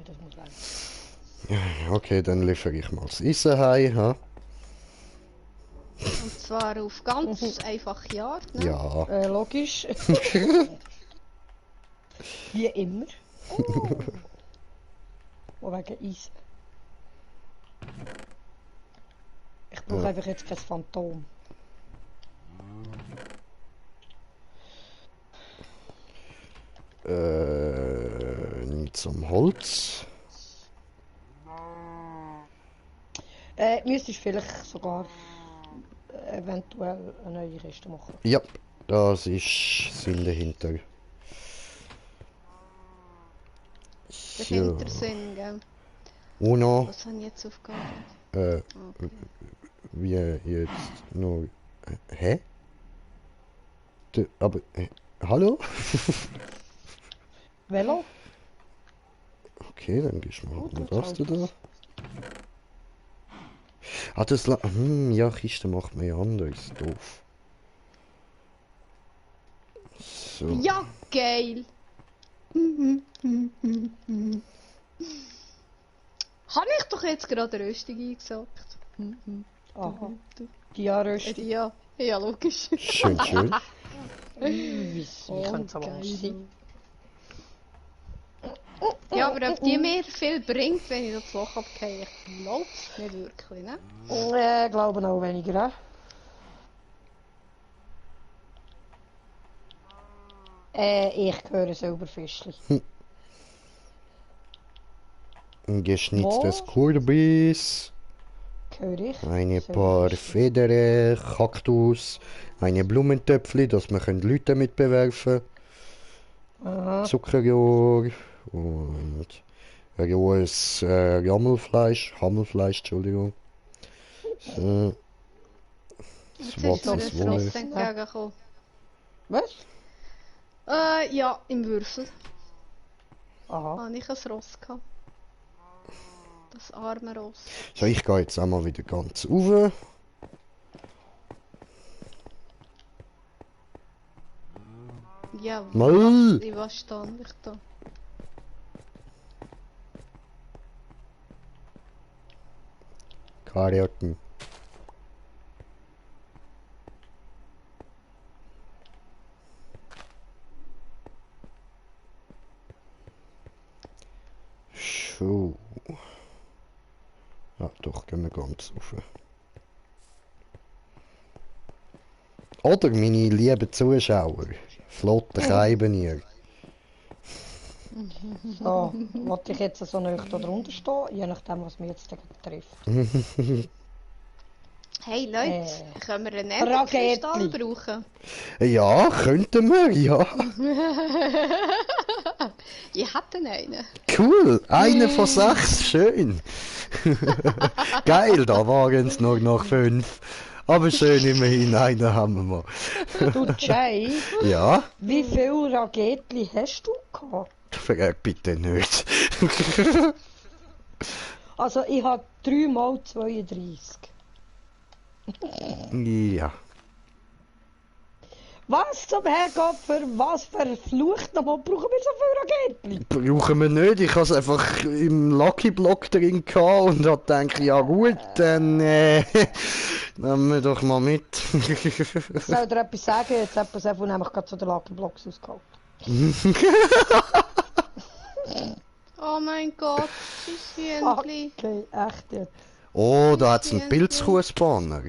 Das muss sein. Okay, dann liefere ich mal das Eisen heim. Ha? Und zwar auf ganz einfache Art, ne? Ja. Logisch. Wie immer. Oh, wegen Eis. Ich brauche Ja. einfach jetzt kein Phantom. Nicht zum Holz. Müsstest vielleicht sogar eventuell eine neue Kiste machen. Ja, das ist Sinn dahinter. Der So. Hintersinn, gell? Uno, Was habe ich jetzt aufgehört? Okay. wie jetzt noch. Hä? Aber. Hallo? Velo? Okay, dann gehst du mal Gut, und dann das du halt da. Ah, das ja, Kiste macht man ja anders. Doof. So. Ja, geil! Habe ich doch jetzt gerade Röstung eingesagt? Aha. Dia-Rösti. Ja, ja, logisch. Schön, schön. Wie kann es aber sein? Ja, aber ob die mir viel bringt, wenn ich das Loch abgehe, ich glaube es nicht wirklich, ne? Glaube auch weniger. Ich höre Silberfischli. Ein geschnitztes Was? Kürbis, Höre ich? eine paar Federn, Kaktus, eine Blumentöpfli, dass wir Leute damit bewerfen können. Aha. Zuckerrohr und rohes Hammelfleisch, Entschuldigung. So. Jetzt Was ist mir ist ein Ross wohl? entgegengekommen. Was? Ja, im Würfel Aha. hatte ich ein Ross gehabt. Das arme Ross. So, ich gehe jetzt einmal wieder ganz rauf. Ja, Mal. was stand ich da? Karotten. So. Ja, doch, gehen wir ganz rauf. Oder, meine lieben Zuschauer, flotte Scheiben ihr. So, wollte ich jetzt so nicht da drunter stehen, je nachdem, was mir jetzt trifft. Hey Leute, können wir einen Raketli. Enderkristall brauchen? Ja, könnten wir, ja. Ich hätte einen. Cool, einer von 6, schön. Geil, da waren es nur noch 5. Aber schön, immerhin, einen haben wir mal. Du Jay, Ja, wie viele Raketli hast du gehabt? frag bitte nicht. Also ich habe 3 mal 32. Ja. Was zum Herrgott, für was verflucht nochmal brauchen wir so viele Raketli? Brauchen wir nicht, ich habe es einfach im Lucky Block drin gehabt und hab gedacht, ja gut, dann nehmen wir doch mal mit. Ich soll dir etwas sagen, jetzt hat man von nämlich gerade zu den Lucky Blocks ausgeholt. Oh mein Gott, Süßhühnchen. Okay, echt jetzt. Oh, da hat's einen Pilzkussbanner.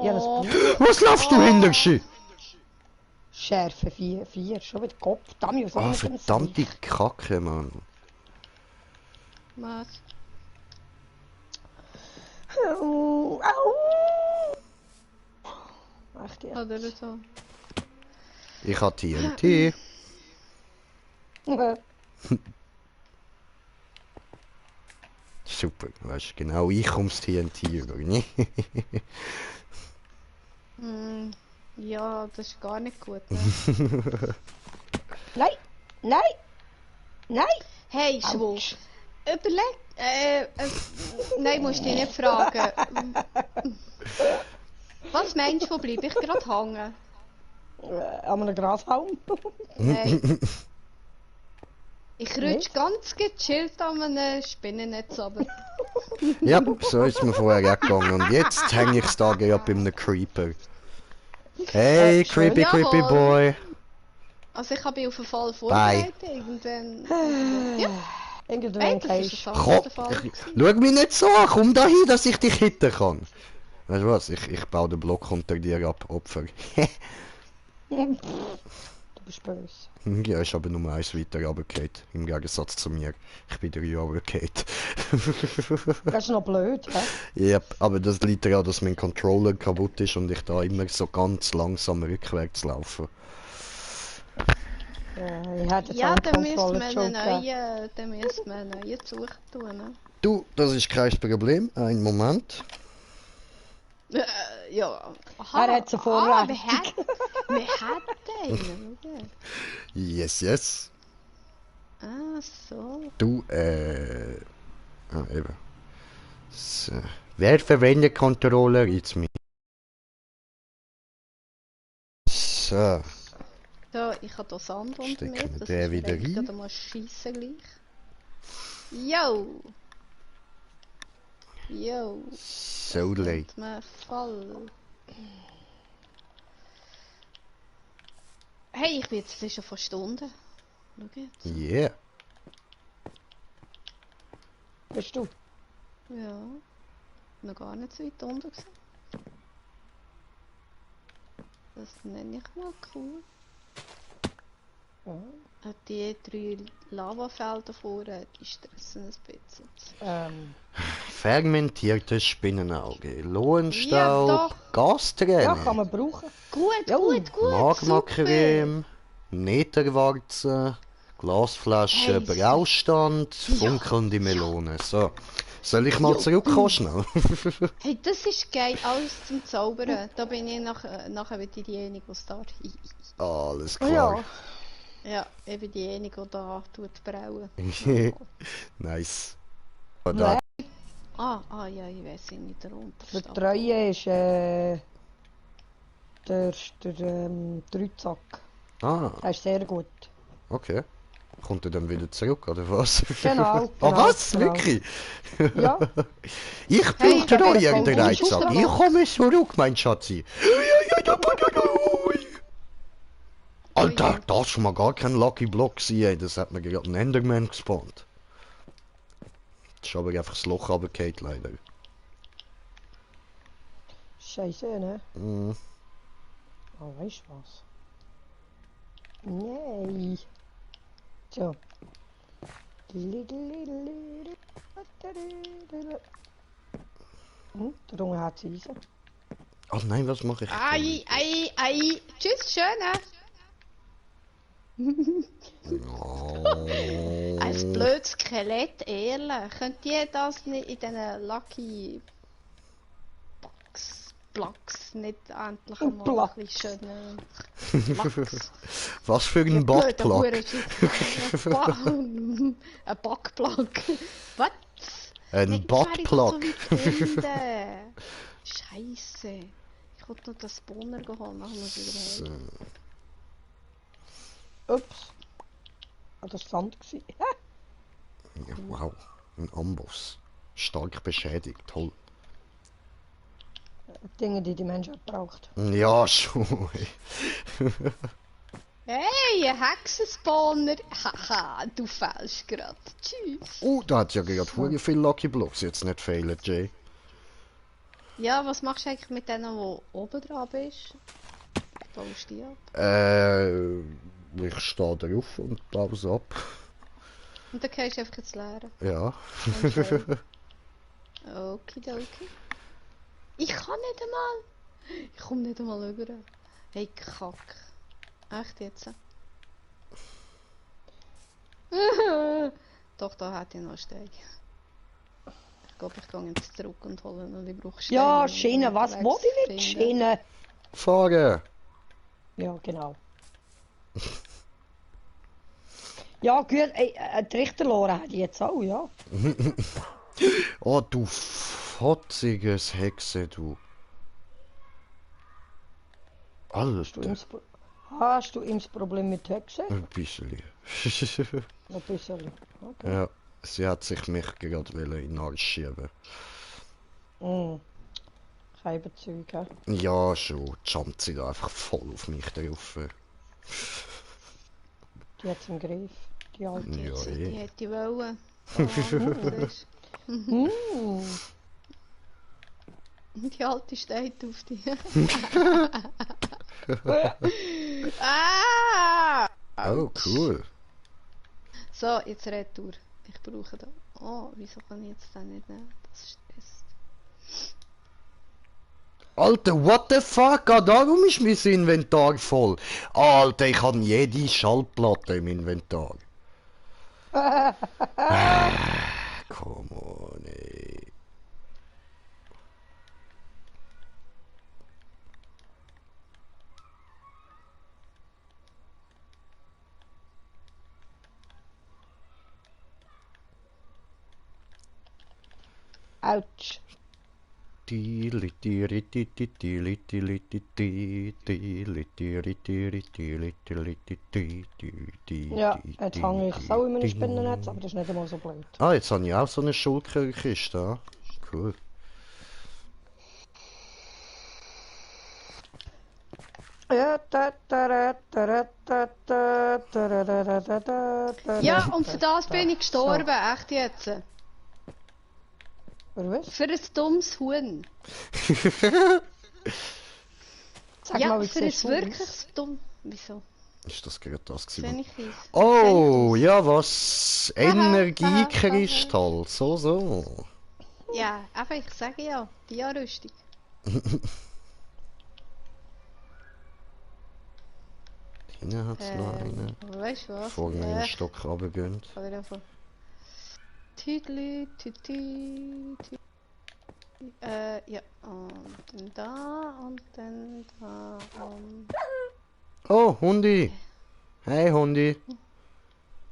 Ja, das Oh, Was laufst du hinter sie? Schärfe 4, schon wieder Kopf. Damn, so Ah, verdammte Kacke, Mann. was? Au. Echt jetzt. Oder so. Ich hab TNT. Super, weißt du, genau, ich komm's TNT über, ne? Ja, das ist gar nicht gut. Ne? Nein, nein, nein. Hey, Schwul, Autsch. überleg. Nein, musst dich nicht fragen. Was meinst du, wo bleib ich gerade hängen? An einem Grashalm. Nein. Ich rutsch ganz gechillt an einem Spinnennetz runter. Ja, so ist mir vorher auch gegangen. Und jetzt hänge ich da gerade bei einem Creeper. Hey, schön. creepy, creepy Jawohl. boy. Also ich habe mich auf den Fall vorbereitet. Irgendwann... Ja, Irgendwann hey, das gehst ist ein Komm, anderer Fall. schau mich nicht so an, komm da hin, dass ich dich hitten kann. Weißt du was, ich baue den Block unter dir ab, Opfer. du bist böse. Ja, ist aber nur eins weiter runtergefallen, im Gegensatz zu mir. Ich bin 3 runtergefallen. Das ist noch blöd, hä? Ja, aber das liegt daran, dass mein Controller kaputt ist und ich da immer so ganz langsam rückwärts laufe. Ich hätte jetzt Ja, auch dann müssen Kontrolle wir schon gegeben. einen neuen suchen tun. Ne? Du, das ist kein Problem. Einen Moment. Ja. Aha, Er hat sie vorrätig. wir hätten einen, oder? Yes, yes. Ah, so. Du, eben. So. Wer verwendet Controller? It's me. So. So, ich habe hier Sand unter Stecken mir. wir Das den ist wieder vielleicht rein. gerade mal schiessen gleich. Yo! Jo. So late. Kommt mir voll. Hey, ich bin jetzt schon vor Stunden. Schau jetzt. Yeah. Bist du? Ja. Noch gar nicht so weit unten gewesen. Das nenne ich mal cool. Ja. Auch die 3 Lavafelder vorne, die stressen ein bisschen. Fermentierte Spinnenauge, Ja, Lohenstaub, doch. Gasträne, Ja, kann man brauchen. Gut, Ja, gut, gut. Magmacreme, Netherwarze, Glasflasche, Hey, Braustand, funkelnde Melone. So, soll ich mal zurückkommen schnell? Hey, das ist geil, alles zum Zaubern. Da bin ich nachher wieder diejenige, die Start. Alles Ja. klar. Ja, ich bin diejenige, die da brauen. Nice. Nein. Ja, ich weiß nicht, der Für Unterstab. die Treue ist der Dreizack. Ah, Der ist sehr gut. okay. Kommt er dann wieder zurück, oder was? Genau, Ah, genau, was? genau. Wirklich? Ja, Ich Hey, brauche aber euch das in der kommt nicht Reizsack. aus Ich der komme zurück, mein Schatzi. Alter, das ist schon mal gar kein Lucky Block gewesen, ey. Das hat mir gerade einen Enderman gespawnt. Das ist aber einfach das Loch runtergefallen, leider. scheiße, ne? Mm. Oh, weißt du was? Nee. So. Der Junge hat sie Eisen. Oh nein, was mache ich? Ei. Tschüss, schöne. Oh. Ein blödes Skelett, ehrlich. Könnt ihr das nicht in diesen Lucky Blocks nicht endlich einmal Block. ein bisschen schöner Blocks? Was für ein Blöder Buttplug. Hurenscheiß. Ein Backblock. Was? Ein Jetzt wäre ich doch so Buttplug. weit hinten. Scheisse. Ich wollte noch das Bonner geholt, nachher muss ich wieder heim. Ups. Ah, das war Sand gewesen. Ja, wow, ein Amboss. Stark beschädigt, toll. Dinge, die die Menschheit braucht. Ja, schon. Hey, ein Hexenspawner! Haha, du fällst gerade. Tschüss. Da hat ja gerade hure viel Lucky Blocks jetzt nicht fehlen, Jay. Ja, was machst du eigentlich mit denen, wo oben dran bist? Baust du die ab? Ich stehe drauf und baue es ab. Und dann gehst du einfach ins Leere. Ja. Okidoki. Ich kann nicht einmal. Ich komme nicht einmal rüber. Hey, Kack. Echt jetzt? Doch, da hat ich noch einen Stein. Ich glaube, ich gehe jetzt zurück und hole ihn und ich brauche Steine. Ja, um Schiene, was unterwegs wollte ich zu mit finden. Schiene? Fahren! Ja, genau. Ja, gut, ein Trichterloren hat ich jetzt auch, ja. Oh, du fotziges Hexe, du. Alter. Hast du ihm das Problem mit Hexe? Ein bisschen. Ein bisschen. Okay. Ja, sie hat sich mich gerade in den Arsch schieben. Kein Bezug, hä? Ja, schon. Jumpt sie da einfach voll auf mich drauf. Die hat im Griff. Die alte. Ja, Die eh. hätte ich wollen. Siehst du? Die alte steht auf die. Ah! Oh, cool. So, jetzt Retour. Ich brauche da. Oh, wieso kann ich jetzt den nicht nehmen? Das stresst. Alter, what the fuck? Ah, darum ist mein Inventar voll. Alter, ich habe jede Schallplatte im Inventar. Come on, ey. Autsch. Ja, jetzt hänge ich auch in meinem Spinnennetz, aber das ist nicht einmal so blöd. Ah, jetzt habe ich auch so eine Schulkirche. cool. Ja, und für das bin ich gestorben, echt jetzt. Für was? Für ein dummes Huhn. Sag Ja, mal, wie für ein siehst du wirklich aus? dumm. Wieso? Ist das gerade das Sehe gewesen? ich aus? Oh, ja, was? Energiekristall, so. Ja, einfach, ich sage ja, die Rüstung. Hinten hat es noch einen. Weißt du was? Vorne in den Stock runtergehen. Kann ich einfach. Tüdli, tüdli, tüdli. Ja. Und dann da und dann da und. Oh, Hundi! Hey, Hundi!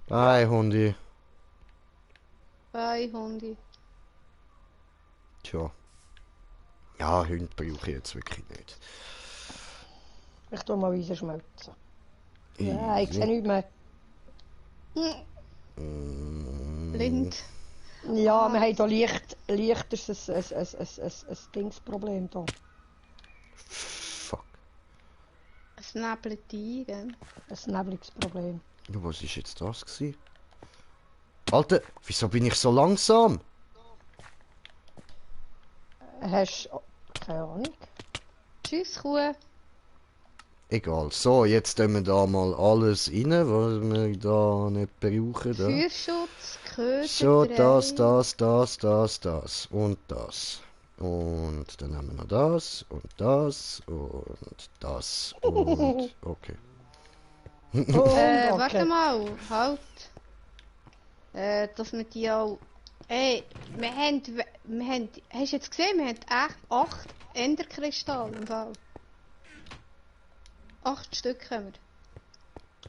Hi, Hundi! Bei Hundi. Tja. Ja, Hunde brauche ich jetzt wirklich nicht. Ich tu mal schmelzen. Ja, ich sehe nichts mehr. Blind. Ja, wir haben hier leichtes ein Dingsproblem da. Fuck. Es nebelt ein, gell? Ein Nebelungsproblem. Ja, was ist jetzt das gewesen? Alter, wieso bin ich so langsam? Hast du... keine Ahnung. Tschüss, Kuh. Egal. So, jetzt tun wir da mal alles rein, was wir da nicht brauchen. Da. Feuerschutz, Köder, So, das. Und das. Und dann haben wir noch das und das und das und okay. Warte mal, halt. Dass wir die auch... Ey, wir haben... Hast du jetzt gesehen, wir haben echt 8 Enderkristalle im Fall. 8 Stück haben wir.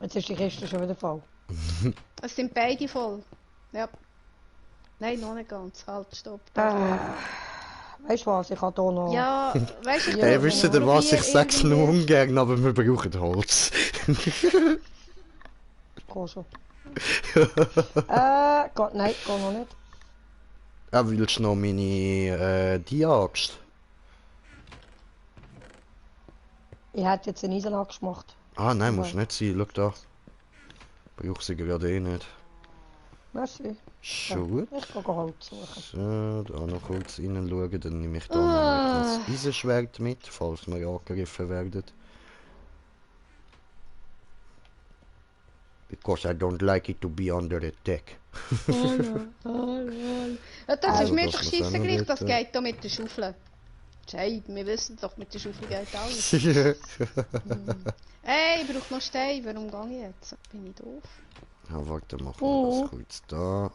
Jetzt ist die Kiste schon wieder voll. Es sind beide voll. Ja. Nein, noch nicht ganz. Halt, stopp. Weißt du was, ich habe hier noch... Ja, weißt du... Hey, wisst ihr was? Ich sag's nur ungern, aber wir brauchen Holz. Geh schon. Nein, geh noch nicht. Willst du noch meine Dia-Axt? Ich hätte jetzt eine Eisenachs gemacht. Ah nein, muss nicht sein. Schau da. Brauche sie gerade eh nicht. Merci. Schon gut. Ich gehe Holz suchen. So, da noch kurz reinschauen, dann nehme ich da noch etwas Eisenschwert mit, falls wir angegriffen werden. Because I don't like it to be under attack. Ja, das ist Also, mir das doch muss scheisse auch noch gleich, das dort. geht da mit der Schaufel. Jay, wir wissen doch, mit der Schaufel geht alles. Ey, ich brauche noch Stein, warum gehe ich jetzt? Bin ich doof? Ja, warte, machen wir das kurz da.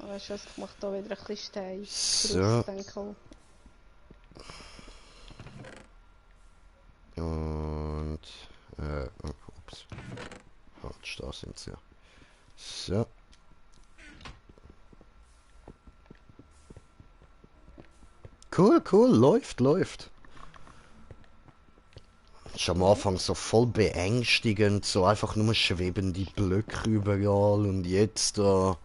Weißt du was, ich mache da wieder ein bisschen Stein. So. Denke Und ups. Falsch, da sind sie ja. So. Cool, läuft. Ist am Anfang so voll beängstigend, so einfach nur schwebende Blöcke überall und jetzt da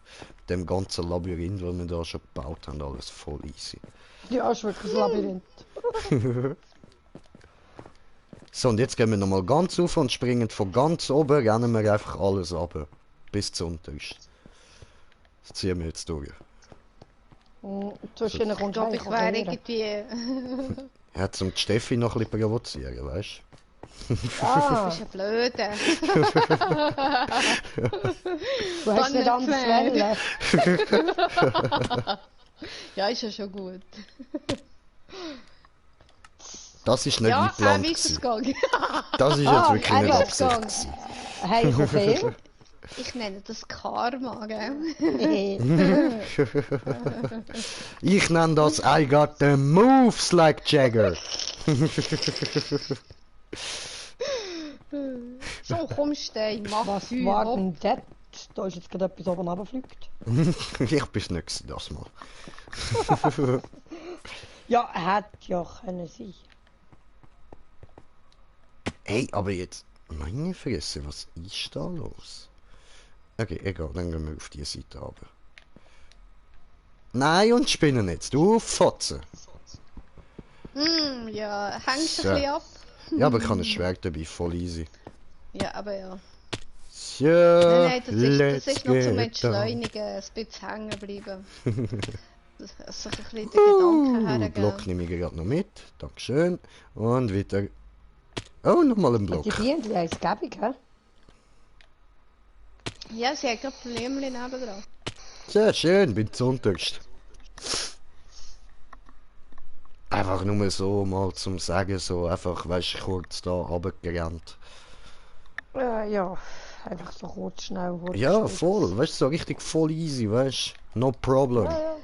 dem ganzen Labyrinth, was wir da schon gebaut haben, alles voll easy. Ja, ist wirklich ein Labyrinth. So, und jetzt gehen wir nochmal ganz auf und springen von ganz oben, rennen wir einfach alles runter. Bis zu unterst. Das ziehen wir jetzt durch. Zwischen ich kommt glaube, ich wäre irgendwie... Ja, zum die Steffi noch ein bisschen provozieren, weißt Du bist ein Blöder. Du hast nicht anders wollen. Ja, ist ja schon gut. Das ist nicht Ja, geplant. wie ist es gegangen? Das ist jetzt wirklich wie nicht ist es Absicht. gegangen? gewesen. Hey, ich viel. Ich nenne das Karma, gell? Ich nenne das I got the moves like Jagger. So, komm, Stein, mach Was Feuer, war hopp. denn das? Da ist jetzt gerade etwas oben runtergeflogen. Ich bin's nicht gewesen, das mal. Ja, hätte ja können sein. Hey, aber jetzt... Meine Fresse, was ist da los? Okay, egal, dann gehen wir auf die Seite runter. Nein, und Spinnennetz, du Fotze. Ja, hängst So. ein bisschen ab. Ja, aber ich habe ein Schwert dabei, voll easy. Ja, aber ja. So, Nein, das let's ist noch zum get down. Entschleunigen, ein bisschen hängen bleiben. Sich ein bisschen den Gedanken hergeben. Block nehme ich gerade noch mit. Dankeschön. Und wieder. Oh, nochmal ein Block. Die Bienen, die haben es gäbig, hä? Ja, sie hat gerade Probleme nebendran. Sehr schön, bin zuunterst. Einfach nur so mal zum Sagen, so einfach, weißt du, kurz da runtergerannt. Ja, einfach so kurz, schnell. Kurz Ja, schnell. voll, weißt du, so richtig voll easy, weißt du. No problem. Ja, ja.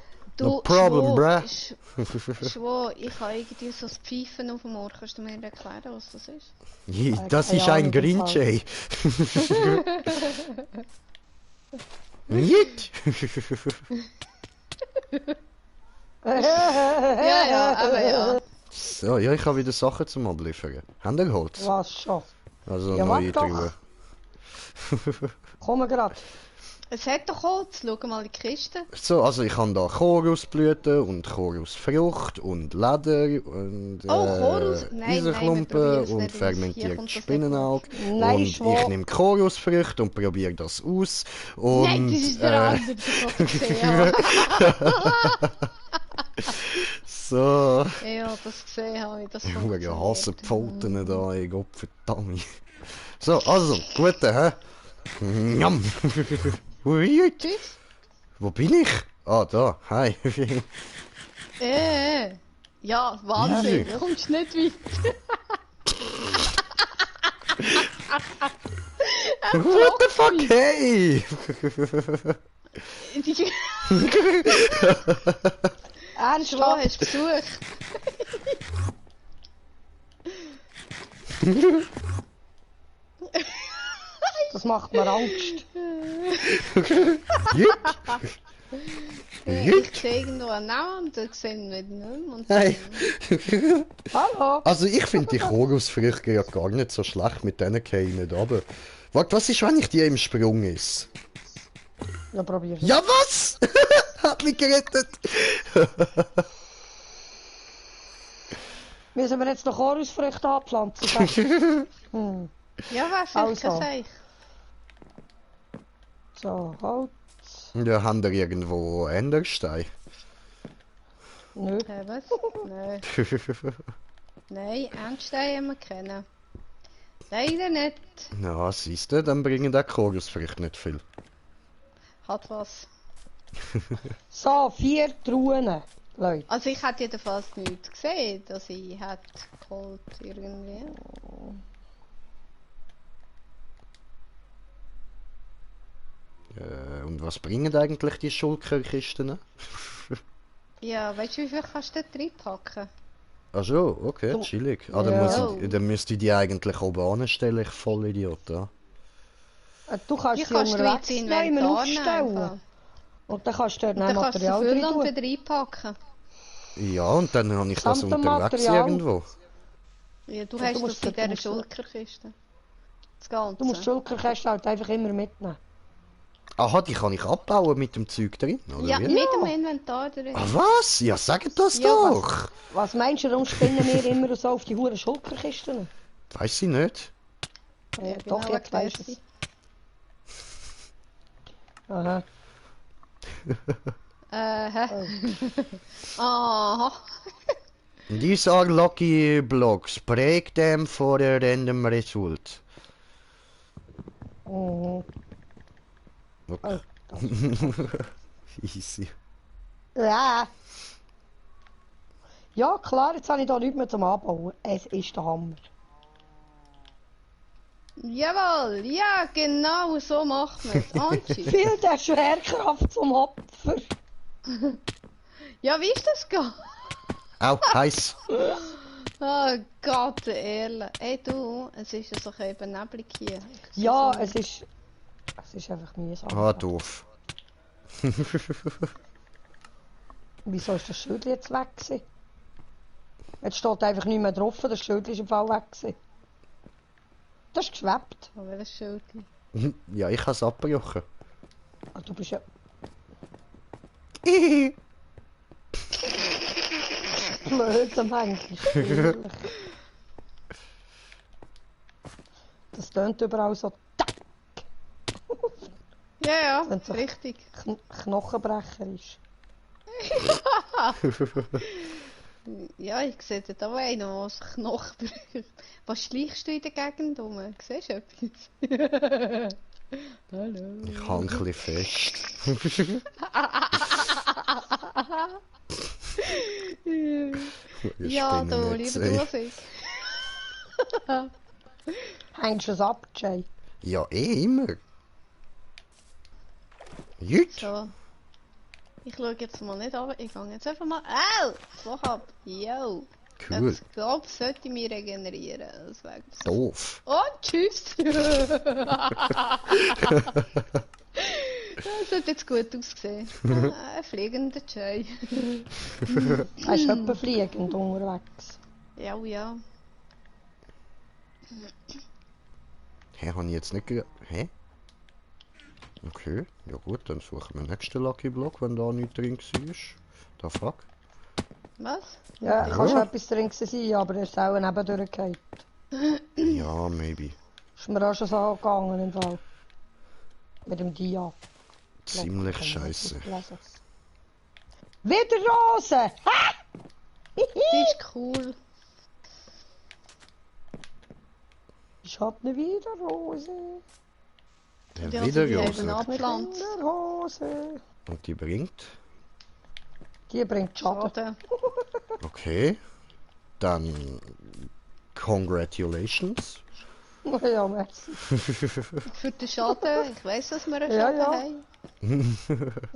No problem, bruh. Schwo, ich habe irgendwie so das Pfeifen auf dem Ohr. Kannst du mir erklären, was das ist? Das keine ist ein Ahnung, im Grinch, Fall. ey. Nicht? Ja, aber ja. So, ja, ich habe wieder Sachen zum Abliefern. Habt ihr Holz? Was schon? Also Ja, neue warte drüber. Komm grad. Es hat doch Holz. Schau mal in die Kiste. So, also ich habe da Chorusblüten und Chorusfrucht und Leder und Chorus? Nein, wir Eisenklumpen probieren's und nicht aus. Hier fermentiertes kommt das nicht Spinnenauge. Nein, Und Schwo. ich nehme Chorusfrüchte und probiere das aus. Und, Nein, das ist der andere, das ich gesehen habe. so. Ja, das gesehen habe ich. Das Ich funktioniert. hasse Pfoten da, ey, Gott verdammt. So, also, gute, hä? Njam. Ui, Tschüss. wo bin ich? Ah, da, hi. Ja, Wahnsinn. Ja. Du kommst nicht weit. What the fuck, hey! Ernst, Schlo, hast du Besuch? das macht mir Angst. Jut. Ich Jut. sehe irgendwo einen Namen und dann sehen wir ihn nicht mehr. Und Hey. Hallo. Also ich finde die Chorusfrüchte ja gar nicht so schlecht, mit denen gehe ich nicht runter. Warte, was ist, wenn ich die im Sprung ist? Ja, probier's. Ja, was? Hat mich gerettet. Müssen wir jetzt noch Chorusfrüchte anpflanzen? gell? Ja, was vielleicht Also. kann ich. So, halt. Ja, haben wir irgendwo Enderstein? Nö. Was? Nein. Nein, Endstein haben wir kennen. Leider nicht. Ja, siehst du, dann bringen die Chorusfrüchte nicht viel. Hat was. So, 4 Truhen, Leute. Also ich hätte jedenfalls nichts gesehen, dass ich hätte geholt irgendwie. Und was bringen eigentlich die Schulkerkisten? Ja, weißt du, wie viel kannst du da reinpacken? Ach so, okay, Du- chillig. Ah, dann, Ja. dann müsste ich die eigentlich oben anstellen, ich voll Idiot, ja. Du kannst Hier sie kannst du unterwegs jetzt nehmen, Inventar aufstellen. nehmen. Und dann kannst du dort Dann noch kannst du Material füllen drin und tun. wieder einpacken. Ja, und dann habe ich das Gesamte unterwegs Material. irgendwo. Ja, du Ja, hast du das musst bei dort- dieser Schulterkiste. Das Ganze. Du musst die Schulterkäste halt einfach immer mitnehmen. Aha, die kann ich abbauen mit dem Zeug drin, oder Ja, wie? mit dem Inventar drin. Ah, was? Ja, sag das Ja, doch! Was meinst du, warum spinnen wir immer so auf die huren Schulterkisten? Weiß ich nicht. Ja, genau, doch, jetzt erklär's weisst du es. dir. Aha. Hä? Aha. These are lucky blocks. Break them for a random result. Mhm. Okay. Oh, Easy. Ja. Ja, klar, jetzt habe ich da nichts mehr zum Anbauen. Es ist der Hammer. Jawohl, ja, genau so macht man es. Angie. Viel der Schwerkraft zum Opfer. Ja, wie ist das gegangen? Au, heiß. Oh Gott, ehrlich. Ey du, es ist ja so eben neblig hier. Ich sehe Ja, so es ist einfach mühsam. Ah, doof. Wieso ist das Schild jetzt weg gewesen? Jetzt steht einfach nicht mehr drauf, das Schild ist im Fall weg gewesen. Das ist geschwebt. Oh, welches Schildchen? Ja, ich habe es abgebrochen. Ah, du bist ja... Böse manchmal. Das tönt überall so Ja, ja, Wenn's so- richtig. Knochenbrecher ist. Ja, ich sehe dort auch einen, der sich Knochen bricht. Was schleichst du in der Gegend rum? Siehst du etwas? Hallo. Ich hang ein bisschen fest. Ihr Ja, du, Spinnennetz, lieber ey. Musik. Hängst du es ab, Jay? Ja, immer. Jut. So. Ich schaue jetzt mal nicht ab, ich gehe jetzt einfach mal. Au! Flach ab! Yo! Cool. Ich glaube, sollte ich mich regenerieren. Das wäre Doof. Oh, tschüss! Das hat jetzt gut ausgesehen. Ein fliegender Jay. Er ist etwa fliegend unterwegs. Ja, ja. Hä, habe ich jetzt nicht Hä? Okay, ja gut, dann suchen wir den nächsten Lucky Block, wenn da nichts drin war. Da fuck. Was? Ja, Ja. kann schon etwas drin sein, aber er ist auch nebendurch gefallen. Ja, maybe. Ist mir auch schon so gegangen im Fall. Mit dem Dia. Ziemlich scheiße. Wieder Rose! Ha! Die ist cool. Ich hab ne wieder Rose. Ja, Ja, wieder die haben Rose. abpflanzt. Eine Rose. Und die bringt? Die bringt Schaden. Schade. Okay. Dann congratulations. Ja, merci. Für den Schaden, ich weiss, dass wir einen Ja, Schaden ja.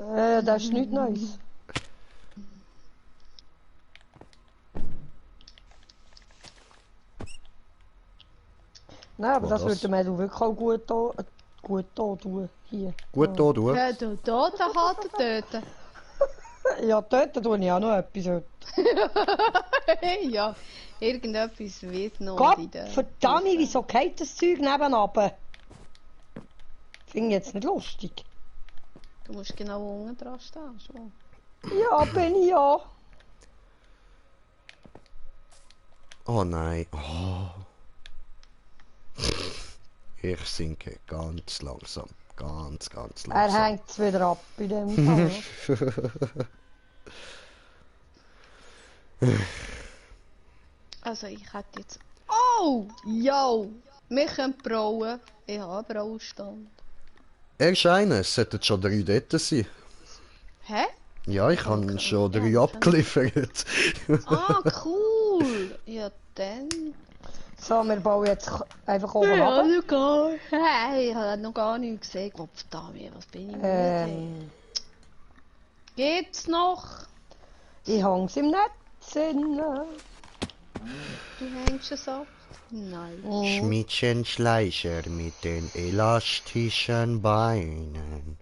haben. Das ist nichts Neues. Nein, aber Was das das? würde mir wirklich auch gut tun. Hier. Gut da, du. Ja, du Toten halten töten. Ja, dort tue ich auch noch etwas heute. Ja, irgendetwas wird noch Gott, in der... verdammt, wieso geht das Zeug nebenan? Finde ich jetzt nicht lustig. Du musst genau unten dran stehen. Schon. Ja, bin ich ja. Oh nein. Oh. Ich sinke ganz langsam. Ganz Er langsam. hängt es wieder ab bei dem Fall. Also ich hätte jetzt... Oh! Yo! Wir können brauen. Ich habe einen Braustand. Erscheinen, es sollten schon 3 dort sein. Hä? Ja, ich habe Okay. schon 3 Ja, abgeliefert. Ah, cool! Ja, dann... So, wir bauen jetzt einfach oben ab. noch gar... Hey, ich habe noch gar nichts gesehen. Gott verdammt, was bin ich müde. Geht's noch? Ich hang's im Netz inne. Du hängst es ab? Nein. Schmiedchen Schleicher mit den elastischen Beinen.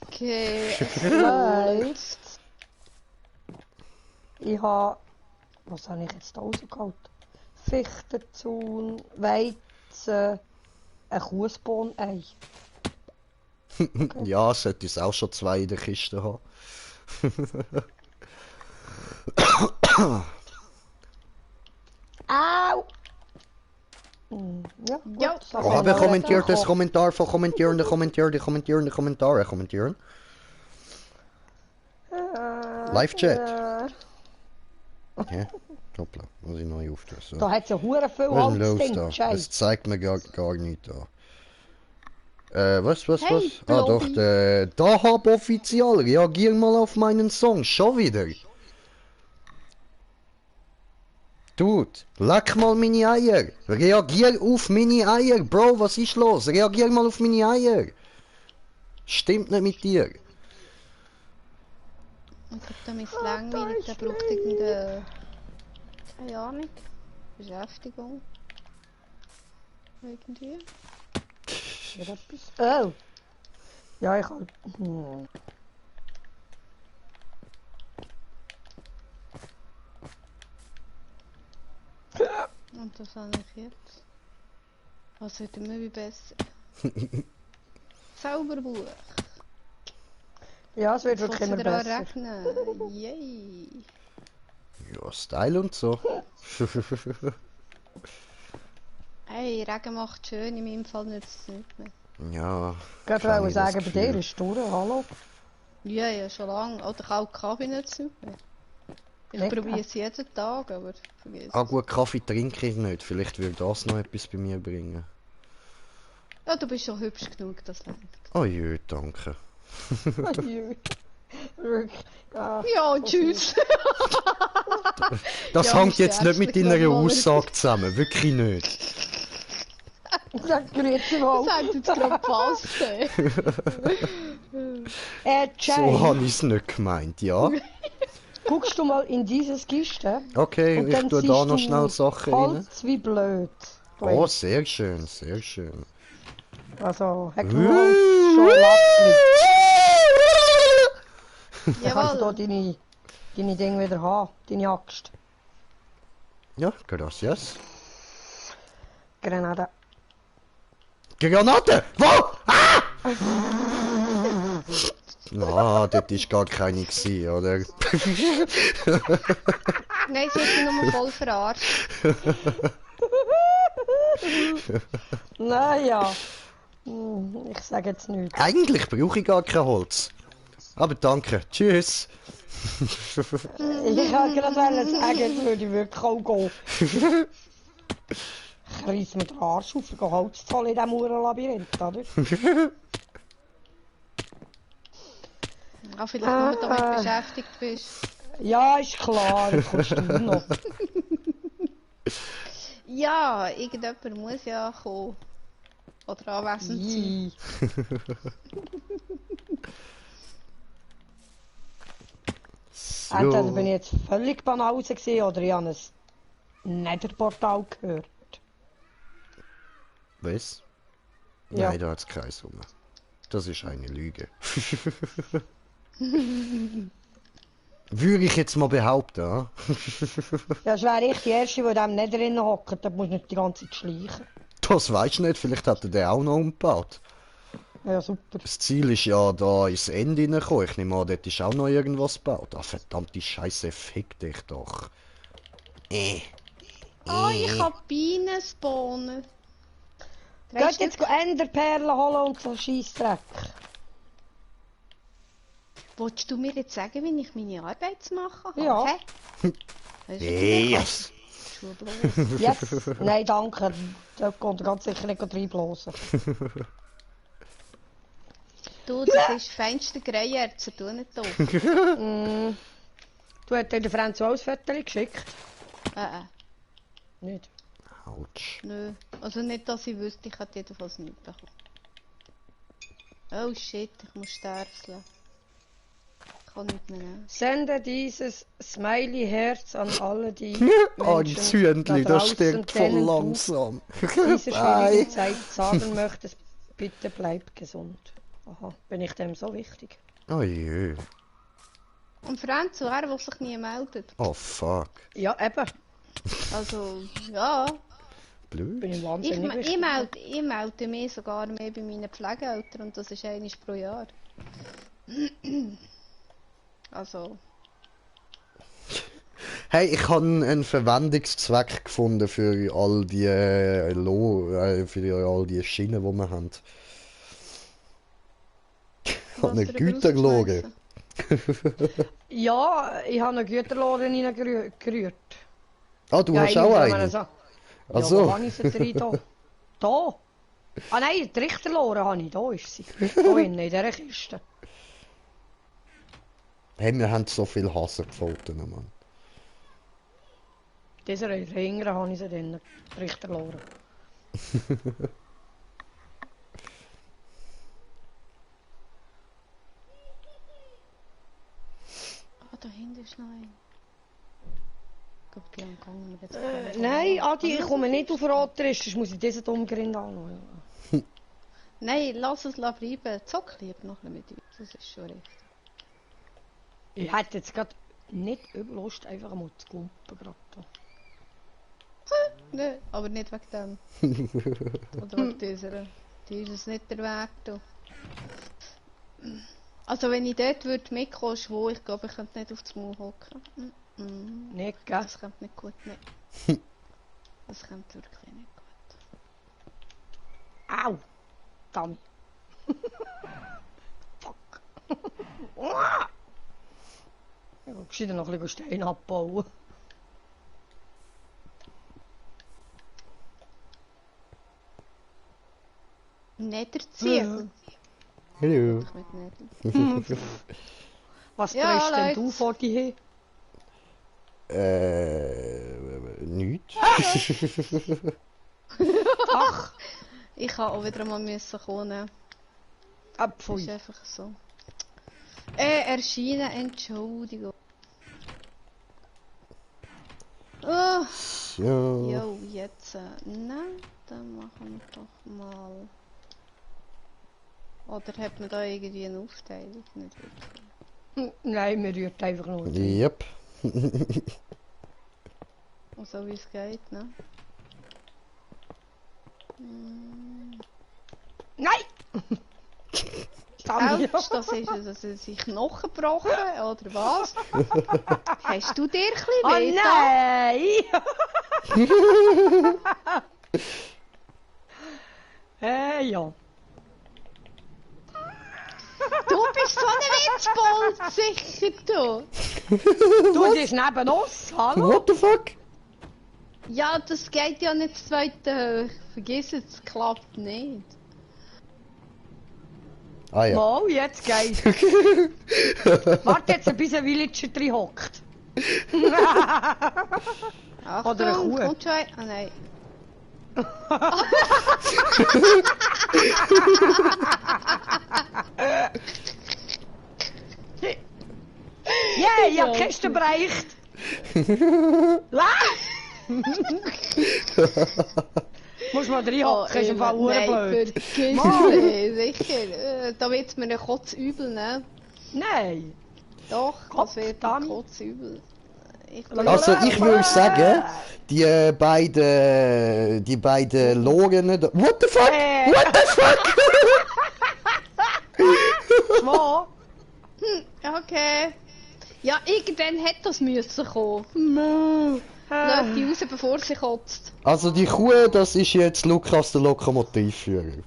Okay. Nein. Ich habe... Was habe ich jetzt da rausgeholt? Fichtenzaun, Weizen, ein Kussbohnenei. Ja, sollte es auch schon 2 in der Kiste haben. Au! Ja, gut. Ja. das Oh, haben wer wir kommentiert das bekommen. Kommentar von kommentierende Kommentare kommentieren? Live-Chat. Hä? Hoppla, muss ich neu auftun. So. Da hat es ja hure viel Was ist denn los Holzding, da? Jay. Es zeigt mir gar nicht da. Was? Hey, Ah doch, Blobby. der Dahab offiziell, reagier mal auf meinen Song, schon wieder. Dude, leck mal meine Eier. Reagier auf meine Eier, Bro, was ist los? Reagier mal auf meine Eier. Stimmt nicht mit dir. Ich glaube, damit ist langweilig. Der braucht irgendeine... Keine Ahnung. Beschäftigung. Irgendwie. Wieder etwas. Oh! Ja, ich kann... Und das habe ich jetzt. Was wird immer wie besser? Zauberbuch. Ja, es wird Jetzt wirklich fängt immer es wieder an besser. regnen. Yay. Ja, Style und so. Hey, Regen macht schön, in meinem Fall nützt es nicht mehr. Ja, Ich kenn wollte ich das sagen, bei dir Gefühl. ist durch, hallo? Ja, ja, schon lange. Oder kalten Kaffee nützt es nicht mehr. Ich Nicht, probiere es jeden Tag, aber vergiss Ah es. gut, Kaffee trinke ich nicht. Vielleicht würde das noch etwas bei mir bringen. Ja, du bist schon hübsch genug, das reicht. Oh jö, danke. Jö. Wirklich. Ja, Ja, so tschüss. Das Ja, hängt mein jetzt nicht mit Sternchen deiner gerade mal. Aussage zusammen. Wirklich nicht. viel. Sag grüezi Das mal. hat jetzt gerade gepasst. Ey. So Jay, habe ich es nicht gemeint, ja. guckst du mal in dieses Kiste Okay, und ich dann tue da siehst noch du schnell Sachen rein. Holz wie blöd. Oh, sehr schön, sehr schön. Also, Heckenholz, schon Latzli. Dann kannst du Jawohl. da deine Dinge wieder haben, deine Axt. Ja, gracias. Grenade. Granate! Wo? Ah! Ah, dort war gar keine gewesen, oder? Nein, sie hat mich nur voll verarscht. Naja, ich sage jetzt nichts. Eigentlich brauche ich gar kein Holz. Aber danke, tschüss. Ich kann gerade sagen, jetzt würde ich wirklich auch gehen. Ich reiss mir den Arsch auf, gehe Holz zu holen in diesem Uhrenlabyrinth, oder? Auch vielleicht nur damit beschäftigt bist. Ja, ist klar, jetzt kommst du noch. Ja, irgendjemand muss ja kommen. Oder anwesend sein. Ii. Entweder bin ich jetzt völlig Banause gewesen, oder ich habe ein Netherportal gehört. Was? Ja. Nein, da hat es keine Summe. Das ist eine Lüge. Würde ich jetzt mal behaupten, ja? Ja, das wäre ich die Erste, die in diesem Nether drin hockt, da muss nicht die ganze Zeit schleichen. Das weisst du nicht, vielleicht hat er den auch noch umgebaut. Ja, super. Das Ziel ist ja da ins Ende hineingekommen. Ich nehme an, dort ist auch noch irgendwas gebaut. Ah, verdammte Scheiße, fick dich doch. Oh, ich kann Bienen spawnen. Geht jetzt Enderperlen holen und so Scheissdreck. Wolltest du mir jetzt sagen, wie ich meine Arbeit zu machen habe? Ja. Hä? Hast du wieder Yes! Schuhe bloß. Yes. Nein, danke. Da kommt er ganz sicher nicht reinblasen. Du, das ist feinste Greierzer, tu nicht doof. Du hast dir den Franz auch ein Foto geschickt? Nicht? Autsch. Nö. Also nicht, dass ich wüsste, ich hätte jedenfalls nichts bekommen. Oh shit, ich muss sterben. Ich kann nicht mehr nehmen. Sende dieses Smiley-Herz an alle, die Ein Zündli, das draußen, stirbt voll denen du langsam. diese Bye. schwierige Zeit sagen möchtest, bitte bleib gesund. Aha, bin ich dem so wichtig? Oh je. Und Franz, wer, der sich nie meldet? Oh fuck. Ja, eben. Also, ja. Bin Blöd. ich wahnsinnig wichtig. Ich melde mich sogar mehr bei meinen Pflegeeltern und das ist einmal pro Jahr. Also, Hey, ich habe einen Verwendungszweck gefunden für all die für all die Schienen, die wir haben. Ich habe was eine für Güterlore. rausgeschmissen? Ja, ich habe eine Güterlore reingerührt. Ah, du Ja, hast auch eine? So. Ach Ja, so. wo habe ich sie drin? Da. Da. Ah nein, die Richterlore habe ich. Da ist sie. Da innen, in dieser Kiste. Hey, wir haben so viel Hasenpfoten, Mann. Dieser Ringer habe ich sie drin. Die Richterlore. Ah, da hinten ist noch ein. Ich glaube, die haben gegangen. Jetzt Nein, Adi, ich komme nicht auf Rotrist, sonst muss ich diesen Umgrind anschauen. Nein, lass es bleiben. Zock lieber noch ein bisschen mit uns. Das ist schon richtig. Ich hätte jetzt gerade nicht übel Lust, einfach mal zu kumpen. Gerade da. Nein, aber nicht wegen dem. Oder wegen dieser. Die ist es nicht der Weg. Du. Also wenn ich dort würde mitkommen, schwör, ich glaube, ich könnte nicht auf das Maul hocken. Nicht, gell? Das kommt nicht gut, ne. Das kommt wirklich nicht gut. Au! Dummy. Fuck. Ich will gescheiter noch ein bisschen Steine abbauen. Netherziegel. Hallo. Ich mit Nether. Was Ja, drehst denn Leute. du vor dir hin? Nichts. Ach, Ich kann auch wieder mal müssen kommen. Das Pfui. ist einfach so. Erscheinen, Entschuldigung. Oh, Ja. jo, jetzt. Nein, dann machen wir doch mal. Oder hat man da irgendwie eine Aufteilung? Nicht wirklich. Nein, mir rührt einfach nur. Yep. Und so wie es geht, ne? Nein! Dummy. Autsch, das ist sich Knochen gebrochen, oder was? Hast du dir ein bisschen Oh weh nein! Ja. Du bist so ein Witzbold, sicher du! Du bist neben uns, hallo? What the fuck? Ja, das geht ja nicht zweite. Vergiss es, es klappt nicht. Ah ja. Mal, jetzt geht's. Warte jetzt, bis ein Villager drin hockt. Achtung, Oder eine Kuh. kommt schon ein... Ah nein. Yeah, ich hab die Kiste bereicht. La! Muss mal drin hocken, ist im Fall nein, blöd. vergiss Mann. es, sicher. Da wird's mir ein kotzübel, ne? Nein. Doch, das wird mir Verdammt. kotzübel. Also ich würde sagen, die beiden Loren. What the fuck? What the fuck? Schwan. Okay. Ja, irgendwann hätte das müssen kommen. Lass die raus, bevor sie kotzt. Also die Kuh, das ist jetzt Lukas der Lokomotivführer.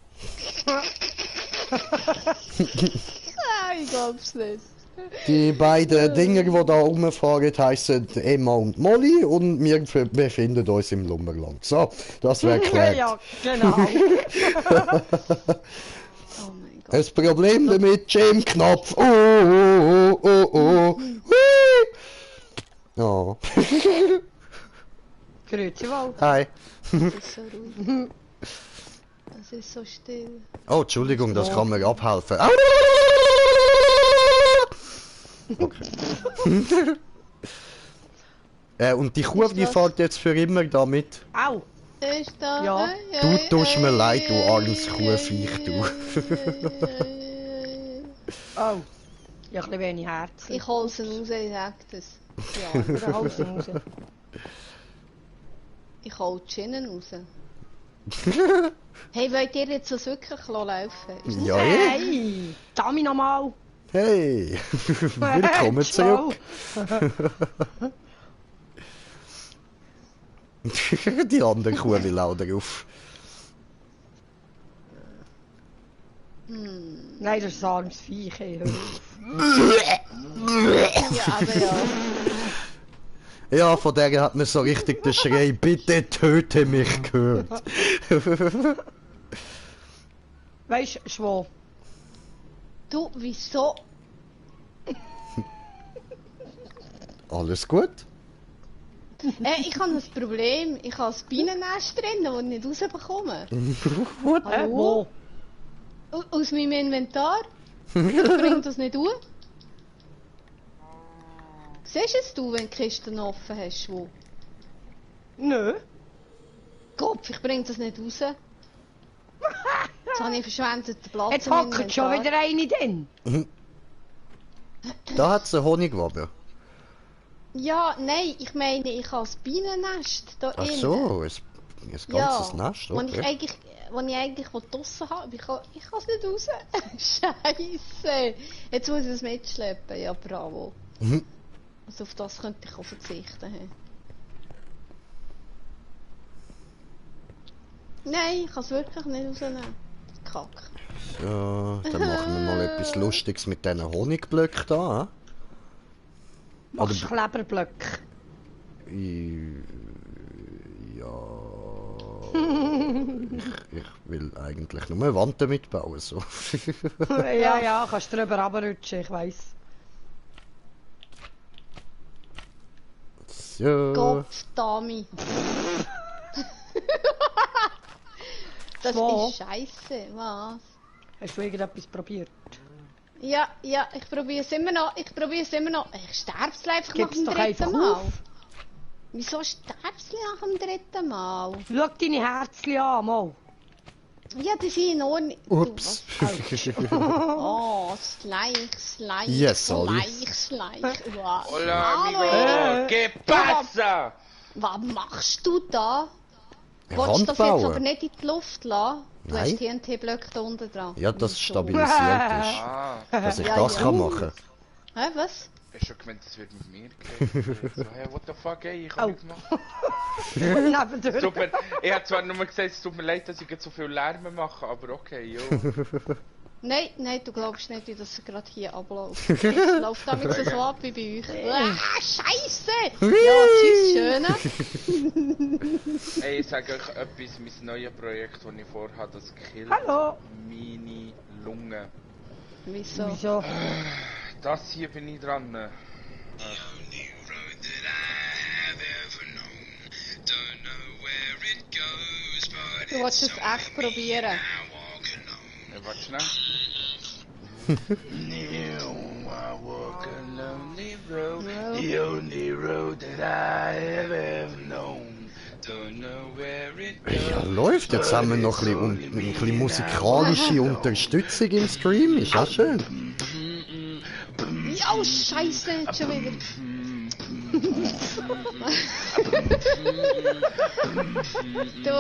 Nein, ich glaub's nicht. Die beiden Dinger, die da rumfahren, heissen Emma und Molly und wir befinden uns im Lummerland. So, das wäre geklärt. Ja, genau. Oh mein Gott. Das Problem damit, Jim Knopf. Oh. Oh. Grüezi wohl. Hi. Es ist so ruhig. Es ist so still. Oh, Entschuldigung, das kann mir abhelfen. Okay. Und die Kuh, die fährt jetzt für immer damit. Au. Ist da? Ja. Du tust mir leid, du armes Kuhviech, du. Oh. Ja, ein bisschen wenig Herz. Ich hol sie raus, ich sag das. Ja, oder Hals raus. Ich hol die Schienen raus. Hey, wollt ihr jetzt das wirklich laufen? Ist das Ja, ja. Hey, Dami nochmal. Hey, willkommen zurück. Die andere Kuh will auch drauf. Nein, das ist ein armes Viech. Hey, hör auf. Ja, aber ja. Ja, von der hat man so richtig den Schrei, bitte töte mich gehört. Weißt du, Schwan? Du, wieso? Alles gut? Ich habe ein Problem. Ich habe ein Bienennest drin, das ich nicht rausbekomme. Wo? Aus meinem Inventar. Ich bringe das nicht raus. Siehst es du, wenn die Kisten offen hast? Wo? Nö. Kopf, ich bringe das nicht raus. Jetzt habe ich verschwendeten Platz Jetzt im hockt schon Inventar. wieder eine drin. Da hat es einen Honigwaben. Ja, nein, ich meine, ich habe das Bienennest da Ach innen. so, ganzes Ja, Nest, wenn ich okay. eigentlich draussen habe, aber ich kann es nicht raus. Scheiße! Jetzt muss ich es mitschleppen, ja bravo. Mhm. Also auf das könnte ich auch verzichten. Hey. Nein, ich kann es wirklich nicht rausnehmen. Kack. So, dann machen wir mal etwas Lustiges mit diesen Honigblöcken da. Machst du Kleberblöcke? Ja. Ich will eigentlich nur eine Wand damit bauen. So. Ja, kannst du drüber runterrutschen, ich weiss. So. Gott, Dami. Das Wo? ist scheiße, was? Hast du irgendetwas probiert? Ja, ich probiere es immer noch. Ich sterbe einfach Gib's nach doch dem dritten einfach Mal. auf. Wieso stirbst du nach dem dritten Mal? Schau deine Herzchen an, mal. Ja, die sind in Ordnung. Ups. Oh, Schleich. Yes, Olli. Schleich. Wow. Hola, Hallo, amigo. ¿Qué pasa? Was machst du da? Eine Wolltest du Wand das jetzt aber bauen? nicht in die Luft lassen? Du Nein. hast TNT-Blöcke da unten dran. Ja, das Wieso? stabilisiert ist. Ah, Dass ich Ja, das ja. kann machen. Hä, was? ich hab schon gemeint, das wird mit mir geredet. So, hey, what the fuck, ey, ich hab Oh. nichts gemacht. Nebendurch. Super. Ich hab zwar nur gesagt, es tut mir leid, dass ich jetzt so viel Lärm mache, aber okay, jo. Nein, du glaubst nicht, wie das gerade hier abläuft. Es läuft damit so ab wie bei euch. Scheiße! Ja, tschüss, Schöne. Ey, ich sag euch etwas, mein neues Projekt, das ich vorhabe, das killt Hallo. meine Lunge. Wieso? Wieso? Das hier bin ich dran. Du wolltest es echt probieren. Warte schnell. No, I walk a lonely road, the only road that I have ever known. Don't know where it Ja, goes. läuft. Jetzt haben wir noch ein bisschen musikalische Unterstützung im Stream. Ist auch schön. Ja, Scheiße, jetzt schon wieder. Du,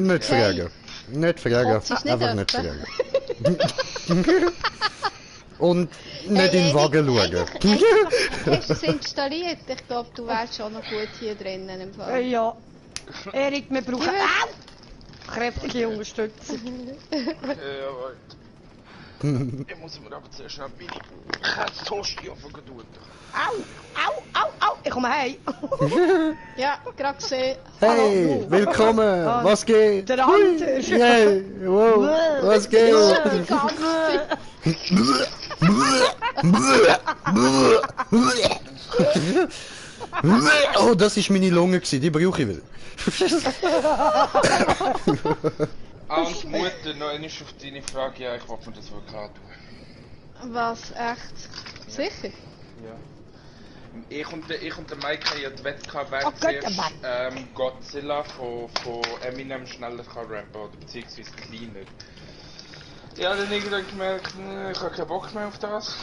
Nicht fragen. Nicht fragen. Kotzt ist nicht Einfach nicht öppen. fragen. Und nicht in den Wagen schauen. Hast du es installiert? Ich glaube, du wärst schon noch gut hier drinnen im Fall. Ja. Erik, wir brauchen kräftige Unterstützung. Warte. Ich muss mir aber zuerst schnell meine Käse-Tosti tun. Au. Ich komme heim. Ja, gerade gesehen. Hey, willkommen. Was geht? Der Hunter. Yay, wow. Was geht? Die ganze Zeit. Oh, das war meine Lunge, die brauche ich wieder. Und Mutter, noch einmal auf deine Frage, ja, ich wollte mir das wirklich antun. Was, echt? Sicher? Ja. Ich und der Mike haben ja die Wette gehabt, wer Oh Gott, zuerst der Godzilla von Eminem schneller kann rappen, oder beziehungsweise kleiner. Ja, dann irgendwann gemerkt, ich habe keinen Bock mehr auf das.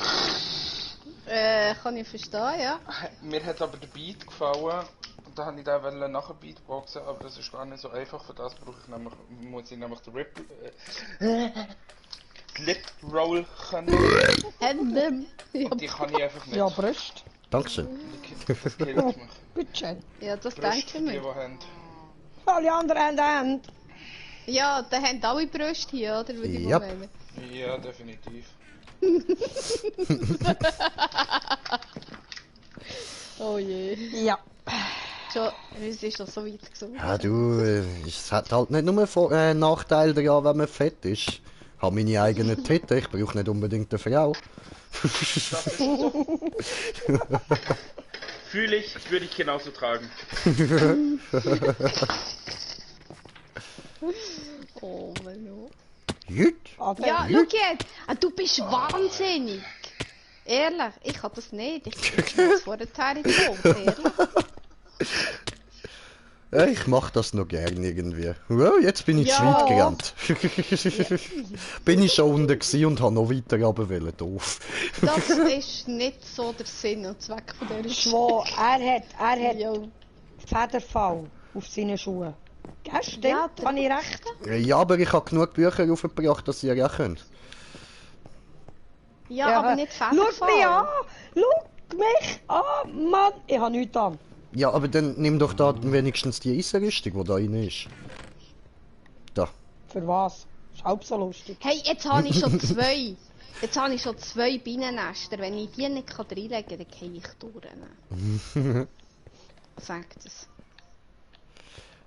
Kann ich verstehen, ja. Mir hat aber der Beat gefallen. Und da wollte ich den nachher Beatboxen, aber das ist gar nicht so einfach. Für das muss ich nämlich den Lip Roll können. Und die kann ich einfach nicht. Ja, Brust. Dankeschön. Das killt mich. Bitteschön. Ja, das Brust denke für ich die, mir. die haben. Alle anderen haben Hand. Ja, da haben alle Brüste hier, oder? Würde ich Yep. mal meinen. Ja, definitiv. Oh je. Ja. Schon, es ist doch so weit gesungen. Ja, du, es hat halt nicht nur Nachteil daran, wenn man fett ist. Ich habe meine eigenen Titten, ich brauche nicht unbedingt eine Frau. Das ist so. Fühle ich, würde ich genauso tragen. Oh Mann. Gut. Ja, schau jetzt! Du bist wahnsinnig! Ehrlich, ich kann das nicht. Ich bin jetzt vorher in die Welt, ehrlich. Ja, ich mach das noch gern irgendwie. Ja, jetzt bin ich Ja. zu weit gerannt. Bin ich schon unten gewesen und habe noch weiter runter wollen. Doof. Das ist nicht so der Sinn und Zweck von dieser Schwo, er hat Ja. Federfall. auf seinen Schuhen. Gell, stimmt? Ja, Habe ich recht? Ja, aber ich habe genug Bücher aufgebracht, dass ihr ja könnt. Ja, aber nicht Schau mich Federfall. an! Schau mich an! Mann, ich habe nichts an. Ja, aber dann nimm doch da wenigstens die Eisenrüstung, die da rein ist. Da. Für was? Ist halb so lustig. Hey, jetzt habe ich schon zwei. Jetzt habe ich schon zwei Bienennester. Wenn ich die nicht reinlegen kann, dann gehe ich durch. Sagt es.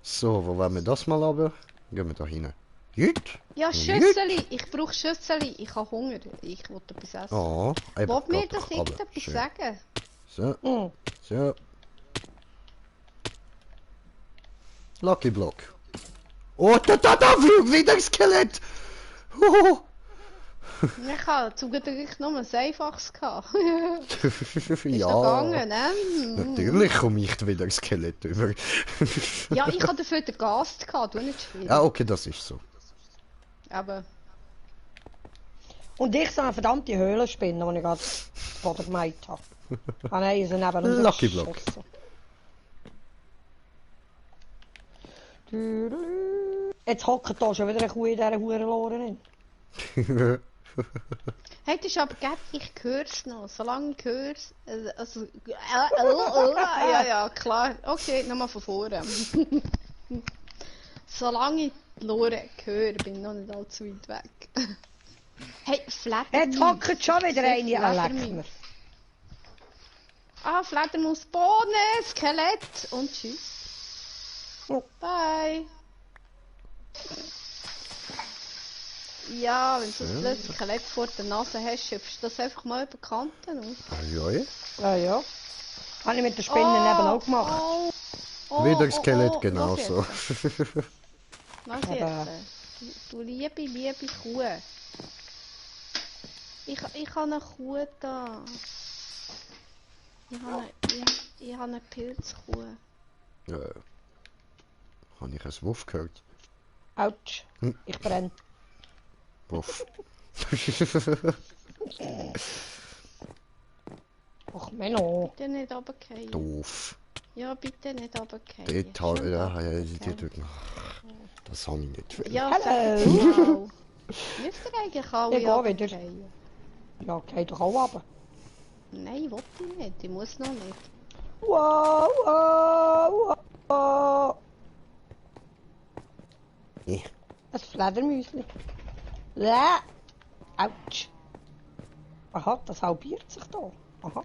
So, wo wollen wir das mal runter? Gehen wir da hin. Jut! Ja, Schüsseli. Ich brauche Schüsseli. Ich habe Hunger. Ich will etwas essen. Oh, eben. Wollt mir geht das doch runter. irgendetwas Schön. sagen? So, Mhm. so. Lucky Block. Oh, da fliegt wieder ein Skelett! Oh. Ich habe zum Glück nur ein einfaches gehabt. Ist doch Ja, gegangen, ne? natürlich komme ich wieder ein Skelett über. Ja, ich hatte dafür den Gast gehabt, du nicht schwierig. Ah, okay, das ist so. Aber Und ich so eine verdammte Höhlenspinne, die ich gerade vor der gemeint habe. Ah nein, sie neben Lucky Block. Jetzt hockt da schon wieder eine Kuh in dieser Hurenlore. hey, das ist aber gut, ich hör's noch. Solange ich hör's. Also, ja, klar. Okay, nochmal von vorne. Solange ich die Lore höre, bin ich noch nicht allzu weit weg. Hey, Fledermaus. Jetzt hockt schon wieder eine, Fledermaus. leck mir. Ah, Fledermaus, Bohnen, Skelett und tschüss. Oh. Bye. Ja, wenn du so ein Skelett vor der Nase hast, schöpfst du das einfach mal über die Kanten aus. Ja, ja. Ja, ja. Habe ich mit der Spinne eben auch gemacht. Wieder ein Skelett, genauso. Was Aber- jetzt? Du liebe Kuh. Ich habe eine Kuh da. Ich habe eine Pilzkuh. Habe ich ein Wuff gehört? Autsch. Ich brenne. Wuff. Ach, Menno. Bitte nicht runterfallen. Doof. Ja, bitte nicht runterfallen. Dort halt, das habe ich nicht will. Ja, Hallo. Müsst ihr eigentlich alle Ich gehe wieder. runterfallen? Ja, geh doch auch runter. Nein, will ich nicht. Ich muss noch nicht. Wow, wow, wow. Ja. Ein Fledermäuschen. Ja. Autsch. Aha, das halbiert sich da. Aha.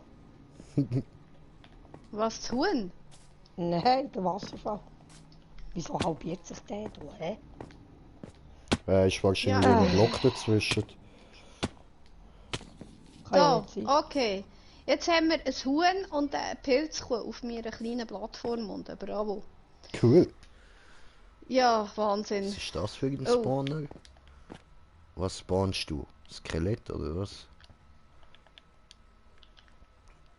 Was zu tun? Nein, der Wasserfall. Wieso halbiert sich der da, hä? Ist wahrscheinlich Ja. ein Block dazwischen. Kann ja So, nicht sein. okay. Jetzt haben wir ein Huhn und eine Pilzkuh auf meiner kleinen Plattform unten. Bravo. Cool. Ja, Wahnsinn. Was ist das für ein Oh. Spawner? Was spawnst du? Skelett oder was?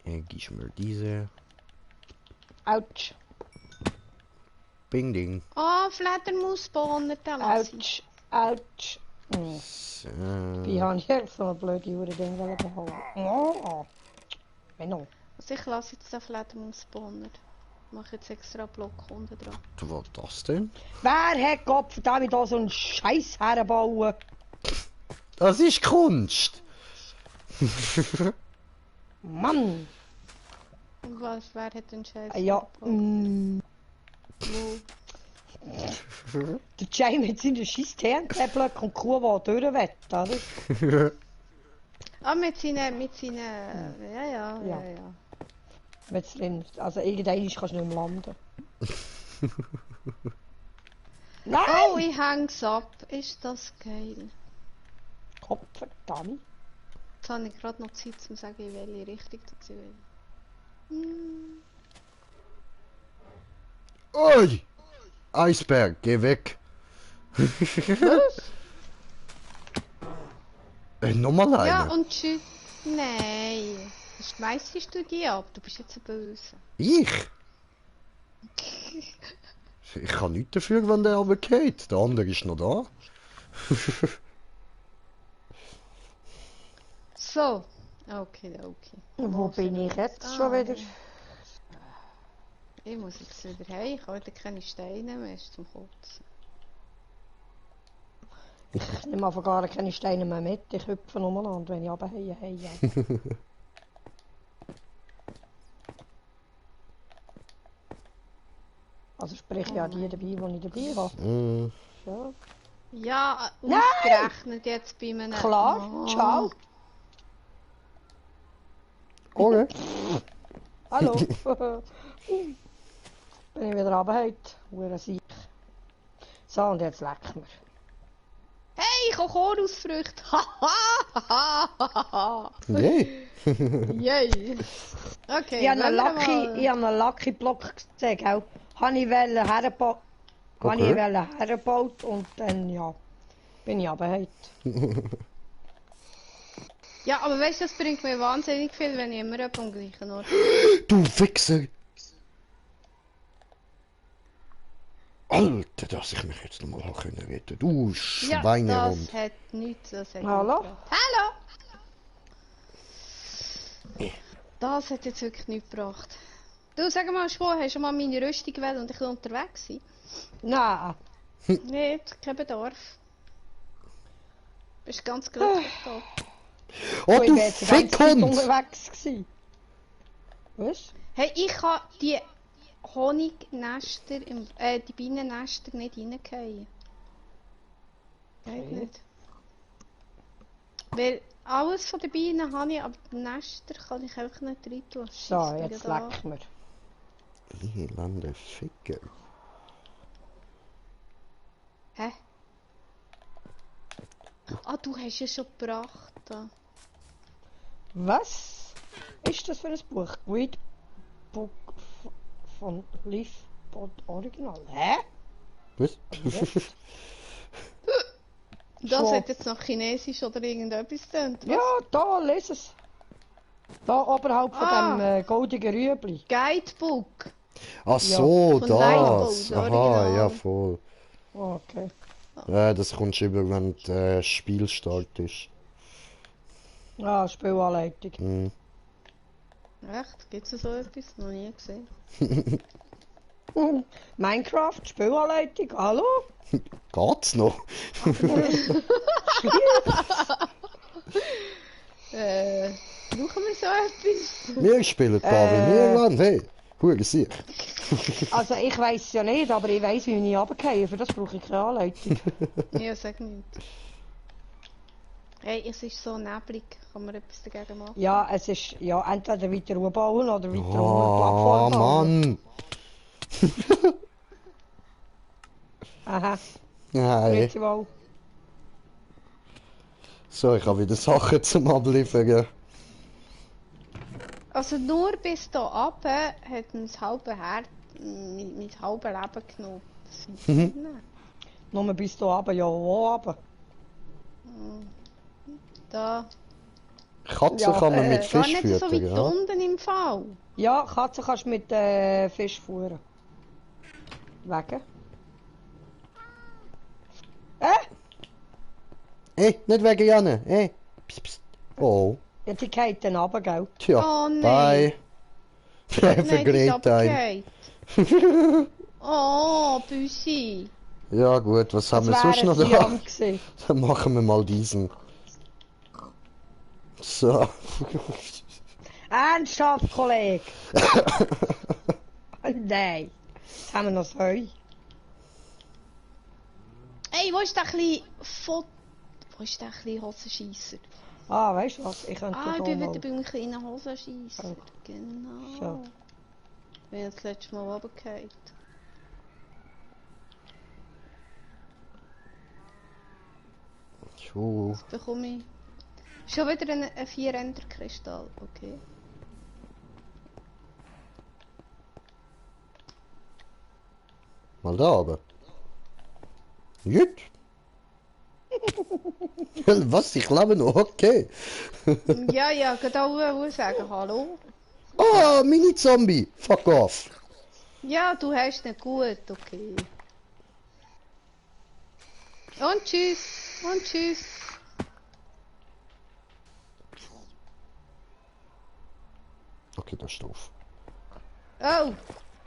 Gib mir diese. Autsch. Bing ding. Ah, Fledermausspawner, der lasse ich. Autsch. Autsch. Hm. So. Wie habe ich jetzt so eine blöde Uhr Ding behalten? Oh. Menno. Also ich lasse jetzt den Fledermausspawner. Ich mache jetzt extra einen Block unten dran. Was war das denn? Wer hat Gott verdammt da so einen Scheiß herbauen? Das ist Kunst! Mann. Und was, wer hat den Scheiß? Ja. gebaut? Mm. Wo? Der Jay mit seinen scheiß TNT-Blöcken und die Kuh, die durchwett, oder? Ah, mit seinen... Ja. Wenn's drin, also irgendwann kannst du nicht mehr landen. Nein! Oh, ich häng's ab. Ist das geil. Kopf, verdammt. Jetzt habe ich gerade noch Zeit, um zu sagen, in welche Richtung das ich will. Hm. Ui! Eisberg, geh weg! Nochmal einer? Ja, und tschüss. Nein. Schmeißest du die ab? Du bist jetzt ein Böse. Ich? Ich kann nichts dafür, wenn der runtergeht. Der andere ist noch da. So. Okay. Wo bin ich jetzt Ah. schon wieder? Ich muss jetzt wieder heim, ich habe wieder keine Steine mehr zum Kotzen. Ich nehme einfach gar keine Steine mehr mit, ich hüpfe umeinander, wenn ich runterheie. Ja. Also sprich ja die dabei, die ich dabei habe. Mm. Ja. Ja, Nein! ausgerechnet jetzt bei einem... Klar, Oh. ciao. Okay. Hallo. Bin ich wieder runtergehauen, hure Sieg. So, und jetzt leck mir. Hey, Kokosnussfrüchte! Haha! Nee. Yay! Okay, Ich habe einen wollen wir Lucky, ich habe einen Lucky Block gesehen, gell? Habe ich hergebaut. Okay. Hergebaut und dann, ja, bin ich runtergehauen. Ja, aber weißt du, das bringt mir wahnsinnig viel, wenn ich immer am gleichen Ort Du Wichser! Alter, dass ich mich jetzt nochmal können retten. Du Ja, Schweinehund. das hat nichts, das hat Hallo? nichts gebracht. Hallo! Das hat jetzt wirklich nichts gebracht. Du, sag mal, Schwo, hast du mal meine Rüstung gewählt und ich will unterwegs sein? Nein. Nicht, kein Bedarf. Bist ganz glücklich da. Oh, Ich du bin jetzt die ganze Zeit Fickhund! unterwegs gewesen. Was? Hey, ich kann die Honignester, die Bienennester nicht reingehen. Geht Okay. nicht. Weil alles von den Bienen habe ich, aber die Nester kann ich einfach nicht rein tun. So, Scheisst mich jetzt da. leck mir. Elende Ficker. Hä? Ah, du hast es schon gebracht. Da. Was ist das für ein Buch? Great Book von Leaf Pod Original. Hä? Was? Das So. hat jetzt noch Chinesisch oder irgendetwas getönt. Ja, da, lies es. Da oberhalb von Ah. dem goldigen Rüebli. Guidebook. Ach so, von das. Lightbolt, Aha, Original. ja, voll. Okay. Ja, das kommst du über, wenn das Spiel startest. Ah, Spielanleitung. Mhm. Echt? Gibt es so etwas? Noch nie gesehen. Minecraft, Spielanleitung, hallo? Geht's noch? Brauchen wir so etwas? Wir spielen da wie Niemand, hey. Hure sicher. Also ich weiss ja nicht, aber ich weiss, wie ich runtergehe. Für das brauche ich keine Anleitung. Ja, sag nicht. Hey, es ist so neblig. Kann man etwas dagegen machen? Ja, es ist ja entweder weiter bauen oder weiter eine Oh, Plattform bauen. Mann. Aha, Nein. richtig wohl. So, ich habe wieder Sachen zum Abliefern. Also nur bis da runter hat uns das halbe Herz mit halbem Leben genommen. Das sind Nein. Nur bis da runter, ja, wo runter? Da. Katzen Ja, kann man mit Gar Fisch nicht so füttern, weit ja? unten im Fall. Ja, Katzen kannst du mit Fisch fuhren. Wegen? Ey, nicht wegen Janne, ey. Psst, psst. Oh, Ja, die geht dann runter, gell? tja, Oh, nein. bye. Nein, die ist Vergräbt ein. runtergefallen. Oh, Büssi. Ja gut, was haben wir Das sonst wäre noch ein da? Siam gewesen. Dann machen wir mal diesen. So. Ernsthaft, Kollege? Nein. Jetzt haben wir noch das Heu. Ey, wo ist der kleine Wo ist der kleine Hosenscheisser? Ah, weißt du was? Ich könnte Ah, ich da bin mal... wieder beim kleinen Hosenscheisser. Genau. So. Ich bin das letzte Mal runtergefallen. Tschu. Bekomme ich schon wieder einen 4-Ender-Kristall. Okay. Mal da aber. Gut. Was? Ich lebe noch? Okay. Ja, ja, ich kann auch sagen, hallo. Oh, Mini-Zombie. Fuck off. Ja, du hast nicht gut, okay. Und tschüss. Und tschüss. Okay, das ist doof. Oh,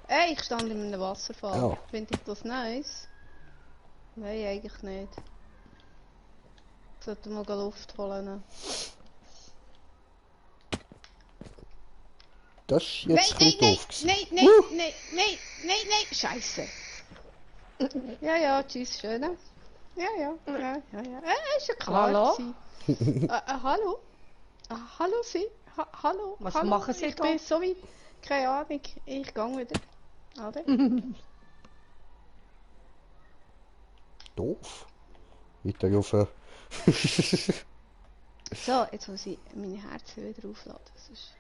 Ey, ich stand in einem Wasserfall. Oh. Finde ich das nice? Nein, eigentlich nicht. Sollte mal Luft holen. Das ist Nein, jetzt ein nein, bisschen nein, doof gewesen. nein, nein, nein, nein, nein, nein, Scheiße. Ja, ja, tschüss, schöne. Ja, ja, ja, ja, ja. Ist ja klar. Hallo? Hallo? Hallo, Sie? Hallo? Was hallo? machen Sie ich da? bin so weit. Keine Ahnung, ich gang wieder. Ade. Doof. Weiter rauf. So, jetzt muss ich meine Herzen wieder aufladen. Sonst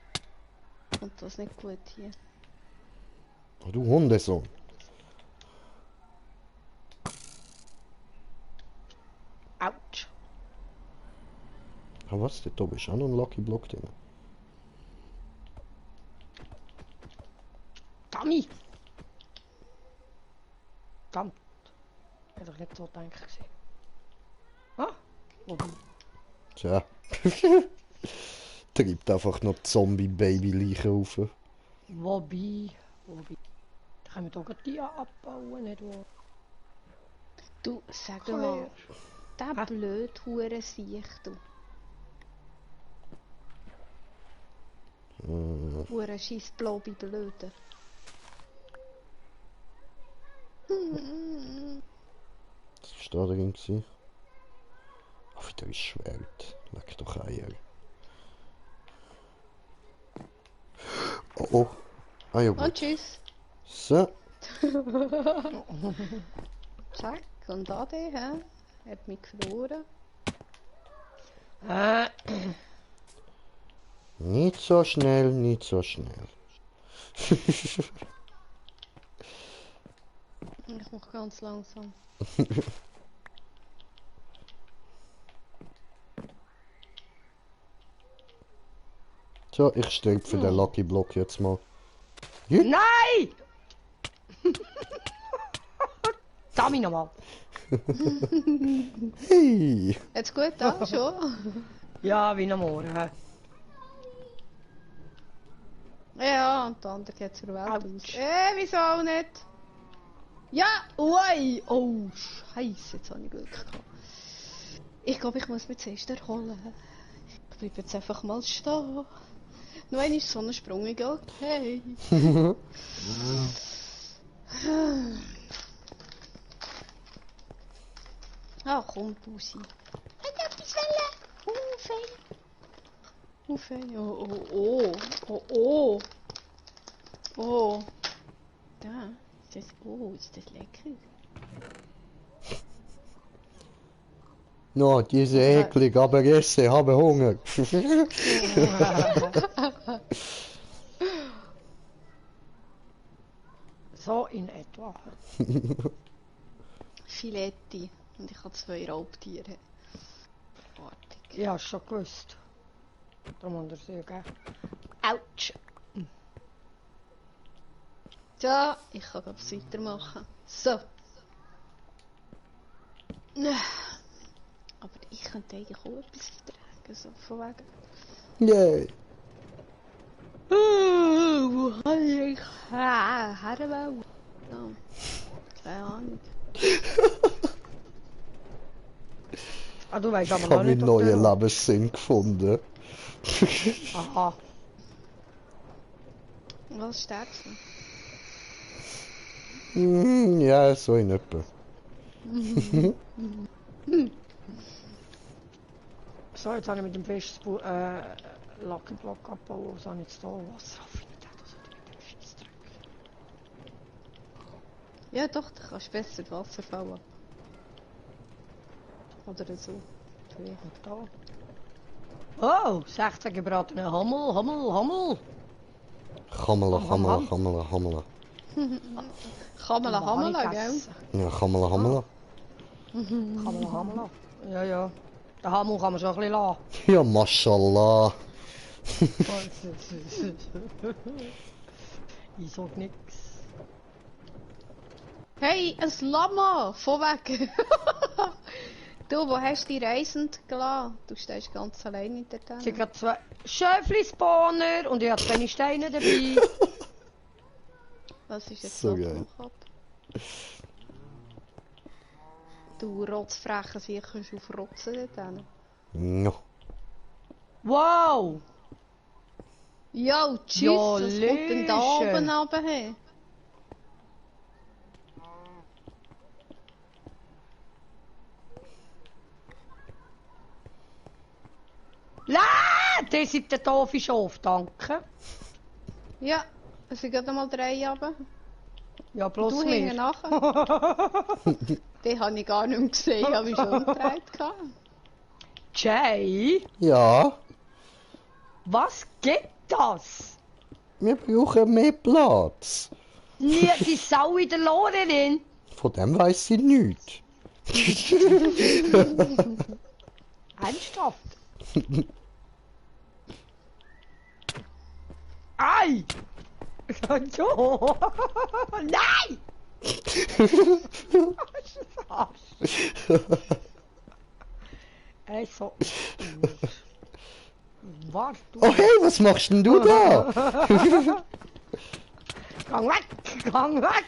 kommt das nicht gut hier. Oh, du Hundesohn. Autsch. Ah, was? Dort oben ist auch noch ein Lucky Block drin. Dummy. Verdammt. Hätte ich nicht so gedacht gewesen. Ah? Wobei. Tja. Treibt einfach noch Zombie-Baby-Leichen auf. Wobei. Da können wir doch gerade die abbauen, nicht wahr? Du, sag mal, der blöd Hurensiech, du. Huren scheiss Blobi blöde. Das war da drin. Gewesen. Oh, wieder ein Schwert. Leck doch Eier. Oh, oh. Ah ja Und gut. tschüss. So. Zack, und Ade, hä? Hat mich verloren. Nicht so schnell, nicht so schnell. Ich mach ganz langsam. So, ich sterbe für den Lucky Block jetzt mal. Ja. Nein! Dummy nochmal. Hey! Jetzt gut, da schon? Ja, wie normal. Hä? Ja, und der andere geht zur Welt Autsch. aus. Wieso auch nicht? Ja, ui! Oh, Scheiße, jetzt habe ich Glück gehabt. Ich glaube, ich muss mich zuerst erholen. Ich bleibe jetzt einfach mal stehen. Nur einmal so einen Sprung, okay. Ah, komm, Pusi. Ich hab etwas wollen. Fein. Oh, oh, oh. Oh, oh. Oh. Da. Ist das lecker? No, diese eklig, aber esse, habe Hunger. So in etwa. Filetti. Und ich habe 2 Raubtiere. Artig. Ja, schon gewusst. Darum haben wir sie gegeben. Autsch. So, ich kann glaube ich weitermachen. So. Aber ich könnte eigentlich auch etwas vertragen, so von wegen. Yay! Wo kann ich herbauen? No. Keine Ahnung. Ah, du weißt Ich aber noch habe nicht, meinen ob der neuen noch- Lebenssinn gefunden. Aha. Was stärkst du? Ja, so in etwa. So, jetzt habe ich mit dem Fischspu Lucky Block abbauen. Was habe ich jetzt da? Wasser auffinden. Das hat mit dem Scheissdreck. Ja doch, da kannst du besser Wasser bauen. Oder so. Und da. Oh, 16 gebratene Hammel. Gammelen. Hammela, gell? Ja, gammelen. Hammel. Ja, ja. Den Hammel kann man schon ein bisschen lassen. Ja, mashallah. Ich sag nix. Hey, ein Lama! Von weg! Du, wo hast du die Reisend gelassen? Du stehst ganz allein in der Ich Tenne. habe gerade 2 Schöfli-Spawner und ich habe 2 Steine dabei. Was ist jetzt So los geil. im Kopf? Du rotzfrecher Sieg, kannst du aufrotzen dort hin. No. Wow! Jo, tschüss, Ja, was kommt denn da Lösche. oben runter? Hey? Der ist der doofe Schaf, danke. Ja, es sind gerade mal 3 runter. Ja, bloß Du hinten mir. nachher. Den habe ich gar nicht mehr gesehen, ich habe mich schon umgedreht. Jay, Ja, was gibt das? wir brauchen mehr Platz. Nie die Sau in der Lehrerin. Von dem weiss ich nichts. Ernsthaft? Ei! Jo! Nein! Also. Was du? Oh hey, was machst denn du da? Gang weg! Gang weg!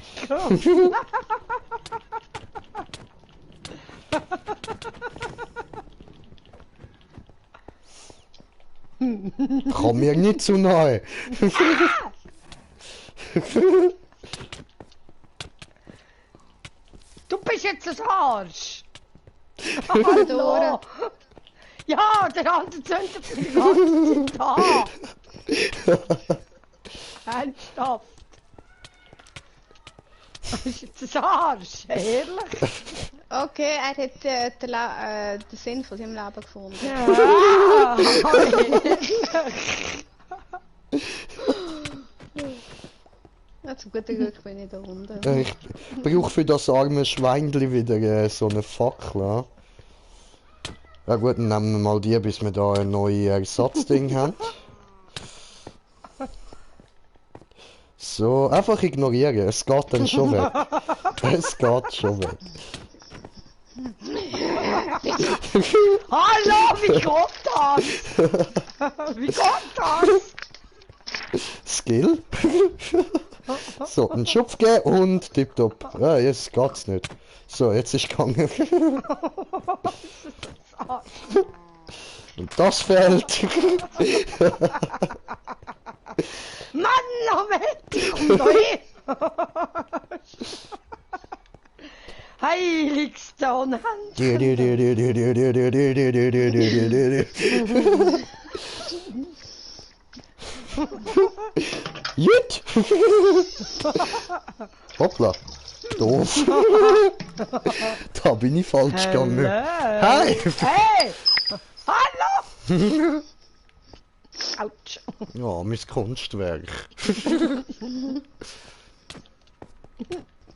Komm mir nicht zu nahe. Du bist jetzt ein Arsch! Hallo. Ja, der andere zündet für die ganze Zeit an! Ernsthaft! Das ist jetzt ein Arsch! Ehrlich! Okay, er hat den Sinn von seinem Leben gefunden. Ja! Ja, zum guten Glück bin ich da unten. Ich brauche für das arme Schweinli wieder so eine Fackel. Ja? Ja gut, dann nehmen wir mal die, bis wir da ein neues Ersatzding haben. So, einfach ignorieren, es geht dann schon weg. Es geht schon weg. Hallo, wie geht das? Wie geht das? Skill. So, einen Schupf geben und tipptopp. Ja, jetzt geht's nicht. So, jetzt ist gegangen. Und das fällt. Mann, Moment! Komm da hin! Heiligste Unhand! Jut! Hoppla. Doof. Da bin ich falsch gegangen. Hi! Hey! Hallo! Autsch! Ja, mein Kunstwerk.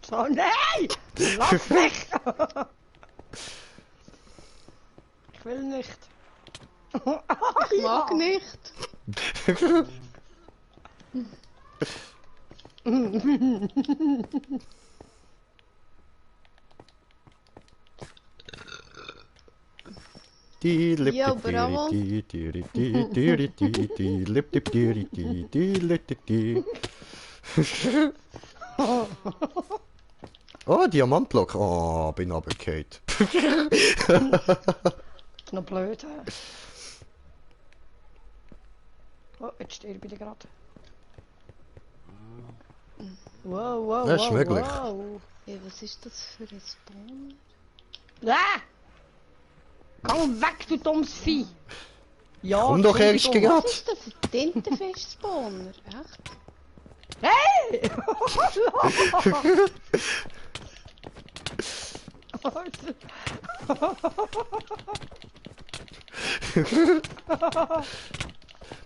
So, nein! Lass mich! Ich will nicht. Ich mag nicht. Die lip Yo, bravo. Oh, Diamantblock. Oh, bin runtergefallen. Noch blöd, hä? Oh, jetzt sterbe ich gerade. Wow, wow, Das ist wow, möglich. wow. Hey, was ist das für ein Spawn? Ah! Komm weg, du dummes Vieh! Ja, Komm doch erst Entschuldigung. grad. Was ist das für ein Tintenfisch-Spawner? Echt? Hey!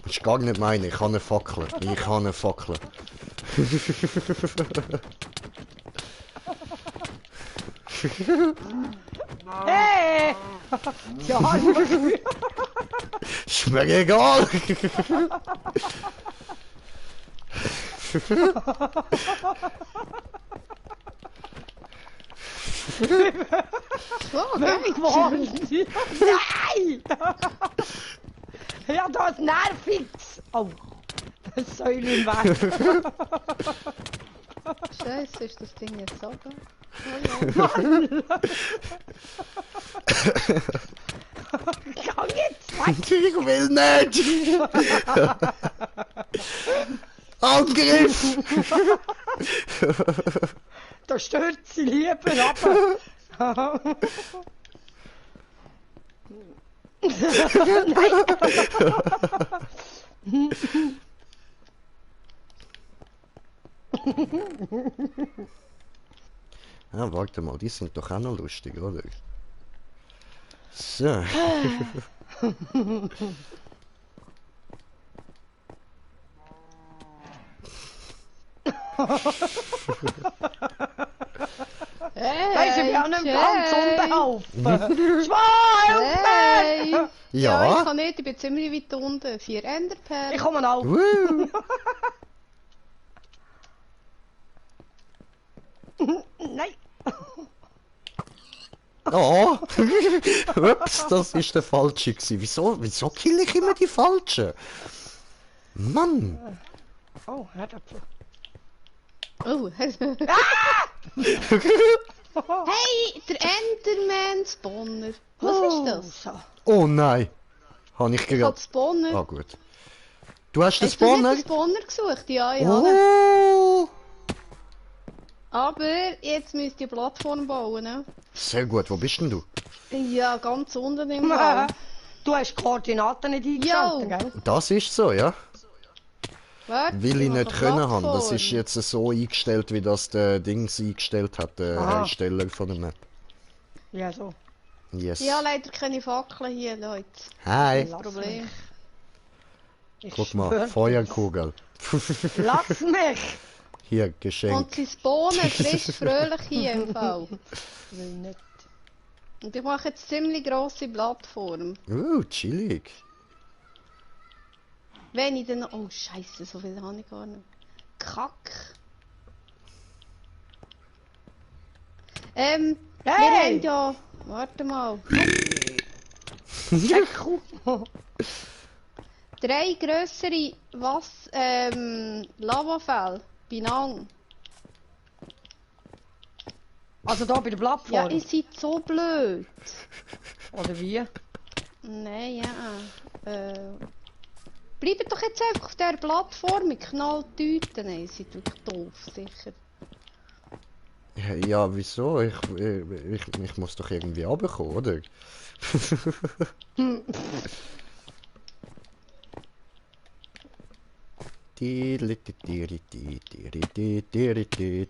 Das ist gar nicht meine, ich habe eine Fackel. Ich habe eine Fackel. Hey! Ja, Ist mir egal. Oh, geil. geworden! Nein! Ja, da ist Nervix! Oh! Das Säulen weg! Scheiße, ist das Ding jetzt so da? Gang jetzt weg! Ich will nicht! Angriff! Da stört sie lieber ab. Ah, warte mal, die sind doch auch noch lustig, oder? So. Hey, sind wir an einem ganz unbeholfen. Schwein, Hey! Ja, ich Ja. kann nicht, ich bin ziemlich weit unten. 4 Enderperlen. Ich komme auch. Woo. Nein. Oh! Ups, das ist der falsche gewesen. Wieso kill ich immer die falschen? Mann! Oh, Herdäpfel. Oh, hey, der Enderman-Spawner. Was ist das? So. Oh nein! Habe ich Ich habe gerade... Spawner. Ah gut. Du hast den Hast du nicht Spawner? den Spawner gesucht? Ja, ich habe. Oh! Aber jetzt müsst ihr Plattform bauen, ne? Sehr gut, wo bist denn du? Ja, ganz unten im Fall. Du hast die Koordinaten nicht eingeschaltet, gell? Das ist so, ja? Warte, Will ich mache nicht können haben. Das Plattform. ist jetzt so eingestellt, wie das der Dings eingestellt hat, der Aha. Hersteller von der Map. Ja, so. Yes. Ja, leider keine Fackeln hier, Leute. Hi! Lass Problem. Ich Guck mal, schwör. Feuerkugel. Lass mich! Hier, Geschenk. Und sie spawnen frisch fröhlich hier im Fall. Will nicht. Und ich mache jetzt ziemlich grosse Plattform. Chillig. Wenn ich dann... Oh Scheiße, so viel habe ich gar nicht. Kack. Wir Hey! haben ja... Warte mal. Echo. 3 grössere Lavafälle beieinander. Also da bei der Ja, Plattform? ihr seid so blöd. Oder wie? Nein, ja. Bleibt doch jetzt einfach auf dieser Plattform. Ich knall die Tüten. Nein, ihr seid wirklich doof, sicher. Ja, wieso? Ich muss doch irgendwie runterkommen, oder?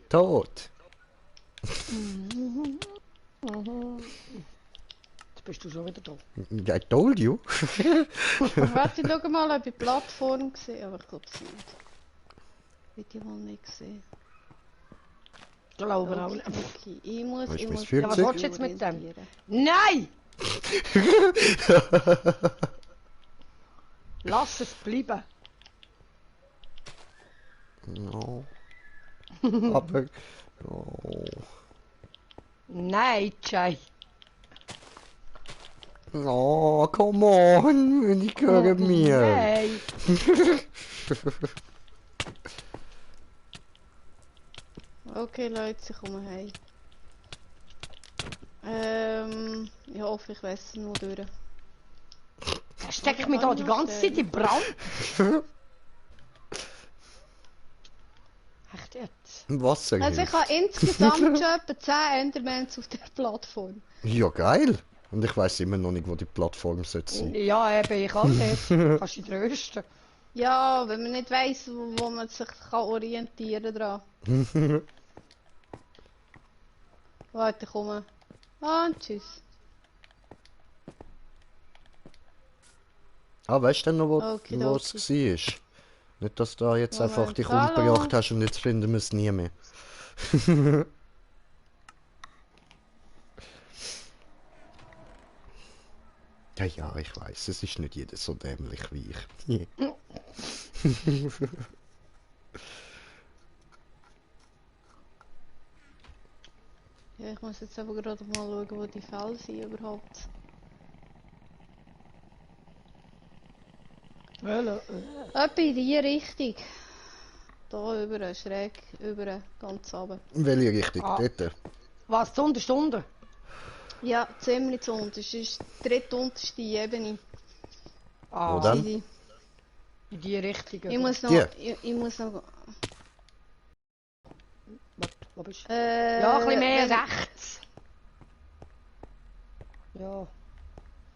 Tot! Jetzt bist du schon wieder da. I told you! Warte, schau mal, ob ich die Plattform sehe. Aber ich glaube es nicht. Ich die mal nicht gesehen. Glaube auch nicht. Okay, ich muss... Wo ist Ich mein muss Feuerzeug? Ja, was willst du jetzt mit dem? orientieren. Nein! Lass es bleiben. No. Aber... Oh. Nein, Jay. Oh, come on! Ich höre mir! Nein. Okay, Leute, ich komme heim. Ich hoffe, ich weiß nur durch. Steck ich mich da die ganze Zeit in Brand? Echt jetzt? Wasser Also ich hilft. habe insgesamt schon etwa 10 Endermans auf der Plattform. Ja, geil! Und ich weiß immer noch nicht, wo die Plattform sollte sein. Ja, eben, ich auch nicht. Kannst dich trösten. Ja, wenn man nicht weiss, wo man sich kann orientieren kann. Warte, ich komme. Und tschüss. Ah, weißt du denn noch, wo Okay, wo es war? Nicht, dass du da jetzt Moment. einfach dich Hallo? umgebracht hast und jetzt finden wir es nie mehr. Ja, ja, ich weiß, es ist nicht jeder so dämlich wie ich. Ja, ich muss jetzt aber gerade mal schauen, wo die Fälle sind überhaupt. Hallo. Etwa in die Richtung. Da über, schräg über, ganz runter. In welche Richtung? Ah. Dort? Was, zu Stunde? Ja, ziemlich zu unten. Es ist die drittunterste Ebene. Ah, Wo dann? Easy. in die Richtung. Ich muss noch... Die? Ich muss noch... Wo bist du? Ja, ein bisschen mehr wenn- rechts. Ja.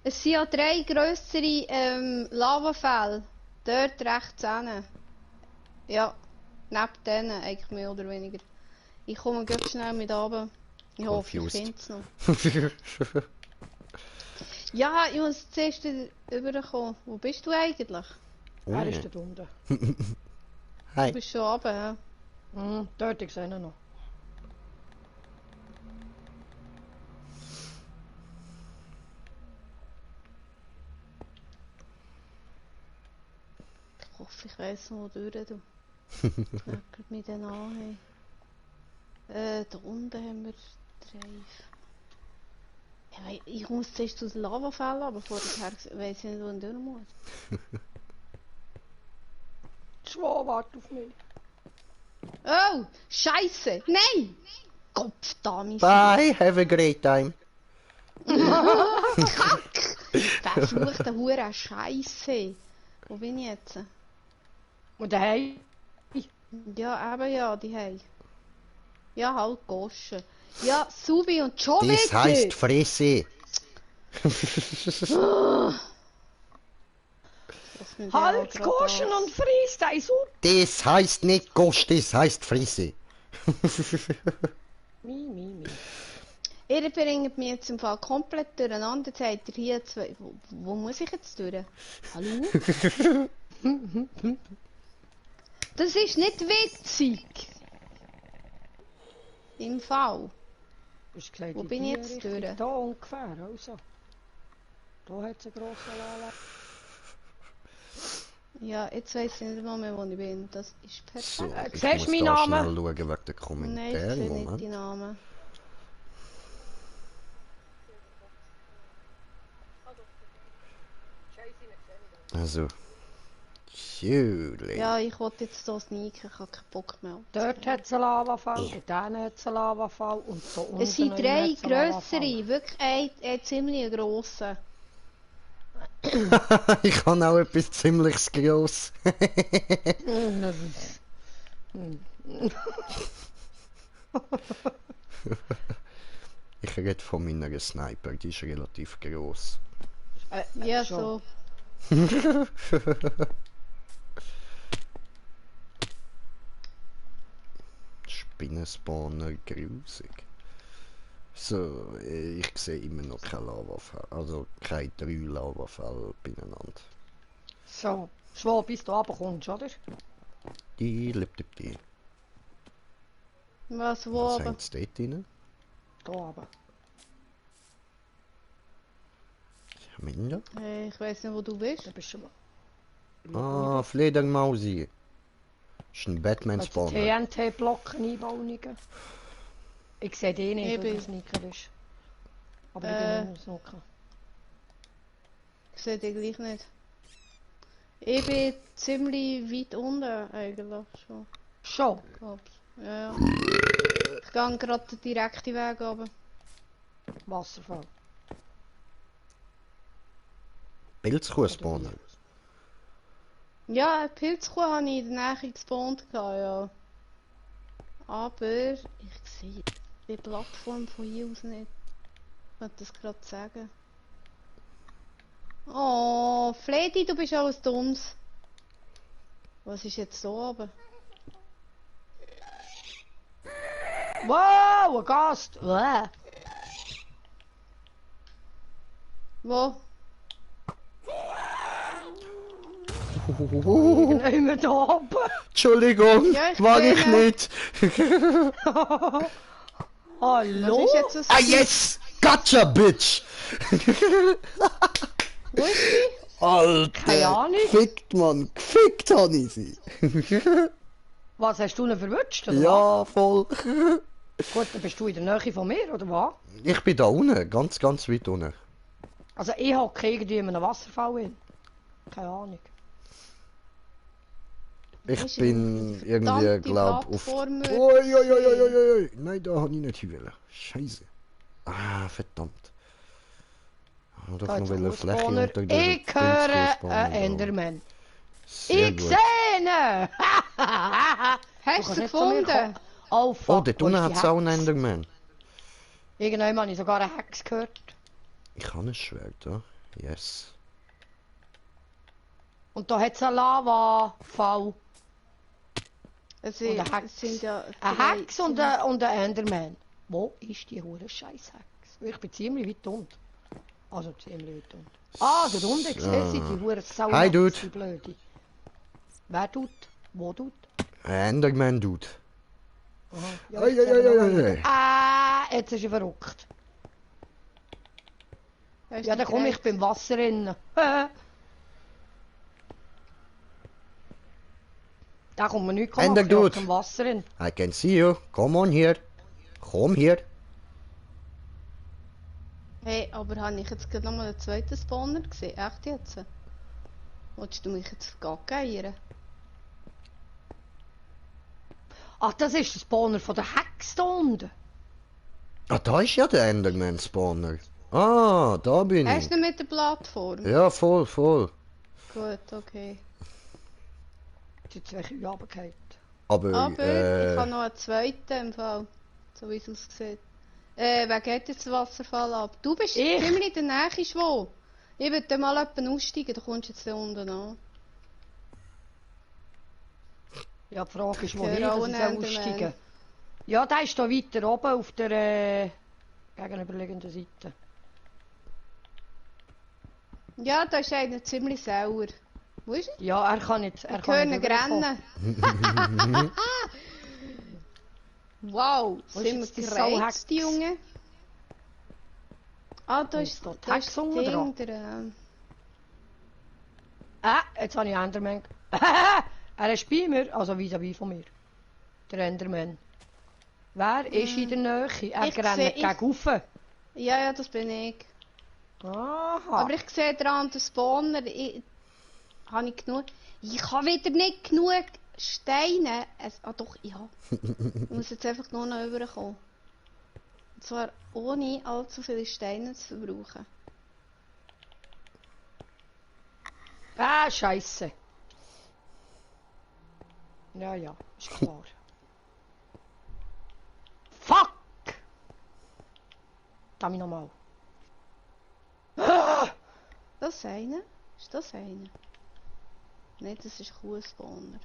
Es sind ja 3 grössere Lavafälle. Dort rechts hinten. Ja, neben denen eigentlich mehr oder weniger. Ich komme ganz schnell mit runter. Ich hoffe, ich Confused. finde es noch. Ja, ich muss zuerst rüberkommen. Wo bist du eigentlich? Er ist dort unten. Du Hi. bist schon runter, ja? Dort, ich sehe ihn noch. Ich hoffe, ich weiss noch, wo durch du. Knackert mich dann an. Hey. Da unten haben wir 3. Ja, ich muss zuerst aus dem Lavafell, aber vorher weiss ich nicht, wo ich durch muss. Die Schwan wartet auf mich. Oh! Scheiße! Nein! Kopf da, mein Bye, have a great time. Kack! Verfluchte Hure Scheiße! Wo bin ich jetzt? Und daheim? Ja, eben ja, die haben. Ja, halt Goschen. Ja, Subi und schon Das wieder! heißt Fresse. Das müssen wir Halt, auch grad Goschen das- und Fries, da ist super. Das heißt nicht Gosch, das heißt Fresse. Mi. Ihr bringt mich jetzt im Fall komplett durcheinander. Jetzt habt ihr hier zwei... Wo muss ich jetzt durch? Hallo? Das ist nicht witzig! Im Fall. Ist gleich Wo in bin ich die jetzt Richtung. durch? Da ungefähr, also. Da hat es einen grossen Lala. Ja, jetzt weiss ich nicht mehr, wo ich bin. Das ist So, perfekt. ich Siehst du muss meinen da Namen? schnell schauen wegen der Nein, ich Kommentare. sehe nicht Moment. die Namen. Also. Juli. Ja, ich wollte jetzt hier sneaken, ich habe keinen Bock mehr. Dort hat es einen Lavafall, dort hat es einen Lavafall und da unten Es sind noch 3 hat's einen Lavafall. grössere, wirklich ein ziemlich grosser. Ich habe auch etwas ziemlich gross. Ich rede von meiner Sniper, die ist relativ gross. Ja, schon. so. Spinnenspawner, grusig. So, ich sehe immer noch kein Lavafall. Also keine 3 Lavafälle beieinander. So, Schwan, bis du runterkommst, oder? Die. Was, wo Was aber? haben sie dort drin? Da oben. Minder? Ich weiss nicht, wo du bist. Da bist du mal. Ah, Fledermausi. Das ist ein Batman-Spawner. TNT-Blocken-Einbauungen. Ich sehe die nicht, Ich weil bin- du Sneaker bist. Aber ich bin nur Snocker. Ich sehe dich gleich nicht. Ich bin ziemlich weit unten eigentlich schon. Schon? Glaub's. Ja, ja. Ich gehe gerade den direkten Weg runter. Wasserfall. Pilzkuh-Spawner. Ja, eine Pilzkuh habe ich in der Nähe gespawnt, ja. Aber ich sehe die Plattform von hier aus nicht. Ich wollte das gerade sagen. Oh, Fledi, du bist alles Dummes. Was ist jetzt so oben? Wow, ein Gast! Uah. Wo? Irgendjemand da oben. Entschuldigung, Ja, ich war sehe ich ihn. nicht. Hallo? Was ist jetzt das? Ah yes! Gotcha, bitch! Wo ist sie? Alter! Keine Ahnung. Gefickt, Mann! Gefickt habe ich sie! Was, hast du ihn verwünscht, oder Ja, voll! was? Gut, dann bist du in der Nähe von mir, oder was? Ich bin da unten, ganz weit unten. Also ich hocke irgendwie in einem Wasserfall hin. Keine Ahnung. Ich bin irgendwie, verdammte glaub, auf... Plattform Ui. Nein, da habe ich nicht hin. Scheiße. Ah, verdammt. Ich wollte Da noch hat's einen eine Fläche Spawner. unter der Ich höre Dingskuh einen bauen. Enderman. Sehr Ich gut. sehe ihn! Hast du sie gefunden? Oh Oh, fuck, dort wo unten ist hat die es auch einen Hex? Enderman. Irgendwann habe ich sogar eine Hex gehört. Ich habe ein Schwert, ja. Yes. Und da hat es einen Lava-Fall. Es Und eine sind, Hex. es sind ja Eine drei- Hex und ein Enderman. Wo ist die hure scheiß Hex? Ich bin ziemlich weit unten. Also ziemlich weit unten. Ah, da unten sehe ich die hure Sau. Hi, Dude. Die Blöde. Wer tut? Wo tut? Enderman Dude. Aha. Ja, Ei, ich sehe ei, noch ei, einen. ei, ei. Ah, jetzt ist er verrückt. Hast Ja, du dann komme ich gedreht? beim Wasser rein. Da kommt man nicht Ender machen, ja, Dude. zum Wasser rein. I can see you. Come on here. Komm hier. Hey, aber habe ich jetzt gerade nochmal einen zweiten Spawner gesehen? Echt jetzt? Wolltest du mich jetzt geiern? Ach, das ist der Spawner von der Hex da unten. Ah, da ist ja der Enderman Spawner. Ah, da bin Hast ich. du ihn mit der Plattform? Ja, voll. Gut, okay. Jetzt welche runtergefallen. Aber, Aber ich habe noch einen zweiten im Fall. So wie es aussieht. Wer geht jetzt den Wasserfall ab? Du bist Ich. ziemlich in der Nähe, Schwo. Ich würde dann mal jemanden aussteigen, du kommst jetzt da unten an. Ja, die Frage ist, Ich wohin höre auch dass ich einen soll aussteigen. Enderman. Ja, der ist da weiter oben auf der gegenüberliegenden Seite. Ja, da ist einer ziemlich sauer. Wo ist er? Ja, er kann nicht. Er Ich höre kann ihn nicht rüberkommen. rennen. Wow, Wo ist sind wir jetzt die gereizt, Sauhex? die Junge? Ah, da Wo ist ist da die da Hex ist das unten dran? Ding dran. Jetzt habe ich Enderman. Er ist bei mir, also vis-à-vis von mir. Der Enderman. Wer ist in der Nähe? Er Ich rennt sehe- gegen rauf. Ja, das bin ich. Aha. Aber ich sehe dran den Spawner. Habe ich genug? Ich habe wieder nicht genug Steine. Doch, ja. Ich muss jetzt einfach nur noch rüberkommen. Und zwar ohne allzu viele Steine zu verbrauchen. Scheisse. Ja, ist klar. Fuck! Da mich nochmal. Das ist einer? Ist das einer? Nein, das ist ein Kuhspawner.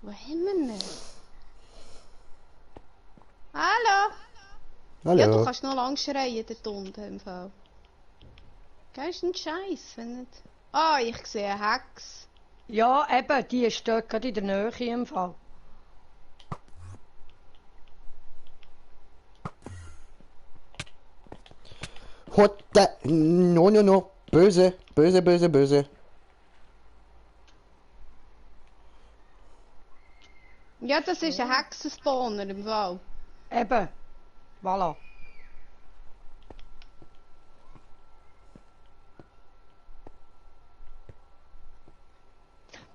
Wo haben wir ihn? Hallo? hallo. Ja, du kannst noch lang schreien dort unten im Fall. Gehst du einen Scheiß, wenn nicht... Ah, ich sehe eine Hex. Ja, eben, die ist dort gerade in der Nähe im Fall. What the... No. Böse. Ja, das ist ein Hexenspawner im Fall. Eben. Voilà.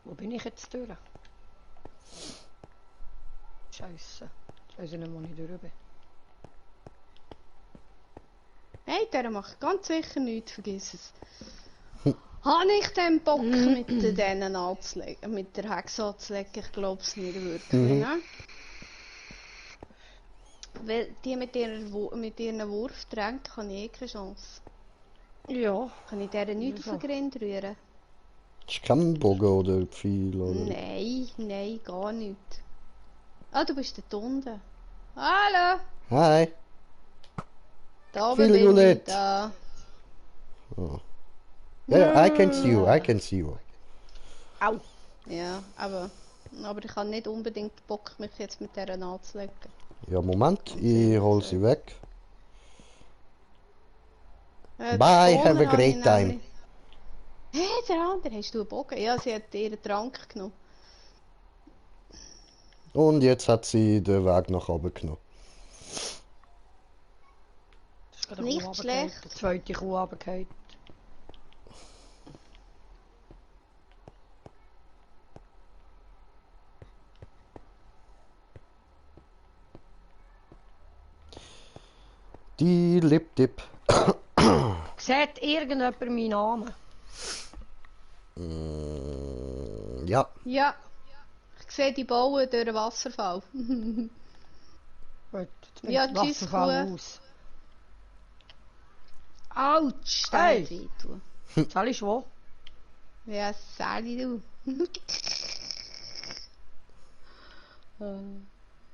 Wo bin ich jetzt durch? Scheisse. Ich weiß nicht, wo ich durch bin. Hey, der macht ganz sicher nichts, vergiss es. Habe ich den Bock mit denen anzulegen, mit der Hexe anzulegen? Ich glaube es nicht wirklich, ne? Weil die mit ihren Wurftränken habe ich keine Chance. Ja. Kann ich deren nicht Ja. auf den Grind rühren? Ist kein Bogen oder Pfeil oder... Nein, gar nicht. Ah, du bist dort unten. Hallo, Hi. da oben Viel bin ich, Roulette. da. Yeah, I can see you. Au. Ja, aber ich habe nicht unbedingt Bock, mich jetzt mit deren anzulegen. Ja, Moment, ich hol sie weg. Den Bye, Spawner have a habe great ich time. nämlich- Hey, der andere, hast du einen Bogen? Ja, sie hat ihren Trank genommen. Und jetzt hat sie den Weg nach oben genommen. Das ist gerade Nicht eine Kuh runtergefallen. schlecht. Die zweite Kuh runtergefallen. Die Lip-Dip. Sieht irgendjemand meinen Namen? Ja. Ja. Ich sehe die Bauen durch den Wasserfall. Gut, jetzt Ja, nimmt das tschüss, Wasserfall Kuh. aus. Autsch, das Hey. hat wehtun. Soll ich wo? Ja, Sally, du.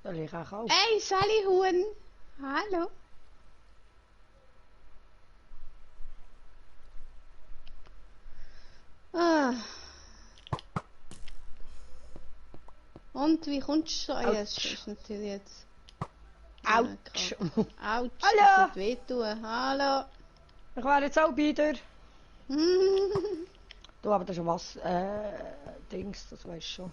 Soll ich auch? Hey, Sally Huhn. Hallo. Ah. Und wie kommst du? Ah, ja, das ist natürlich jetzt. Autsch. Autsch, Hallo. das hat wehtun. Hallo. Ich wäre jetzt auch bei dir. Du, aber das ist was, Dings, das weißt du schon.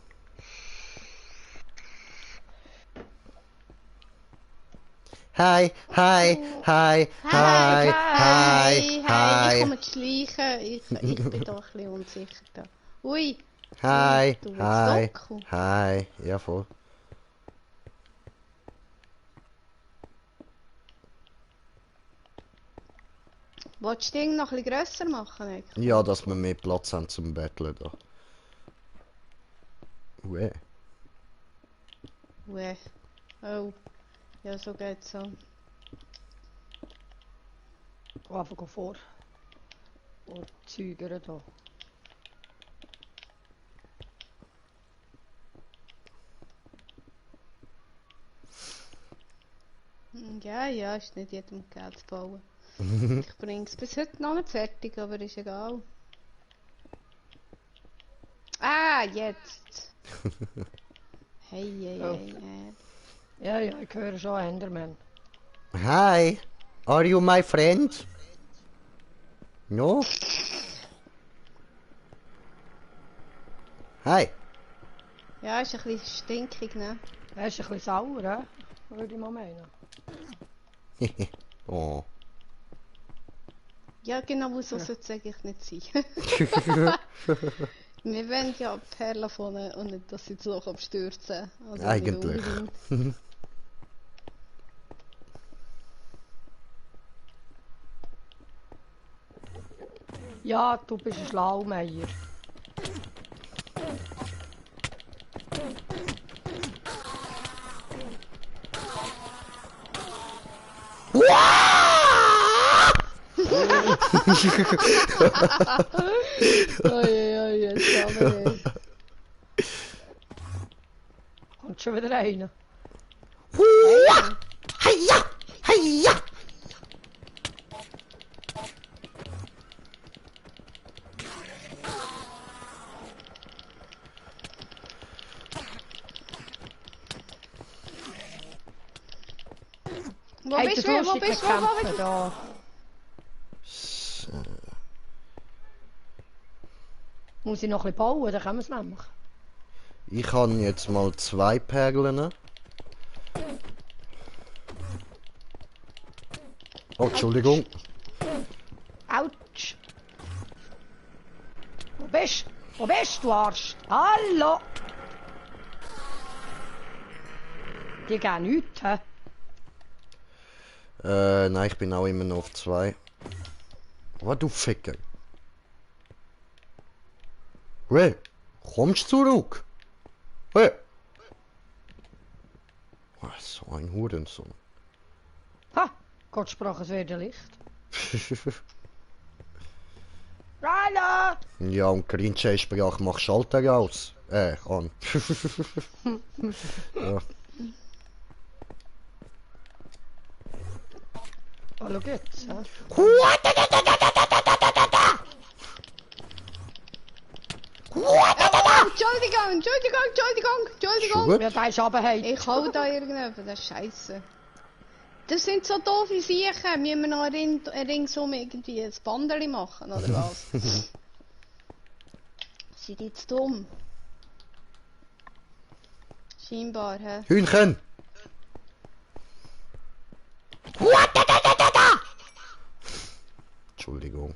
Hi, hi, hi, hi, hi, Ich hi, komme zu schleichen. Ich bin doch ein bisschen unsicher da. Ui. hi, Du willst hi, Doku? hi. Ja, voll. Wolltest du das Ding noch ein bisschen grösser machen? Eigentlich? Ja, dass wir mehr Platz haben zum Battlen da. Ue. Ui. Oh. Ja, so geht's so. Geh einfach vor. Vor Zügern da. Ja, ja, ist nicht jedem Geld zu bauen. Ich bringe es bis heute noch nicht fertig, aber ist egal. Ah, jetzt! Hey, hey, Oh. hey, hey. Ja, ja, ich höre schon Enderman. Hi, are you my friend? No? Hi. Ja, ist ein bisschen stinkig, ne? Er ist ein bisschen sauer, he? Würde ich mal meinen. Oh. Ja, genau, so sollte es eigentlich nicht sein. Wir wollen ja Perlen von und nicht, dass sie das Loch abstürzen. Also nicht Eigentlich. unbedingt. Ja, du bist ein Schlaumeier. Oi, jetzt aber nicht. Kommt schon wieder einer. Hiya! Hiya! Wo Hey, bist der du? Wo Fluss bist du? ist Wo gekämpft bist du? da. Muss ich noch ein bisschen bauen, dann können wir es nämlich. Ich habe jetzt mal 2 Perlen. Oh, Entschuldigung. Autsch! Wo bist du? Wo bist du, Arsch? Hallo! Die gehen nichts, hä? Nein, ich bin auch immer noch auf 2. Was, du Ficker? Hey, kommst zurück? Hey! Oh, so ein Hurensohn. Ha! Gott sprach, es werde Licht. Hallo! Ja, und Grinche sprach, mach Schalter aus. An. Ja. Hallo geht's, hä? Entschuldigung! Schon gut? Wer da ist runterheizt. Ich hau da irgendjemand, das ist scheiße. Das sind so doofe Viecher. Müssen wir noch ringsum irgendwie ein Banderli machen, oder was? Sind die zu dumm? Scheinbar, hä? Hühnchen! Entschuldigung.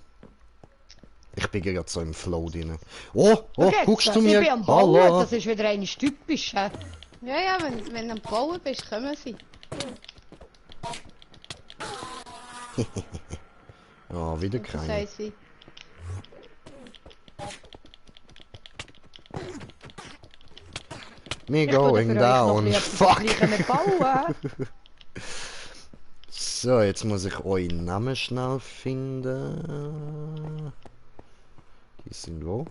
Ich bin gerade so im Flow drin. Oh, Schau jetzt, guckst du ich mir? bin am Bauen, Hallo! das ist wieder einmal typisch, hä? Ja, ja, wenn du am Bauen bist, kommen sie. Ja, wieder Das keine. heisst sie. Me Ich würde going für euch noch down. ein bisschen Fuck! etwas bauen. So, jetzt muss ich euren Namen schnell finden. Die sind wo?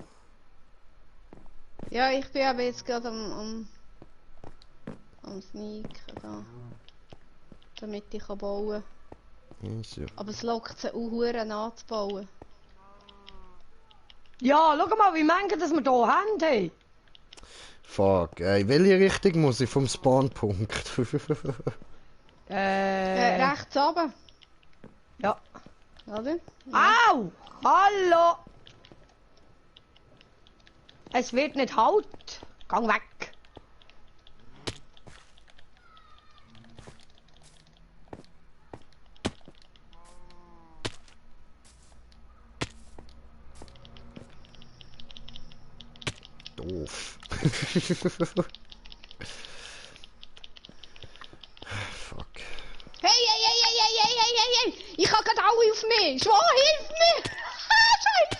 Ja, ich bin aber jetzt gerade am Sneaken da. Damit ich bauen kann. Ja, so. Aber es lockt sie auch Huren anzubauen. Ja, schau mal, wie viele das wir hier haben. Hey. Fuck, in welche Richtung muss ich vom Spawnpunkt? Rechts oben, Ja. oder? Au! Hallo! Es wird nicht halt. Gang weg. Doof. Fuck. Hey, hey, hey, hey, hey, hey, hey, hey, hey! Ich habe gerade alle auf mich! Schwan, hilf mir! Scheiße!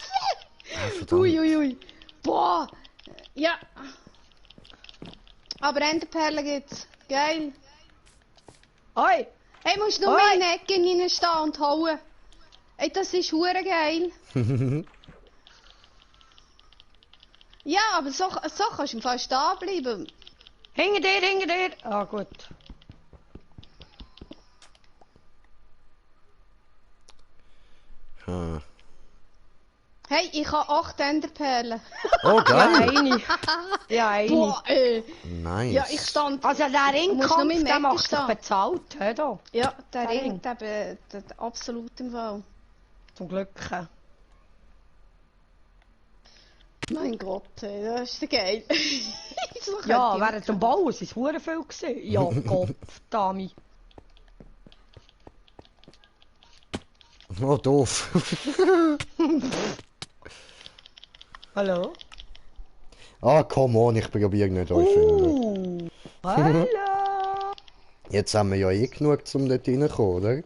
Verdammt. Ui, ui, ui. Boah! Ja. Aber Enderperlen gibt's. Geil. Oi! Hey, musst nur Oi. in eine Ecke reinstehen und hauen. Ey, das ist hure geil. Ja, aber so kannst du im Fall stehen bleiben. Hinter dir, hinter dir! Ah, gut. Ah. Hey, ich habe 8 Enderperlen. Oh, Ja, geil! eine. Ja, eine. Boah, Nice. Ja, ich stand... Also der Musst noch Ringkampf, mit dem der Ecken macht sich stehen. bezahlt, hä, da. Ja, der Der Ring, Ring. der absolut im Fall. Zum Glück. Mein Gott, ey, das ist ja geil. So könnte Ja, ich während dem Bauen waren es hure viel gewesen. Ja, Gott, Dami. Oh, doof. Hallo? Ah, come on, ich probiere nicht euch finden. Hallo? Jetzt haben wir ja eh genug, um dort reinzukommen, oder?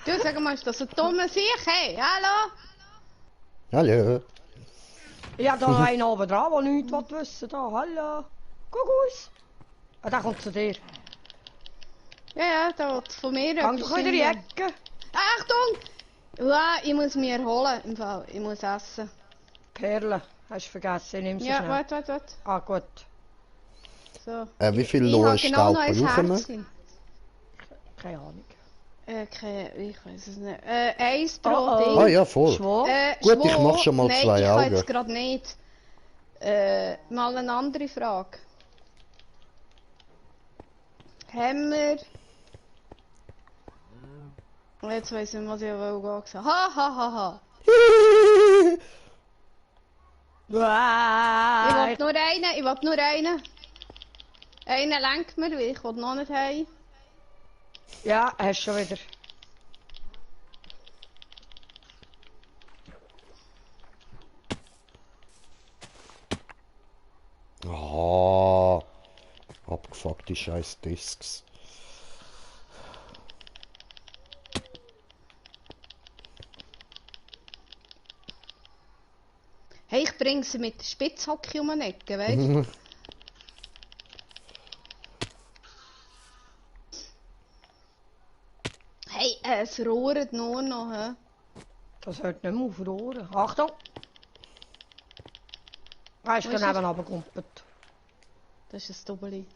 Du, sag mal, ist das ein dummer Sieg? Hey, hallo? Hallo. Ich habe da einen oben dran, der nichts wissen will. Da, hallo? Kuckuck. Ah, der kommt zu dir. Ja, ja, da wird von mir Gang doch wieder in die finden. Ecke. Achtung! Ja, ich muss mich erholen, im Fall. Ich muss essen. Perle. Hast du vergessen, ich nehme sie Ja, schnell. warte. Ah, gut. So. Wie viel Ich habe Lohenstaub genau noch ein brauchen wir? Herzchen. Keine Ahnung. Ich weiß es nicht. Eins pro Oh, oh. Ding. Ah ja, voll. Zwei. Gut, ich zwei. mach schon mal Nein, 2 ich kann Augen. jetzt gerade nicht. Mal eine andere Frage. Haben wir... Jetzt weiss ich nicht, was ich sagen. Ha, ha, ha, ha. Ich will nur einen. Einen lenkt mir, weil ich will noch nicht heim. Ja, hast du schon wieder. Oh, abgefuckte scheiß Discs. Hey, ich bringe sie mit der Spitzhacke um die Ecke, weißt du? Hey, es rohrt nur noch, hä? Das hört nicht mehr auf die Ohren. Achtung! Er ist Wo ist daneben runtergekumpelt. Das ist ein Doppeli.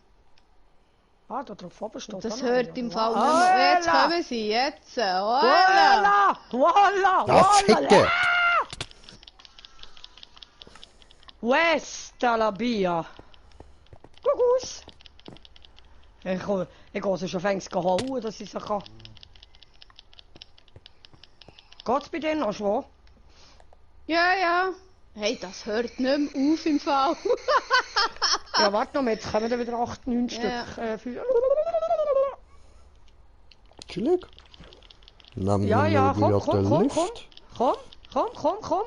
Ah, da drauf oben steht Das auch noch hört einer. im Fall Voilà. nicht mehr. Jetzt kommen sie, jetzt. Voilà. Voila! Voila! Ah, Ficke! Questa la Bia! Kuckuck! Ich gehe sie schon fängst hauen, dass ich sie kann. Geht's bei dir noch schon? Ja, ja. Hey, das hört nicht mehr auf im Fall. Ja, warte noch, jetzt kommen da wieder 8, 9 Ja. Stück. Chillig. Nehmen Ja, wir ja, mal komm, den komm, Lift. komm.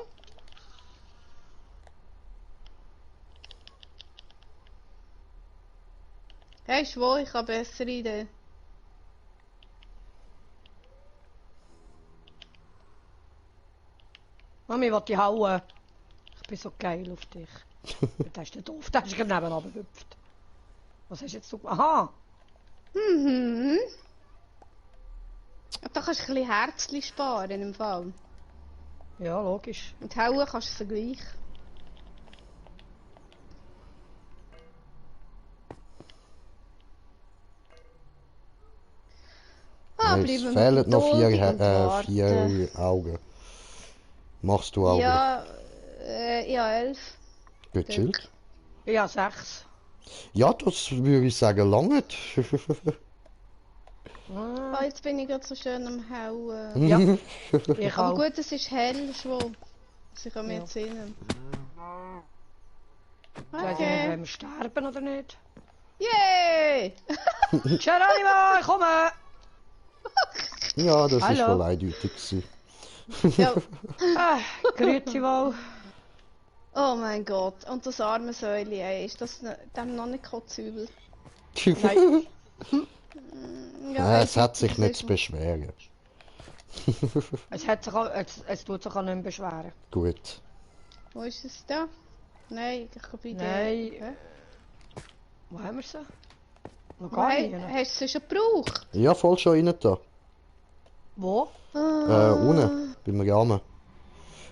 Hey, schwör, ich habe eine bessere Idee. Mami, will die hauen? Ich bin so geil auf dich. Der ist nicht doof, der ist gerade nebenan gehüpft. Was hast du jetzt so gemacht? Aha! Mhm. Aber da kannst du ein bisschen Herzchen sparen im Fall. Ja, logisch. Und hauen kannst du es gleich. Ah, Es bleiben wir fehlen noch geduldig und warten. 4 Augen. Machst du Augen? Ja, ja, 11. Gechillt? Ja, 6. Ja, das würde ich sagen, langt. Ah, jetzt bin ich gerade so schön am Hauen. Ja. Ich Aber auch. gut, es ist hell schon. Also ich kann mir Ja. jetzt sehen. Ich weiß nicht, Okay. wenn wir sterben oder nicht. Yay! Geronimo, ich komme! Ja, das ist Hallo. wohl eindeutig gewesen. Ja. Grüezi wohl. Oh mein Gott. Und das arme Säuli, ey. Ist das dem noch nicht kotzübel? Nein. Ja, es hat sich das nicht ist- zu beschweren. Es tut sich auch nicht mehr beschweren. Gut. Wo ist es da? Nein, ich glaube bei Nein. der... Hä? Wo haben wir sie? Noch gar nicht. Ne? Hast du sie schon gebraucht? Ja, voll schon rein da. Wo? Unten, beim Rahmen.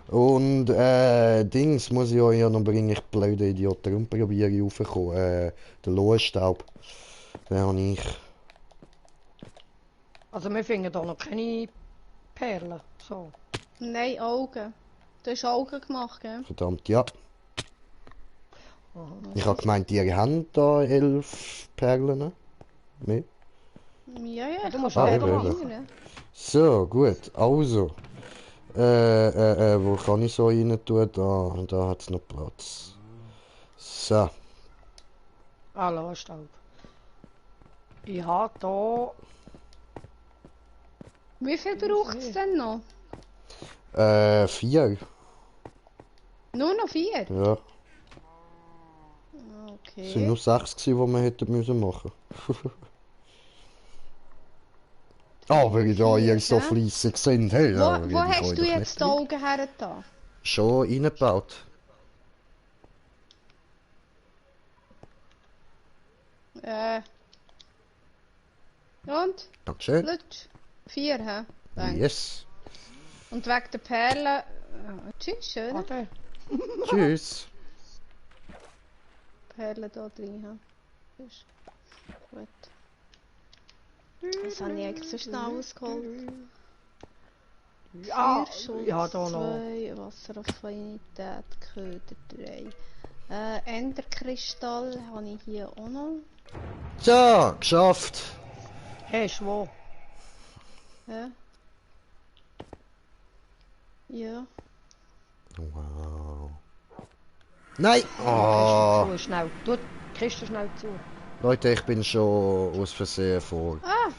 Und, Dings muss ich euch ja noch bringen, ich blöde Idiot. Darum probiere ich raufzukommen. Der Lohenstaub. Den habe ich. Also wir finden hier noch keine Perlen. So. Nein, Augen. Du hast Augen gemacht, gell? Verdammt, ja. Aha. Ich habe gemeint, ihr habt da 11 Perlen. Mehr. Ja, ja, du ich musst kann eben, selber eben. rein. So, gut. Also. Wo kann ich so rein tun? Da hat es noch Platz. So. Ah, Lohnstaub. Ich habe hier... Wie viel braucht es denn noch? 4. Nur noch 4? Ja. Es sind Okay. nur 6 gewesen, die wir hätten müssen machen. Aber da ihr so hä? fleissig sind, hey, Wo, da wo werde ich euch hast du doch jetzt die nicht Augen her da? schon reingebaut. Und? Dankeschön. Flutsch. 4, hä? Danke. Yes. Und wegen der Perlen... tschüss, schön. Warte. Tschüss. Perlen da drin, hä? Tschüss. Gut. Was habe ich eigentlich so schnell ausgeholt? Ja, Feuerschutz ja, da noch. 2, Wasseraffinität, Köder 3. Enderkristall habe ich hier auch noch. So, geschafft. Hey, wo? Ja. Ja. Wow. Nein! Oh. Kiste zu, schnell. Tu die Kiste schnell zu. Leute, ich bin schon aus Versehen vor. Ah!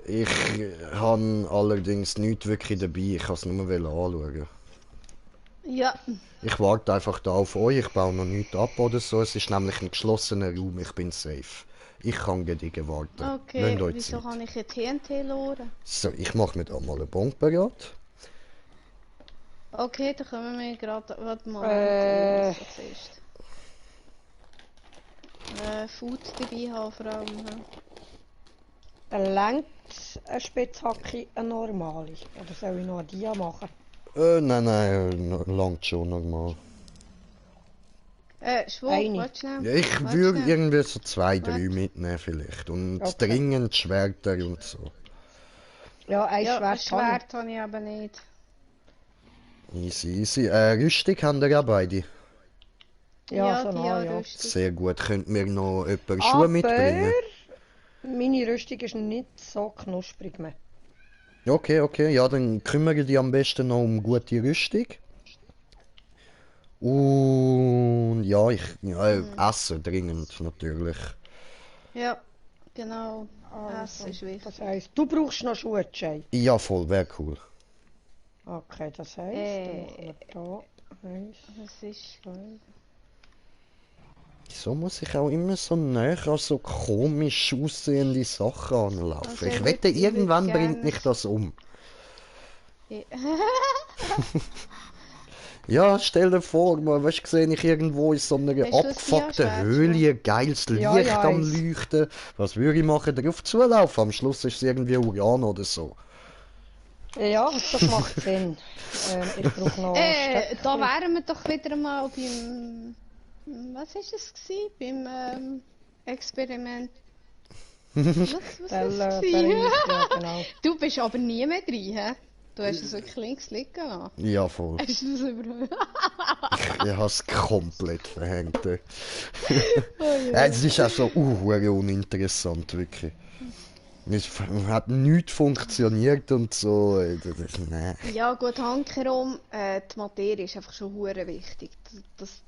Ich habe allerdings nichts wirklich dabei, ich kann es nur anschauen. Ja. Ich warte einfach da auf euch, ich baue noch nichts ab oder so. Es ist nämlich ein geschlossener Raum, ich bin safe. Ich kann gediegen warten. Okay, Lasst euch wieso Zeit. habe ich hier TNT verloren? So, ich mache mir da mal einen Bon parat. Okay, dann können wir gerade... Warte mal. Äh. Was ist? Food dabei haben vor allem. hä? Dann lenkt eine Spitzhacke eine normale. Oder soll ich noch eine Dia machen? Nein, langt schon normal. Schwur, Eine. warte schnell. Ja, ich Warte würde schnell. irgendwie so 2, 3 Warte. mitnehmen vielleicht. Und Okay. dringend Schwerter und so. Ja, ein Ja, ein Schwert habe Schwert habe ich aber nicht. Easy, easy. Rüstung haben wir auch beide. ich. Ja, so die nah, ja. Rüstung. Sehr gut. Könnt mir noch jemand Aber Schuhe mitbringen? meine Rüstung ist nicht so knusprig mehr. Okay, okay. Ja, dann kümmere dich am besten noch um gute Rüstung. Und ja, Essen dringend natürlich. Ja, genau. Also, Das ist wichtig. das heisst, du brauchst noch Schuhe, Jay. Ja, voll, wäre cool. Okay, das heisst, dann machen wir da eins, Das ist... zwei. Wieso muss ich auch immer so näher an so komisch aussehende Sachen anlaufen? Also, Ich ich wette, würd irgendwann gerne- bringt mich das um. Ja. Ja, stell dir vor, mal, weißt du, sehe ich irgendwo in so einer Hast du ein abgefuckten Dia-Schwert Höhle, geiles Licht Ja, ja, am eins. Leuchten. Was würde ich machen? Darauf zulaufen? Am Schluss ist es irgendwie Uran oder so. Ja, das macht Sinn. Ich brauche noch Stöcke. Da wären wir doch wieder mal beim... Was ist es gsi? Beim Experiment. Was ist es gsi? Ja, genau. Du bist aber nie mehr drin, hä? Du hast es wirklich links liegen lassen. Ja, voll. Hast du das überhaupt? Ich habe es komplett verhängt. Es ist auch so uninteressant, wirklich. Es hat nichts funktioniert und so. Nein. Ja gut, hankerum, die Materie ist einfach schon hure wichtig, dass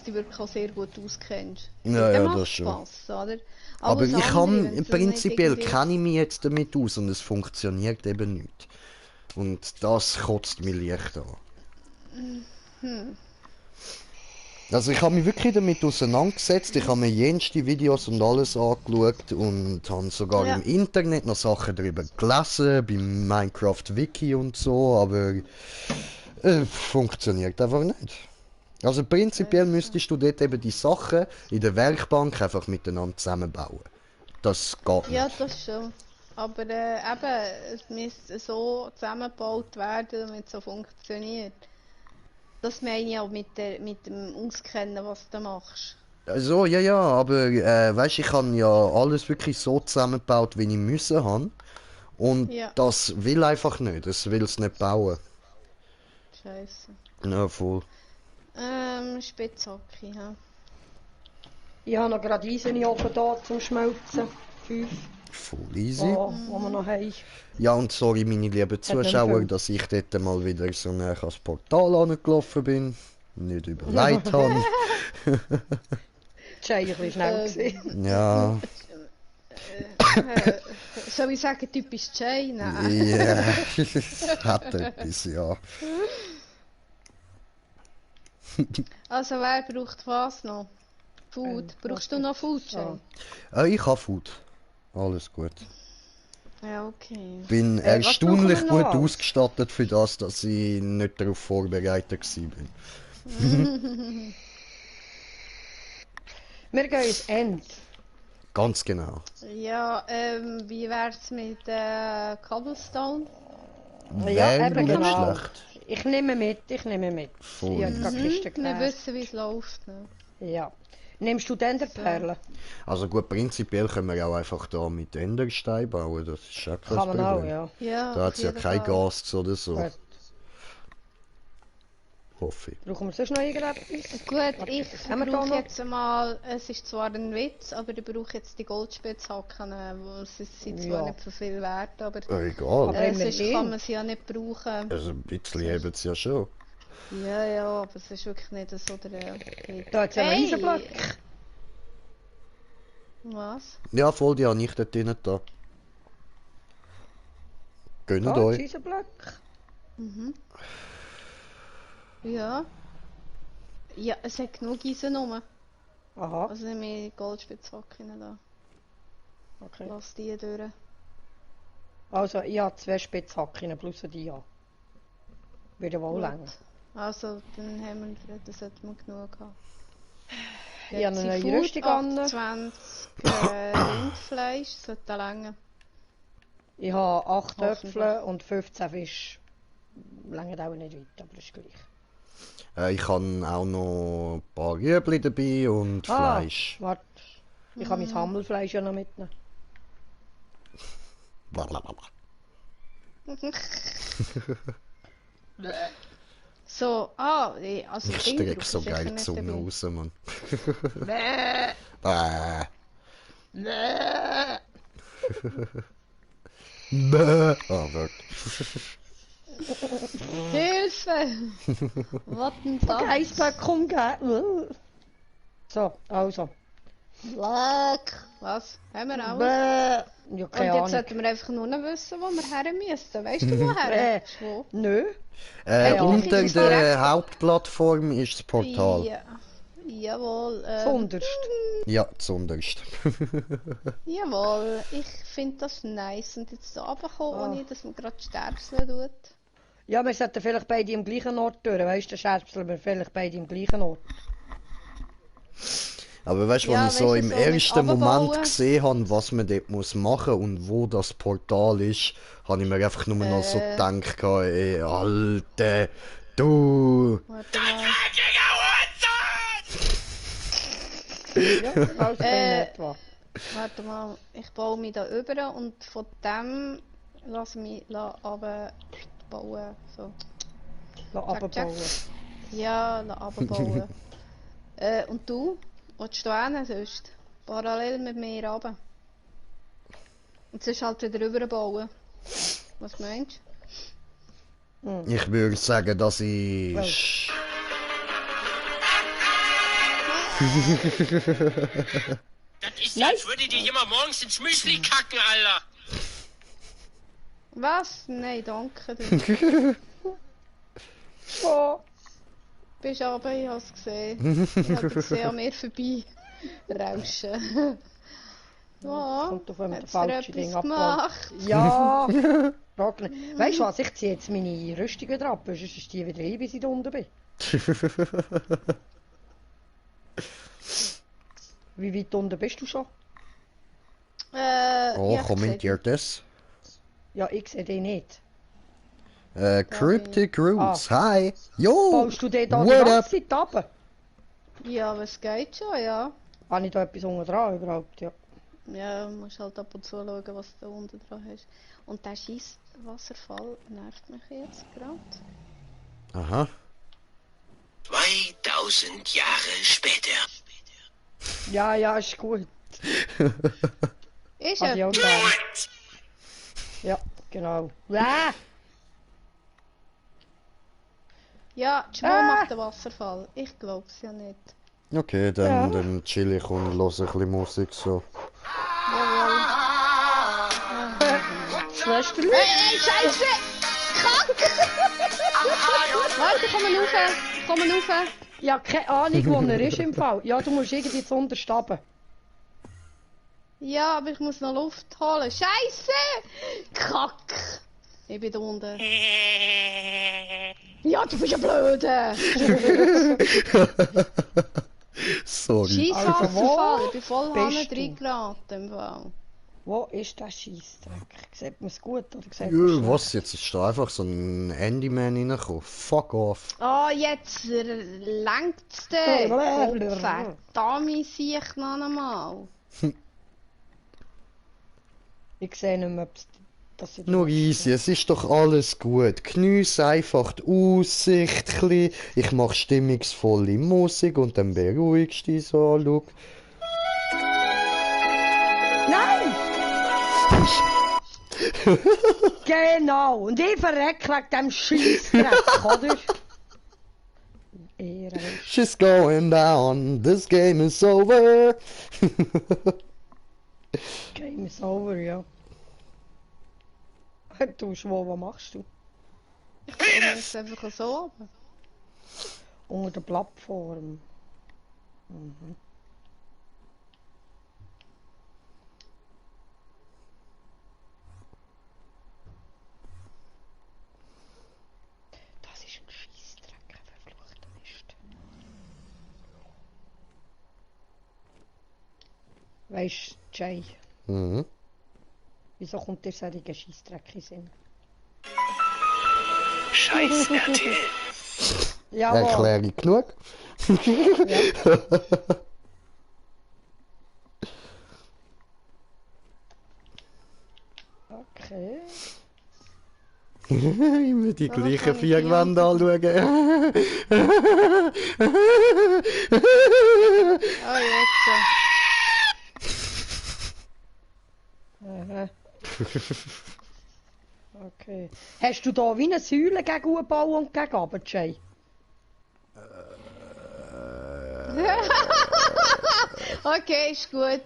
du wirklich auch sehr gut auskennst. Ja, Dann ja, macht das schon. Spass, oder? Aber Alles ich andere, kann, wenn's so prinzipiell nicht kenne ich mich jetzt damit aus und es funktioniert eben nicht. Und das kotzt mich leicht an. Also ich habe mich wirklich damit auseinandergesetzt, ich habe mir jenste Videos und alles angeschaut und habe sogar Ja. im Internet noch Sachen darüber gelesen, beim Minecraft Wiki und so, aber funktioniert einfach nicht. Also prinzipiell müsstest du dort eben die Sachen in der Werkbank einfach miteinander zusammenbauen. Das geht Ja, nicht. das schon. Aber eben, es müsste so zusammengebaut werden, damit es so funktioniert. Das meine ich auch mit dem Auskennen, was du machst. Also, ja, aber weißt, ich habe ja alles wirklich so zusammengebaut, wie ich müssen habe. Und Ja. das will einfach nicht, es will es nicht bauen. Scheiße. Ja, voll. Spitzhacke, hä? Ich habe noch gerade Eisen in den Ofen da zum Schmelzen. 5, Voll easy. wo wir noch haben. Ja, und sorry, meine lieben Zuschauer, viel. dass ich dort mal wieder so näher ans Portal angelaufen bin. Nicht überlegt habe. Das war eigentlich ein bisschen schnell. gewesen. Ja, Soll ich sagen, typisch Jay? Nein. ja, hat etwas, ja. Also, wer braucht was noch? Food. Brauchst du noch Food, Jay? Ja. Ich habe Food. Alles gut. Ja, okay. Bin was erstaunlich brauchen wir gut noch? ausgestattet für das, dass ich nicht darauf vorbereitet war. Wir gehen ins End. Ganz genau. Ja, wie wär's mit Cobblestone? Wäre eben nicht genau. schlecht. Ich nehme mit. Voll. Ich habe gerade Kiste Wir gelesen. wissen, wie es läuft. Ne? Ja. Nimmst du denn der Perle? Also gut, prinzipiell können wir auch einfach da mit Enderstein bauen, das ist auch kein Kann man auch, Problem. ja. Ja, Da hat auf es ja jeden kein Fall. Gas oder so, Gut. hoffe ich. Brauchen wir sonst noch irgendetwas? Gut, ich haben wir da brauche noch? jetzt mal, es ist zwar ein Witz, aber ich brauche jetzt die Goldspitzhacken, sie sind zwar Ja. nicht so viel wert, aber Egal. Aber sonst immerhin. kann man sie ja nicht brauchen. Also ein bisschen haben sie ja schon. Ja, ja, aber es ist wirklich nicht so der Hit. Da hat es ja noch Hey! Eisenblock. Was? Ja, voll, die habe ich dort drinnen da. Gönnt Da, euch. Eisenblock. Ja. Ja, es hat genug Eisen rum. Aha, Also nehme ich Goldspitzhacken da. okay. Lass die durch. Also, ich habe 2 Spitzhacken plus ein Dia. Würde wohl Gut. länger. Also, dann haben wir, das sollten wir genug haben. Ich habe eine neue Food, Rüstung an. 28 Rindfleisch, sollte länger. Ich habe 8 Hoffentlich. Äpfel und 15 Fisch. Länger auch nicht weit, aber ist gleich. Ich habe auch noch ein paar Rüebli dabei und Fleisch. Warte. Ich kann mein Hammelfleisch ja noch mitnehmen. Blablabla. So, also Ich Ding strecke brauche so ich sicher geil die nicht Zunge dabei. raus, Mann. Bäh. Bäh. Ah, wirklich. Hilfe! Was denn das? Eisberg, komm, gell. So, also. Black. Was? Haben wir auch? Bäh. Ja, Und keine jetzt Ahnung. sollten wir einfach nur noch wissen, wo wir her müssen. Weißt du, woher? Wo? Nö. Ja, Unter das ist der direkt- Hauptplattform ist das Portal. Ja. Jawohl. Sonderst. Ja, zunderst. Jawohl, ich finde das nice. Und jetzt da runterkommen, Ah. ohne dass man gerade Sterbseln tut. Ja, wir sollten vielleicht beide am gleichen Ort durch. Weißt du, der Scherbsel, wir vielleicht beide am gleichen Ort. Aber weißt du, Ja, als ich so weisst du, im so mit ersten Moment runterbauen. gesehen habe, was man dort muss machen und wo das Portal ist, habe ich mir einfach nur noch so gedacht, ey, Alter, du. Warte mal. Ja, alles Äh. etwa. Warte mal, ich baue mich da über und von dem lasse ich mich runterbauen. So. Lass Check, abbauen. Ja, runterbauen. Und du? Willst du hin sonst? Parallel mit mir runter. Und sonst halt wieder rüberbauen. Was meinst Ich würde sagen, das ist... Das ist ja, als würde die immer morgens ins Müsli kacken, Alter. du? Was? Nein, danke. Du Oh, bist aber, ich hab's gesehen. Ich hab gesehen an mir vorbei rauschen. Ja, kommt auf einmal hat's der dir falsche Ding etwas abgebaut. gemacht? Ja, frag nicht. Weißt du was, ich ziehe jetzt meine Rüstung wieder ab, sonst ist die wieder hin, bis ich da unten bin. Wie weit unten bist du schon? Oh, ja, kommentiert das? Ja, ich sehe den nicht. Cryptic Roots, hi! Jo! Baust du den da die What ganze up? Zeit runter? Ja, aber es geht schon, ja. Habe ich da etwas unten dran überhaupt? Ja. Ja, du musst halt ab und zu schauen, was du da unten dran hast. Und der Schießwasserfall nervt mich jetzt gerade. Aha. 2000 Jahre später. Ja, ja, ist gut. Ist Habe ich er? auch gern. Ja, genau. Ah! Ja, die Schmo macht den Wasserfall. Ich glaub's ja nicht. Okay, dann chill ich und höre ein bisschen Musik so. Jawohl. Schwester, Hey, Scheiße! Kack! Warte, komm mal rauf! Komm mal rauf! ja, keine Ahnung, wo er ist im Fall. Ja, du musst irgendwie zu unterstaben. Ja, aber ich muss noch Luft holen. Scheiße! Kack! Ich bin da unten. Ja, du bist ein Blöde! Sorry. Scheisswasserfall! Ich bin voll bist hinten du? reingeraten im Fall. Wo ist der Scheissdreck? Sieht man es gut oder sieht man Ja, schlecht? was? Jetzt ist da einfach so ein Handyman reingekommen. Fuck off. Oh, jetzt längt's dir! Verdammt, sehe ich noch einmal. Ich sehe nicht mehr, ob das ist. Nur easy, es ist doch alles gut. Geniesse einfach die Aussicht chli. Ich mache stimmungsvolle Musik und dann beruhigst du dich so, schau. Nein! Genau, und ich verreck wegen dem Scheissdreck, oder? Ehre. She's going down, this game is over. Game is over, ja. Du Schwo, was machst du? Ich komme jetzt einfach so runter. Unter der Plattform. Mhm. Das ist ein Scheissdreck, ein verfluchter Mist. Weisst du, Jay, Mhm. wieso kommt dir solche Scheissdreck in den Sinn? Scheiß RTL. Jawohl. Erklärung genug. Okay. Immer die Ja, gleichen kann ich vier die Wände anschauen. Oh, jetzt. Aha. Okay. Hast du da wie eine Säule gegen Bau und gegen runter, Jay? Okay, ist gut.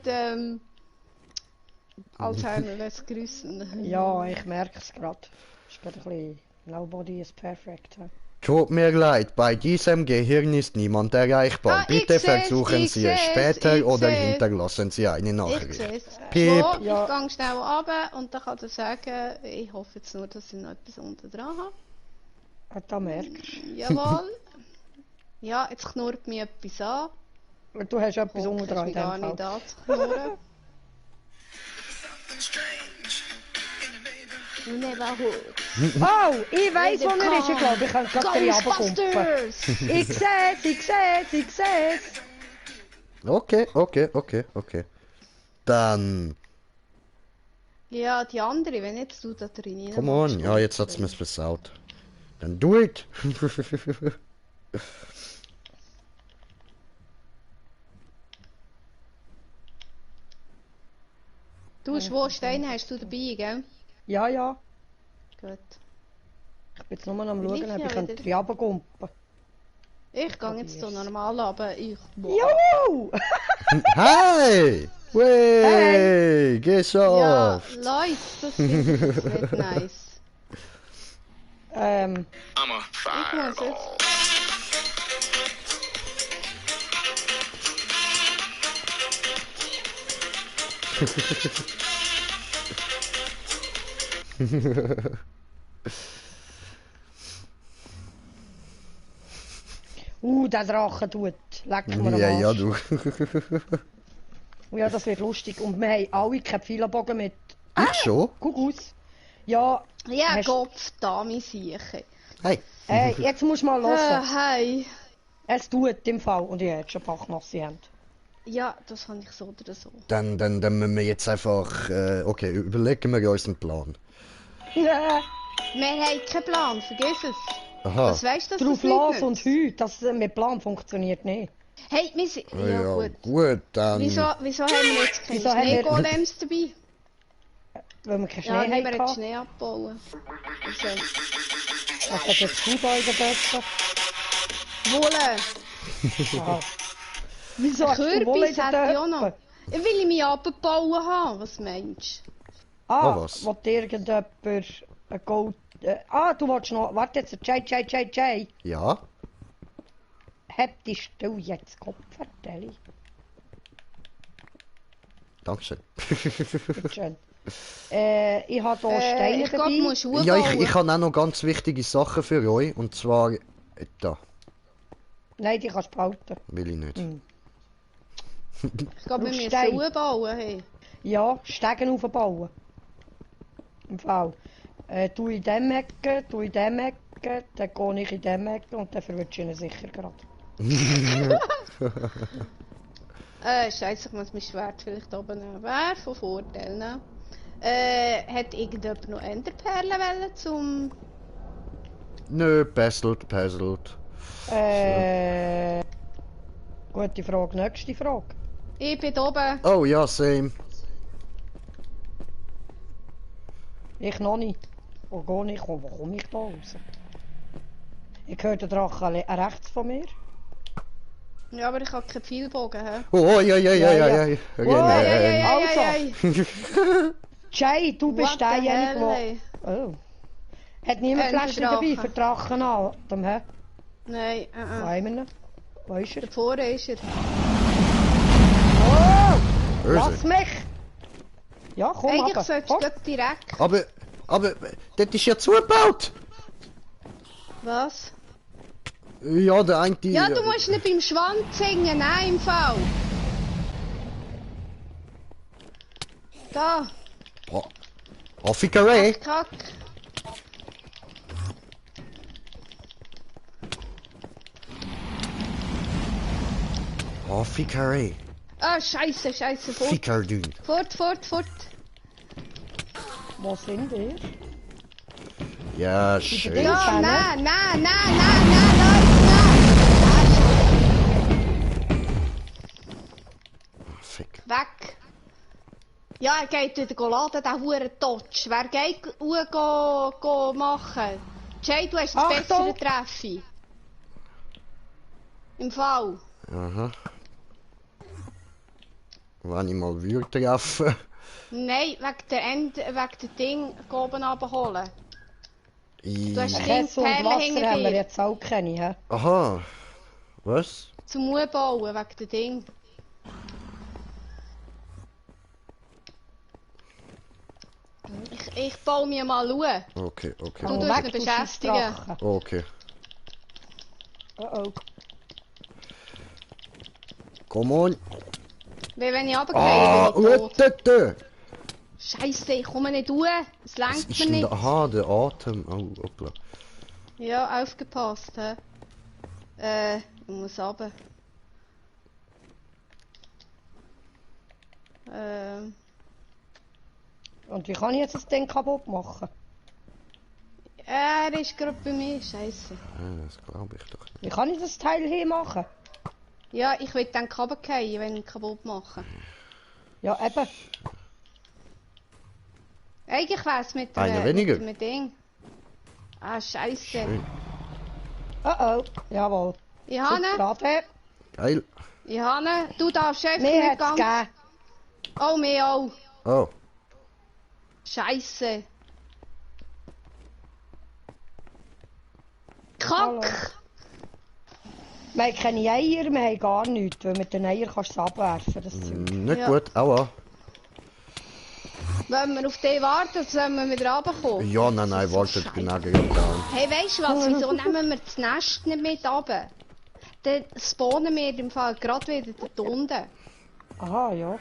Alzheimer lässt grüßen. Ja, ich merke es gerade. Ist gerade ein bisschen... Nobody is perfect. He? Tut mir leid, bei diesem Gehirn ist niemand erreichbar. Ah, ich Bitte seh's, versuchen ich Sie es seh's, später ich oder seh's. hinterlassen Sie eine Ich Nachricht. sehe es. Piep. Wo? Ja. Ich gehe schnell runter und dann kann er sagen, ich hoffe jetzt nur, dass ich noch etwas unten dran habe. Da merkst Jawohl. Ja, jetzt knurrt mich etwas an. du. Du hast etwas Hock unten ist dran mich in gar dem nicht Fall. anzuknurren. Neighborhood. Oh, ich weiss, wo er ist. Ich glaube, ich kann gerade drei runterkumpen. Ghostbusters! Ich seh's, ich seh's, ich seh's. Okay. Dann, Ja, die andere, wenn jetzt du da drin come on. Ja, jetzt hat's mir's versaut. Dann do it. Du, wo Steine hast du dabei, gell? Ja, ja. Gut. Ich bin jetzt nur am schauen, ob Olivia ich wieder. drei runterkumpen. Ich gehe jetzt so normal, aber ich... Juhu! Hi! Wey! Hey. Ja, Geschafft! Leute, das finde ich jetzt nicht nice. I'm a Ich muss fireball. jetzt... Der Drache tut. Leck mir am Ja, Arsch. ja, du. Ja, das wird lustig. Und wir haben alle keinen Pfeilenbogen mit. Ich schon? Guck aus. Ja, Ja, Hast- Kopf, Dame, Sieche. Hey. jetzt musst du mal hören. Hey. Es tut im Fall. Und ich habe jetzt schon bachnasse Hände. Ja, das habe ich so oder so. Dann müssen wir jetzt einfach. Okay, überlegen wir uns einen Plan. Wir haben keinen Plan, vergiss es. Aha. Was weißt du, dass Drauf das nicht los nützt? und heute. Das mit Plan funktioniert nicht. Hey, wir sind... Ja, gut. Dann. Wieso haben wir jetzt keine Wieso haben wir- Schneegolems dabei? Weil wir keinen Ja, Schnee nehmen wir den hatten. Schnee abbauen. Also, Was hat jetzt du da in der Böse? Wolle. Ja. Wieso hast du wohl in Kürbis hätte ich auch noch. der Ich will ich mich abbauen haben, was meinst du? Oh, was? Will irgendjemand ein Gold... du willst noch... Warte jetzt, Jay. Ja? Hättest du jetzt Kopfverteilung? Dankeschön. Schön. Ich habe hier Steine Ich glaube, dabei. du musst Schuhe Ja, bauen. ich habe auch noch ganz wichtige Sachen für euch. Und zwar. Da. Nein, die kannst du behalten. Will ich nicht. Ich glaube, wir Brauchst müssen Stein? Schuhe bauen. Hey. Ja, Stegen aufbauen. Im Fall. Du in dem Ecke, dann gehe ich in dem Ecke und dann verwirrst du ihn sicher gerade. Scheiße, ich muss mein Schwert vielleicht oben nehmen. Wäre von Vorteil, ne? Hat irgendjemand noch Enderperlen wollen zum... Nö, passelt. Gute Frage, nächste Frage. Ich bin da oben. Oh ja, same. Ich noch nicht. Wo gehe ich? Wo komme ich da raus? Ich höre den Drachen rechts von mir. Ja, aber ich habe keinen Pfeilbogen, hä? Oh, ja. Ja. Ei. Jay, du bist What the derjenige, hell, der... ey? Oh. Hat niemand Flaschen dabei für Drachen an? Hä? Nein, Wo haben wir ihn? Wo ist er? Da vorne ist er. Oh! Böse. Lass mich! Ja, komm Eigentlich runter. solltest du Komm. gleich direkt... Aber, das ist ja zugebaut. Was? Ja, der eine... Ja, du musst nicht beim Schwanz hängen, nein, im Fall. Da, Affikerei. Kack. Affikerei. Ah, Scheiße, fort. Fickerdün. Fort. Wo sind wir? Ja, schön. Ja, Kennen? nein, Leute, Fick. nein. Weg. Ja, er geht wieder laden, der hure Totsch. Wer geht go machen? Jay, du hast das Achtung. bessere Treffe. Im Fall. Aha. Wenn ich mal würde treffen. Nein, wegen der Ding oben abholen. Du hast I- Käse und Perlen Wasser hinter haben wir dir. jetzt auch keine, hä? Aha. Was? Zum Bauen wegen dem Ding. Ich baue mir mal Ruhe. Okay, okay. Du Geh tust weg, ihn du beschäftigen. Scheissdrache. Okay. Oh oh. Come on. Weil wenn ich Ah, runtergehe, bin ich tot. Uttete. Scheisse, ich komme nicht raus. Es Was lenkt ist mir denn nicht. da? Aha, der Atem. Oh, hoppla. Ja, aufgepasst, hä? Ich muss runter. Und wie kann ich jetzt das Ding kaputt machen? Er ist gerade bei mir. Scheisse. Das glaube ich doch nicht. Wie kann ich das Teil hier machen? Ja, ich will dann Kabel fallen, wenn ich ihn kaputt mache. Ja, eben. Eigentlich wär's mit Einer der weniger. mit dem Ding. Ah, Scheisse. Schön. Oh oh. Jawohl. Ich habe ihn. Gerade. Geil. Ich habe ihn. Du darfst einfach Mir nicht hat's ganz... gegeben. Oh, mir auch. Oh. Scheisse. Hallo. Kack! Wir haben keine Eier, wir haben gar nichts, weil mit den Eiern kannst du es abwerfen. Das Zeug. Nicht Ja. gut, aua. Wenn wir auf den warten, sollen wir wieder runterkommen. Ja, nein, So wartet scheiße. genau da. Hey, weißt du was? Wieso nehmen wir das Nest nicht mit runter? Dann spawnen wir im Fall gerade wieder dort unten. Aha, ja.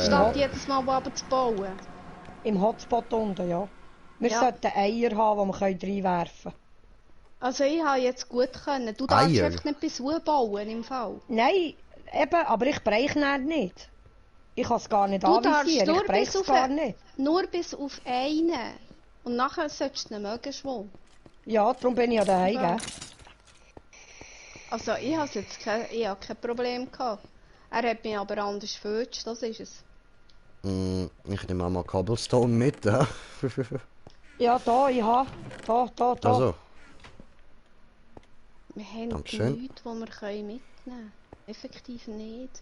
Statt jedes Mal runter zu bauen. Im Hotspot unten, ja. Wir Ja. sollten Eier haben, die wir reinwerfen können. Also ich habe jetzt gut können. Du darfst Eier? einfach nicht bis bauen im Fall. Nein, eben, aber ich breche ihn nicht. Ich kann es gar nicht Du darfst anvisieren, nur ich breche bis es auf gar ein- nicht. Nur bis auf einen. Und nachher solltest du ihn mögen schwimmen. Ja, darum bin ich ja daheim, Ja. gell? Also ich habe jetzt kein Problem gehabt. Er hat mich aber anders gefühlt, das ist es. Ich nehme auch mal Cobblestone mit, ja. Ja, da, ich habe. Da. Also, Wir haben Dankeschön. nichts, die wir mitnehmen können. Effektiv nicht.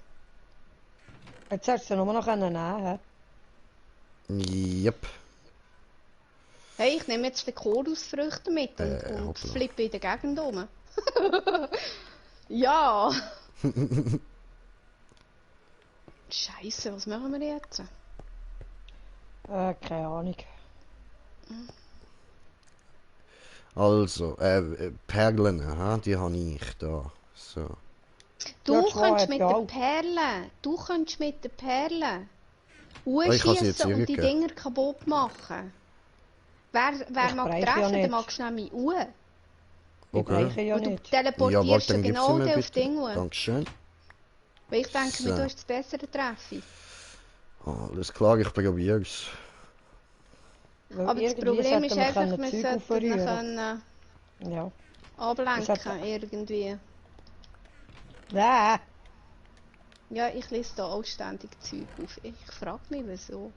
Jetzt sollst du nur noch nehmen können. yep. Hey, ich nehme jetzt die Chorusfrüchte mit und hoppla. flippe in der Gegend rum. Ja! Scheiße, was machen wir jetzt? Keine Ahnung. Also, Perlen, aha, die habe ich da. So. Du Ja, zwei kannst hat mit ja den auch. Perlen, du kannst mit den Perlen ich kann sie jetzt schießen und die zurückgeben. Dinger kaputt machen. Wer Ich mag breche ja treffen, der nicht. mag schnell mit Uhr. Ich Okay. breche ja Und du nicht. Ja, teleportierst warte, ja dann gib sie genau mir auf bitte. Ding Uhr. Dankeschön. Weil ich denke, So. mir, du hast das bessere Treffen. Alles klar, ich probier's. Weil Aber das irgendwie Problem ist sollten wir einfach, können wir Zeug sollten ihn aufrühren. können Ja. ablenken sollte- irgendwie. Nein. Ja, ich lese da auch ständig Zeug auf. Ich frage mich, wieso.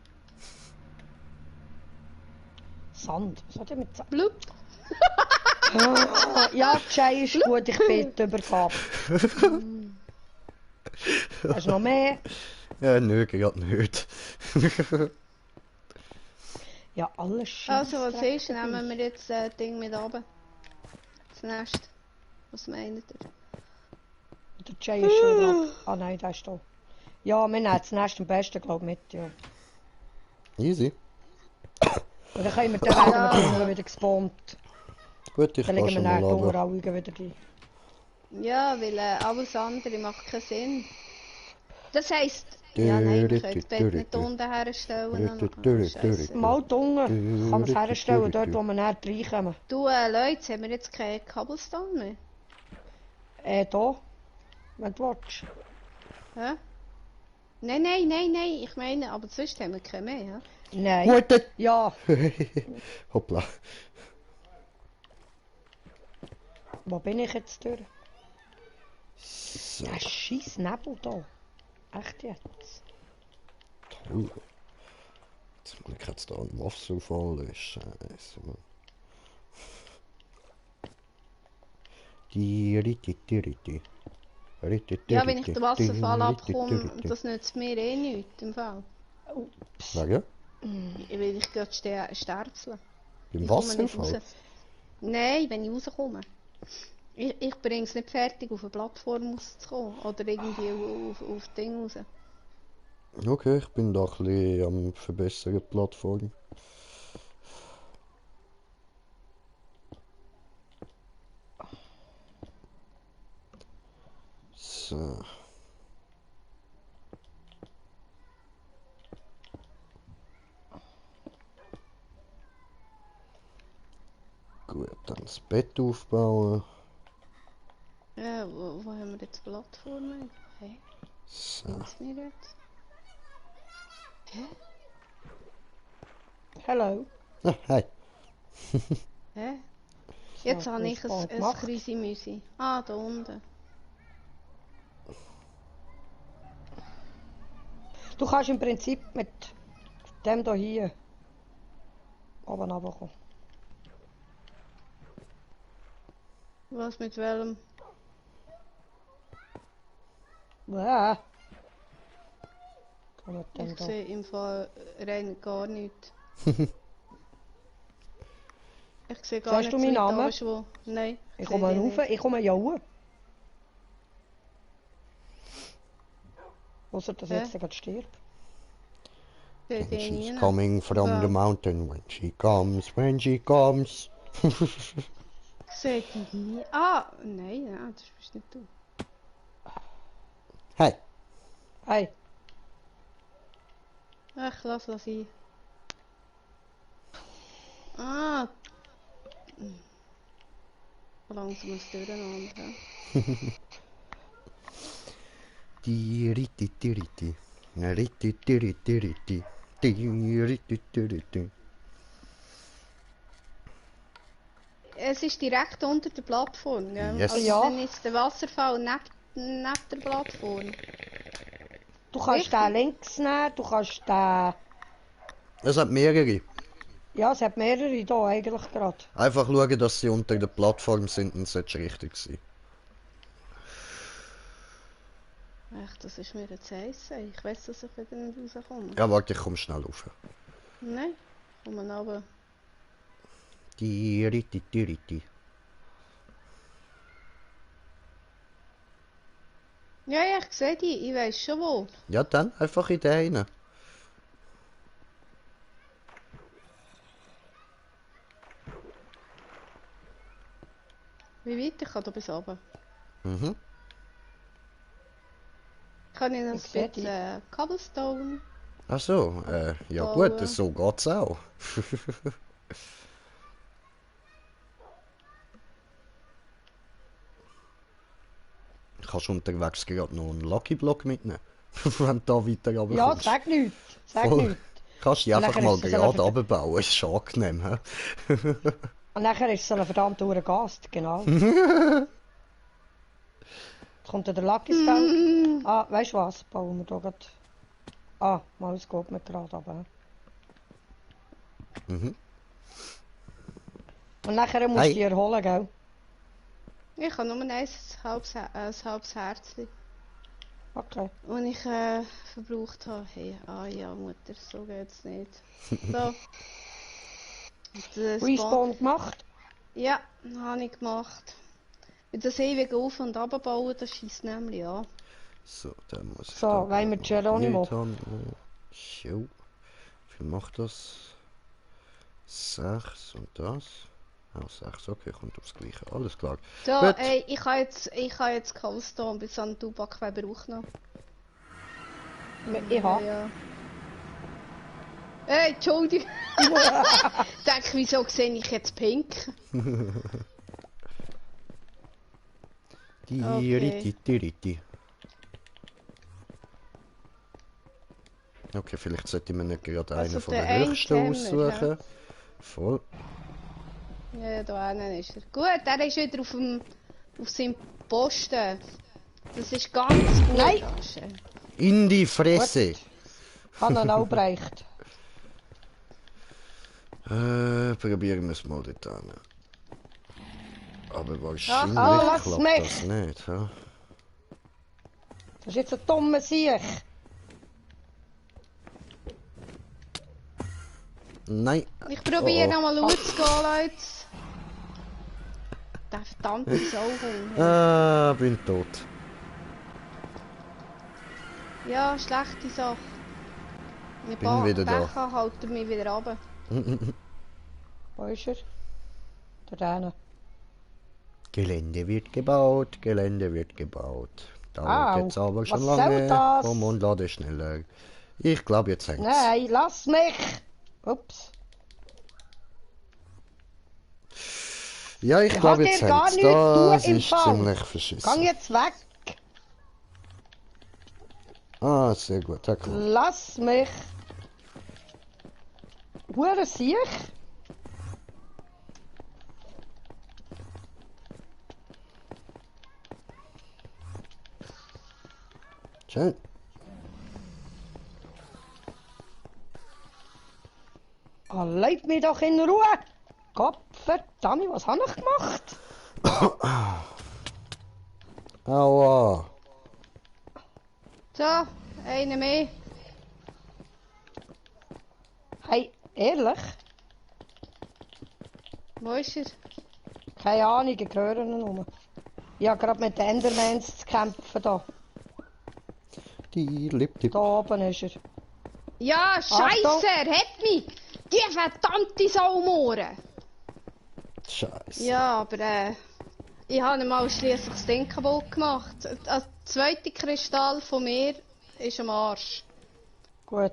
Sand. Was hat er mit Sand? Blub. Ja, die Schei ist gut, ich bin übergabe. Hast du noch mehr? Ja, nö, gerade nicht. Ja, alles scheiße. Also, was ist? Nehmen wir jetzt das Ding mit runter. Das Nest. Was meint ihr? Der Jay ist schon da. Ah nein, der ist da. Ja, wir nehmen das Nest am besten, glaube ich, mit, ja. Easy. Und dann können wir dann werden wir wieder gespawnt. Gut, ich Dann kann legen wir schon nachher mal die runter. Augen wieder rein. Ja, weil alles andere macht keinen Sinn. Das heisst... Ja, nein, wir können das Bett nicht unten herstellen. Ah, Scheisse. Mal die Unge kann man es herstellen, dort wo wir näher reinkommen. Du, Leute, haben wir jetzt keinen Cobblestone mehr? Da. Wenn du willst. Hä? Nein, ich meine, aber sonst haben wir keinen mehr, ja? Nein. What? Ja. Hoppla. Wo bin ich jetzt durch? So, Ein scheiß Nebel da. Echt jetzt? toll. Jetzt muss ich jetzt da ein Wasserfall löschen. Scheiße, Mann. Ja, wenn ich den Wasserfall abkomme, das nützt mir eh nichts im Fall. Sag ja? Weil ich gerade sterzeln. Im Ich komme nicht Wasserfall? raus. Nein, wenn ich rauskomme. Ich bringe es nicht fertig, auf eine Plattform rauszukommen. Oder irgendwie auf Ding raus. Okay, ich bin da ein bisschen am verbessern Plattform. So. Gut, dann das Bett aufbauen. Ja, wo haben wir jetzt Plattformen? Hä? So. Find's nicht jetzt? Hä? Hello. Ah, hi. Hä? Jetzt So, habe ich Respawn ein gemacht. Krisi-Müsi. Ah, da unten. Du kannst im Prinzip mit dem hier oben runterkommen. Was mit welchem? Ja. Komm mit dem Ich da. sehe im Fall rein gar nichts. Ich sehe gar Siehst nicht du so meinen weit Namen? runter, wo... Nein. Ich sehe komme den rauf, nicht. ich komme ja rauf. Ausser, dass ich Hä? jetzt gerade stirb. Ich sehe And den she's nie. coming from the Wow. mountain when she comes. Ich sehe die nie. Ah, nein, das bist nicht du. Hey. Hey, Ach, lass sein. Ah. Langsam ist durcheinander. Tiriti. Rititi. Tiriti. Es ist direkt unter der Plattform, gell? Yes. Also Ja. dann ist der Wasserfall neben der Plattform. du kannst Richtig. den links nehmen, du kannst den... Es hat mehrere. Ja, es hat mehrere da eigentlich gerade. Einfach schauen, dass sie unter der Plattform sind, dann sollte es richtig sein. Echt, das ist mir jetzt heiß. Ich weiß, dass ich wieder nicht rauskomme. Ja, warte, ich komme schnell rauf. Nein, komm mal runter. Tiriti. Ja, ich sehe die. Ich weiß schon wo. Ja, dann einfach in den rein. Wie weit? Ich kann da bis runter. Mhm. Kann ich noch ein Ich seh bisschen Cobblestone? Ach so, ja Bauen. gut, so geht's auch. Kannst du unterwegs gerade noch einen Lucky Block mitnehmen? Wenn du da weiter runterkommst. Ja, sag nichts. Sag Voll. nichts. Kannst du die einfach Nachher mal ist es gerade einfach- runterbauen, ist schon angenehm. He? Und nachher ist es ein verdammter Gast, genau. Jetzt kommt der Lucky Spell. Ah, weißt du was? Bauen wir da gerade. Ah, mal es geht mir gerade runter. Mhm. Und nachher musst Hey. du dich erholen, gell? Ich habe nur ein halbes Herzchen. Okay. Und ich verbraucht habe. Hey, ah ja, Mutter, so geht's nicht. So. Das Respawn gemacht. Ja, habe ich gemacht. Mit das ewige Auf- und Abbauen, das schießt nämlich an. So, dann muss ich So, da wollen wir noch Geronimo? Meat haben. So. Wie viel macht das? 6 und das. Ah, 6, okay, kommt aufs Gleiche. Alles klar. So, Gut. ey, ich habe jetzt Cobblestone bis an den Tubak, wer braucht noch? Ich habe. Ja. Hey, Entschuldigung. Denk, wieso sehe ich jetzt pink? Tiriti. Okay, vielleicht sollte ich mir nicht gerade Also einen von der den höchsten Einzähler, aussuchen. Voll. Ja, da hinten ist er. Gut, der ist wieder auf seinem Posten. Das ist ganz gut. Nein. Asche. In die Fresse! Habe ihn auch bereicht. Probieren wir es mal dort hin. Aber wahrscheinlich lass klappt mich. das nicht. Ja? Das ist jetzt ein dummer Sieg. Nein. Ich probiere Oh, oh. nochmal rauszugehen, Leute. Der verdammte Sauhund. Bin tot. Ja, schlechte Sache. Mit Bin wieder da. Becher halten mich wieder runter. Wo ist er? Da drinnen. Gelände wird gebaut, Gelände wird gebaut. Dauert Au, jetzt aber schon was soll lange. das? Komm und lade schneller. Ich glaube, jetzt hängt's. Nein, lass mich! Ups. Ja, ich Ich glaube, hab jetzt dir gar hängt's. nichts Das tun im ist Fall. ziemlich Gang verschissen. jetzt weg! Ah, sehr gut. Ja, klar. Lass mich! Hure Siech! Schön. Oh, leib mich doch in Ruhe! Gott verdammt, was habe ich gemacht? Aua. So, einer mehr. Hey, ehrlich? Wo ist er? Keine Ahnung, ich höre ihn nur. Ich habe gerade mit den Endermans zu kämpfen da. Die Lip-Tip. Da oben ist er. Ja, Achtung. Scheiße, er hat mich! Die verdammte Saumohren! Scheiße. Ja, aber ich habe mal schliesslich das Ding kaputt gemacht. Der zweite Kristall von mir ist am Arsch. Gut.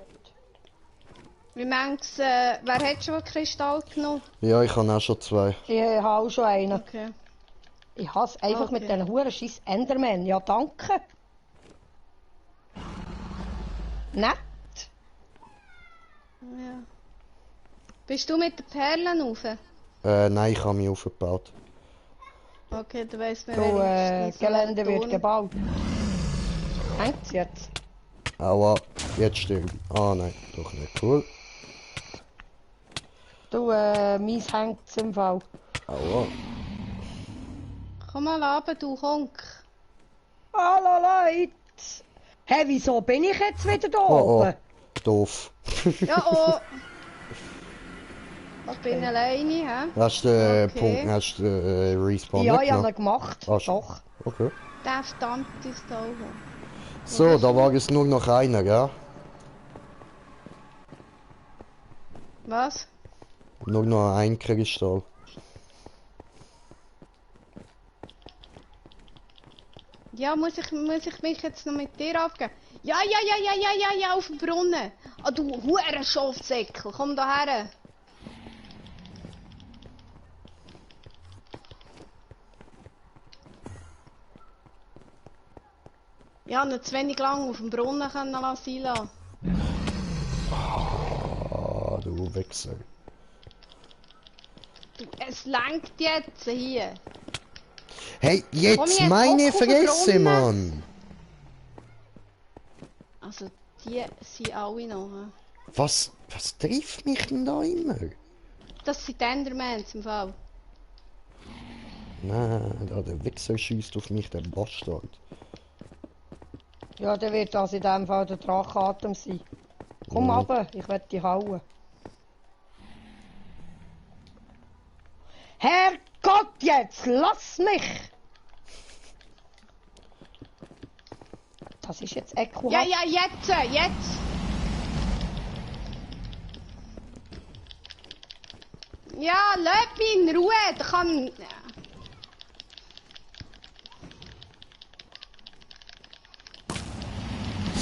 Wie manches, wer hat schon einen Kristall genommen? Ja, ich habe auch schon 2. Ich habe auch schon einen. Okay. Ich hasse einfach Okay. mit diesen huren scheiß Enderman. Ja, danke. Nett. Ja. Bist du mit den Perlen rauf? Nein, ich habe mich aufgebaut. Okay, du weißt mir Du, wenigstens, Gelände wird Ton. gebaut. Hängt's jetzt? Aua, jetzt stirb. Ah nein, doch nicht. Cool. Du, meins hängt's im Fall. Aua. Komm mal runter, du Honk. Hallo Leute! Hey, wieso bin ich jetzt wieder da Oh, oben? oh. Doof. Ja, oh. Ich bin alleine, hä? Hast du den Okay. Punkt, hast du Respawn Ja, ich habe mitgenommen? ihn gemacht. Ah, schon. Doch. Okay. Der verdammte Sauhund. So, da war jetzt nur noch einer, gell? Was? Nur noch ein Kristall. Ja, muss ich mich jetzt noch mit dir abgeben? Ja, auf dem Brunnen. Ah, du hure Schafsäckel, komm da her. Ja, noch zu wenig lang auf dem Brunnen können lassen lassen. Ah, du Wichser. Du, es langt jetzt hier. Hey, Komm jetzt jetzt, meine hock auf den Fresse, Brunnen. Mann! Also, die sind alle noch. Hä? Was trifft mich denn da immer? Das sind die Endermans im Fall. Nein, da der Wichser schießt auf mich, der Bastard. Ja, dann wird das in dem Fall der Drachenatem sein. Komm Ja. runter, ich werde dich hauen. Herrgott, jetzt lass mich! Das ist jetzt ekelhaft. Ja, jetzt! Ja, lass mich in Ruhe, da kann...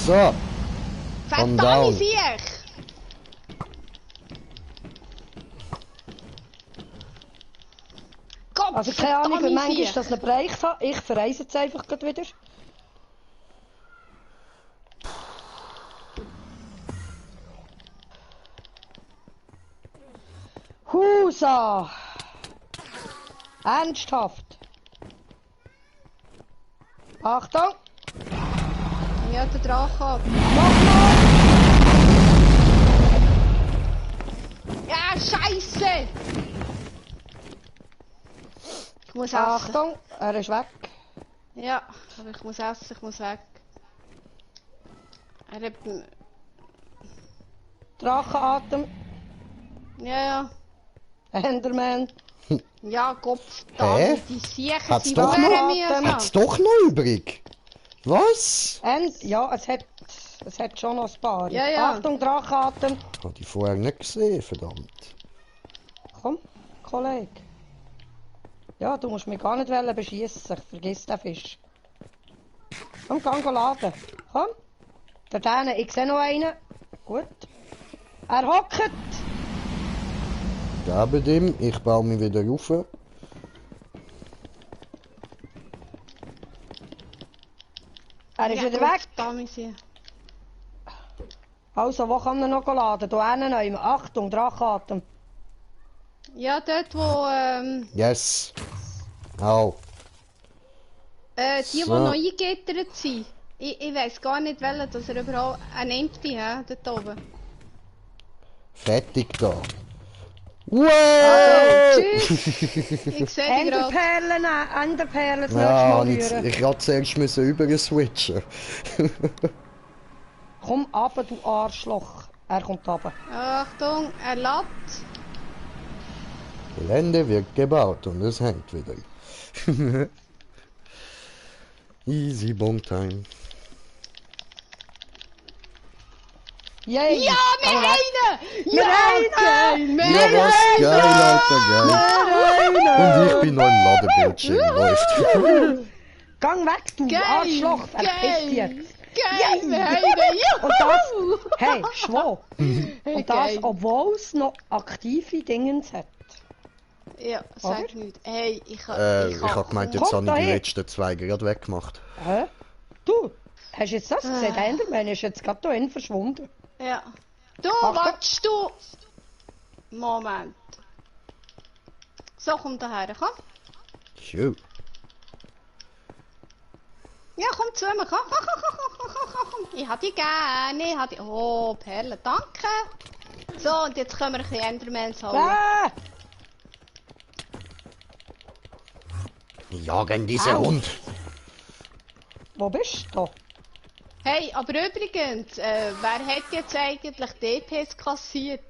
So, Verdammt down. Siech! Gott, Also keine Ahnung, wie verdammt manchmal Siech. ich das nicht bereicht habe. Ich verreise jetzt einfach grad wieder. Husa! Ernsthaft! Achtung! Ja, der Drache hat. Nochmal! Ja, Scheiße! Ich muss essen. Achtung! Er ist weg. Ja, aber ich muss essen, ich muss weg. Er hat... Drachenatem. Ja. Enderman. Ja, Gott, Hä? die Siechen Hat's sind doch verdammt noch- mühsam. Hat's doch noch übrig? Was? Ja, es hat schon noch ein paar. Ja, ja. Achtung, Drachenatem. Hab ich vorher nicht gesehen, verdammt. Komm, Kollege. Ja, du musst mich gar nicht beschießen. Vergiss den Fisch. Komm, geh laden. Komm. Da drinnen, ich sehe noch einen. Gut. Er hockt. Gebe dem, ich baue mich wieder rauf. Er ist Ja, wieder Gott, weg. verdammt sie. Also, wo kann man noch laden? Hier hinten. Achtung, Drachenatem. Ja, dort wo, Yes. Au. die So. noch eingegittert sind. Ich weiss gar nicht, welcher, dass er überall ein Empty hat, dort oben. Fertig da. Also, Wow! tschüss! Ich sehe dich gerade. Enderperlen das nächste Ja, Mal und rühren. ich hatte zuerst müssen über switchen. Komm runter, du Arschloch. Er kommt runter. Achtung, er lädt. Gelände wird gebaut und es hängt wieder. Easy Bomb Time. Yay! Ja, wir Geh weg. einen! Wir haben geil! Ja, was geil, Alter, geil. Und ich bin noch im Ladebildschirm, läuft. Gang weg, du Geil, Arschloch. Verpiss dich geil. jetzt. Geil, Yay. wir einen! Juhu! Und das, hey, schwor. Hey, Und das, geil. obwohl es noch aktive Dingens hat. Ja, sag nicht. Hey, ich Ich hab gemeint, jetzt Kommt habe ich die dahin. letzten zwei gerade weggemacht. Hä? Du, hast du jetzt das gesehen? Der Enderman ist jetzt gerade da verschwunden. Ja. Du, Achtung. watschst du? Moment. So, komm daher, komm. Schön. Ja, komm zu mir, komm, komm. Ich hab die gerne, ich hab die... Oh, Perle, danke. So, und jetzt können wir ein bisschen Endermans holen. Ah! Jagen diese Au. Hund. Wo bist du? Hey, aber übrigens, wer hat jetzt eigentlich DPs kassiert?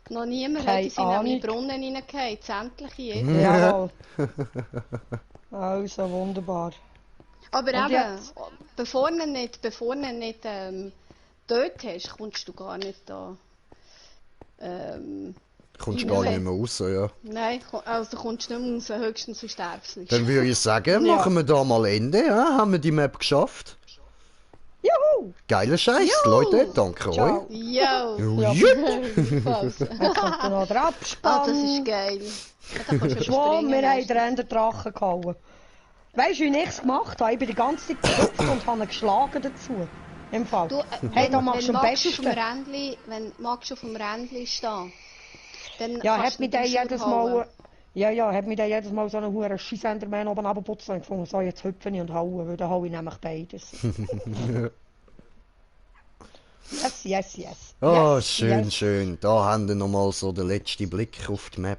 Noch niemand, Keine die sind nämlich in Ahnung. den Brunnen reingefallen, sämtliche jetzt. Jawohl. Also, wunderbar. Aber Und eben, jetzt? bevor du nicht dort hast, kommst du gar nicht da. Kommst gar nicht mehr raus, ja. Nein, also kommst du nicht mehr raus, höchstens du sterbst nicht. Dann würde ich sagen, Ja. machen wir da mal Ende. Ja? Haben wir die Map geschafft? Juhu! Geiler Scheiß, Juhu. Leute. Danke Ciao. euch. Yo! Ja. Falsch. Jetzt kommt dann noch der Abspann. Ah, das ist geil. Ja, da kannst du Schwor, überspringen, wir haben weißt du. den Enderdrachen gehauen. Weißt du, wie ich es gemacht habe? Ich bin die ganze Zeit gehüpft und habe ihn geschlagen dazu. Im Fall. Du, Hey, da machst du am besten. Wenn magst du auf dem Rändli stehen, dann Ja, kannst hat du mich der den jedes hauen. Mal... Ja, hat mich der jedes Mal so einen huren Scheissenderman oben runtergeputzt und gefunden, so jetzt hüpfe ich und hauen, weil dann hau ich nämlich beides. Yes. Oh, Yes, schön, yes. schön. Da haben wir nochmal so den letzten Blick auf die Map.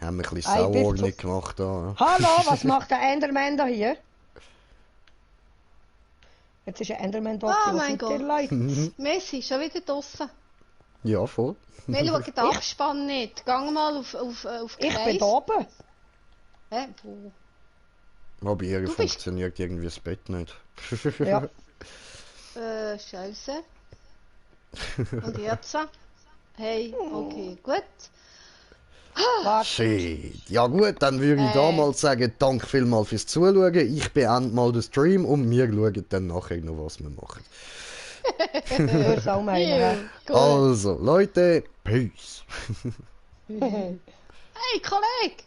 Haben wir ein bisschen Ei, bis Sauordnung zu- gemacht da. Hallo, was macht der Enderman da hier? Jetzt ist ein Enderman da. Oh Wo mein seid ihr, Gott. Leute? Messi, schon wieder draussen. Ja, voll. Wir schauen den Abspann nicht. Gang mal auf Ich Kreis. bin da oben. Hä? Wo? Aber hier Du bist- funktioniert irgendwie das Bett nicht. Ja. Scheiße. Und jetzt? Hey, okay, gut. Warte. Shit. Ja gut, dann würde ich da mal sagen, danke vielmals fürs Zuschauen. Ich beende mal den Stream und wir schauen dann nachher noch, was wir machen. Würde auch meinen. Ja, hä? gut. Also, Leute, peace. Hey, Kollege!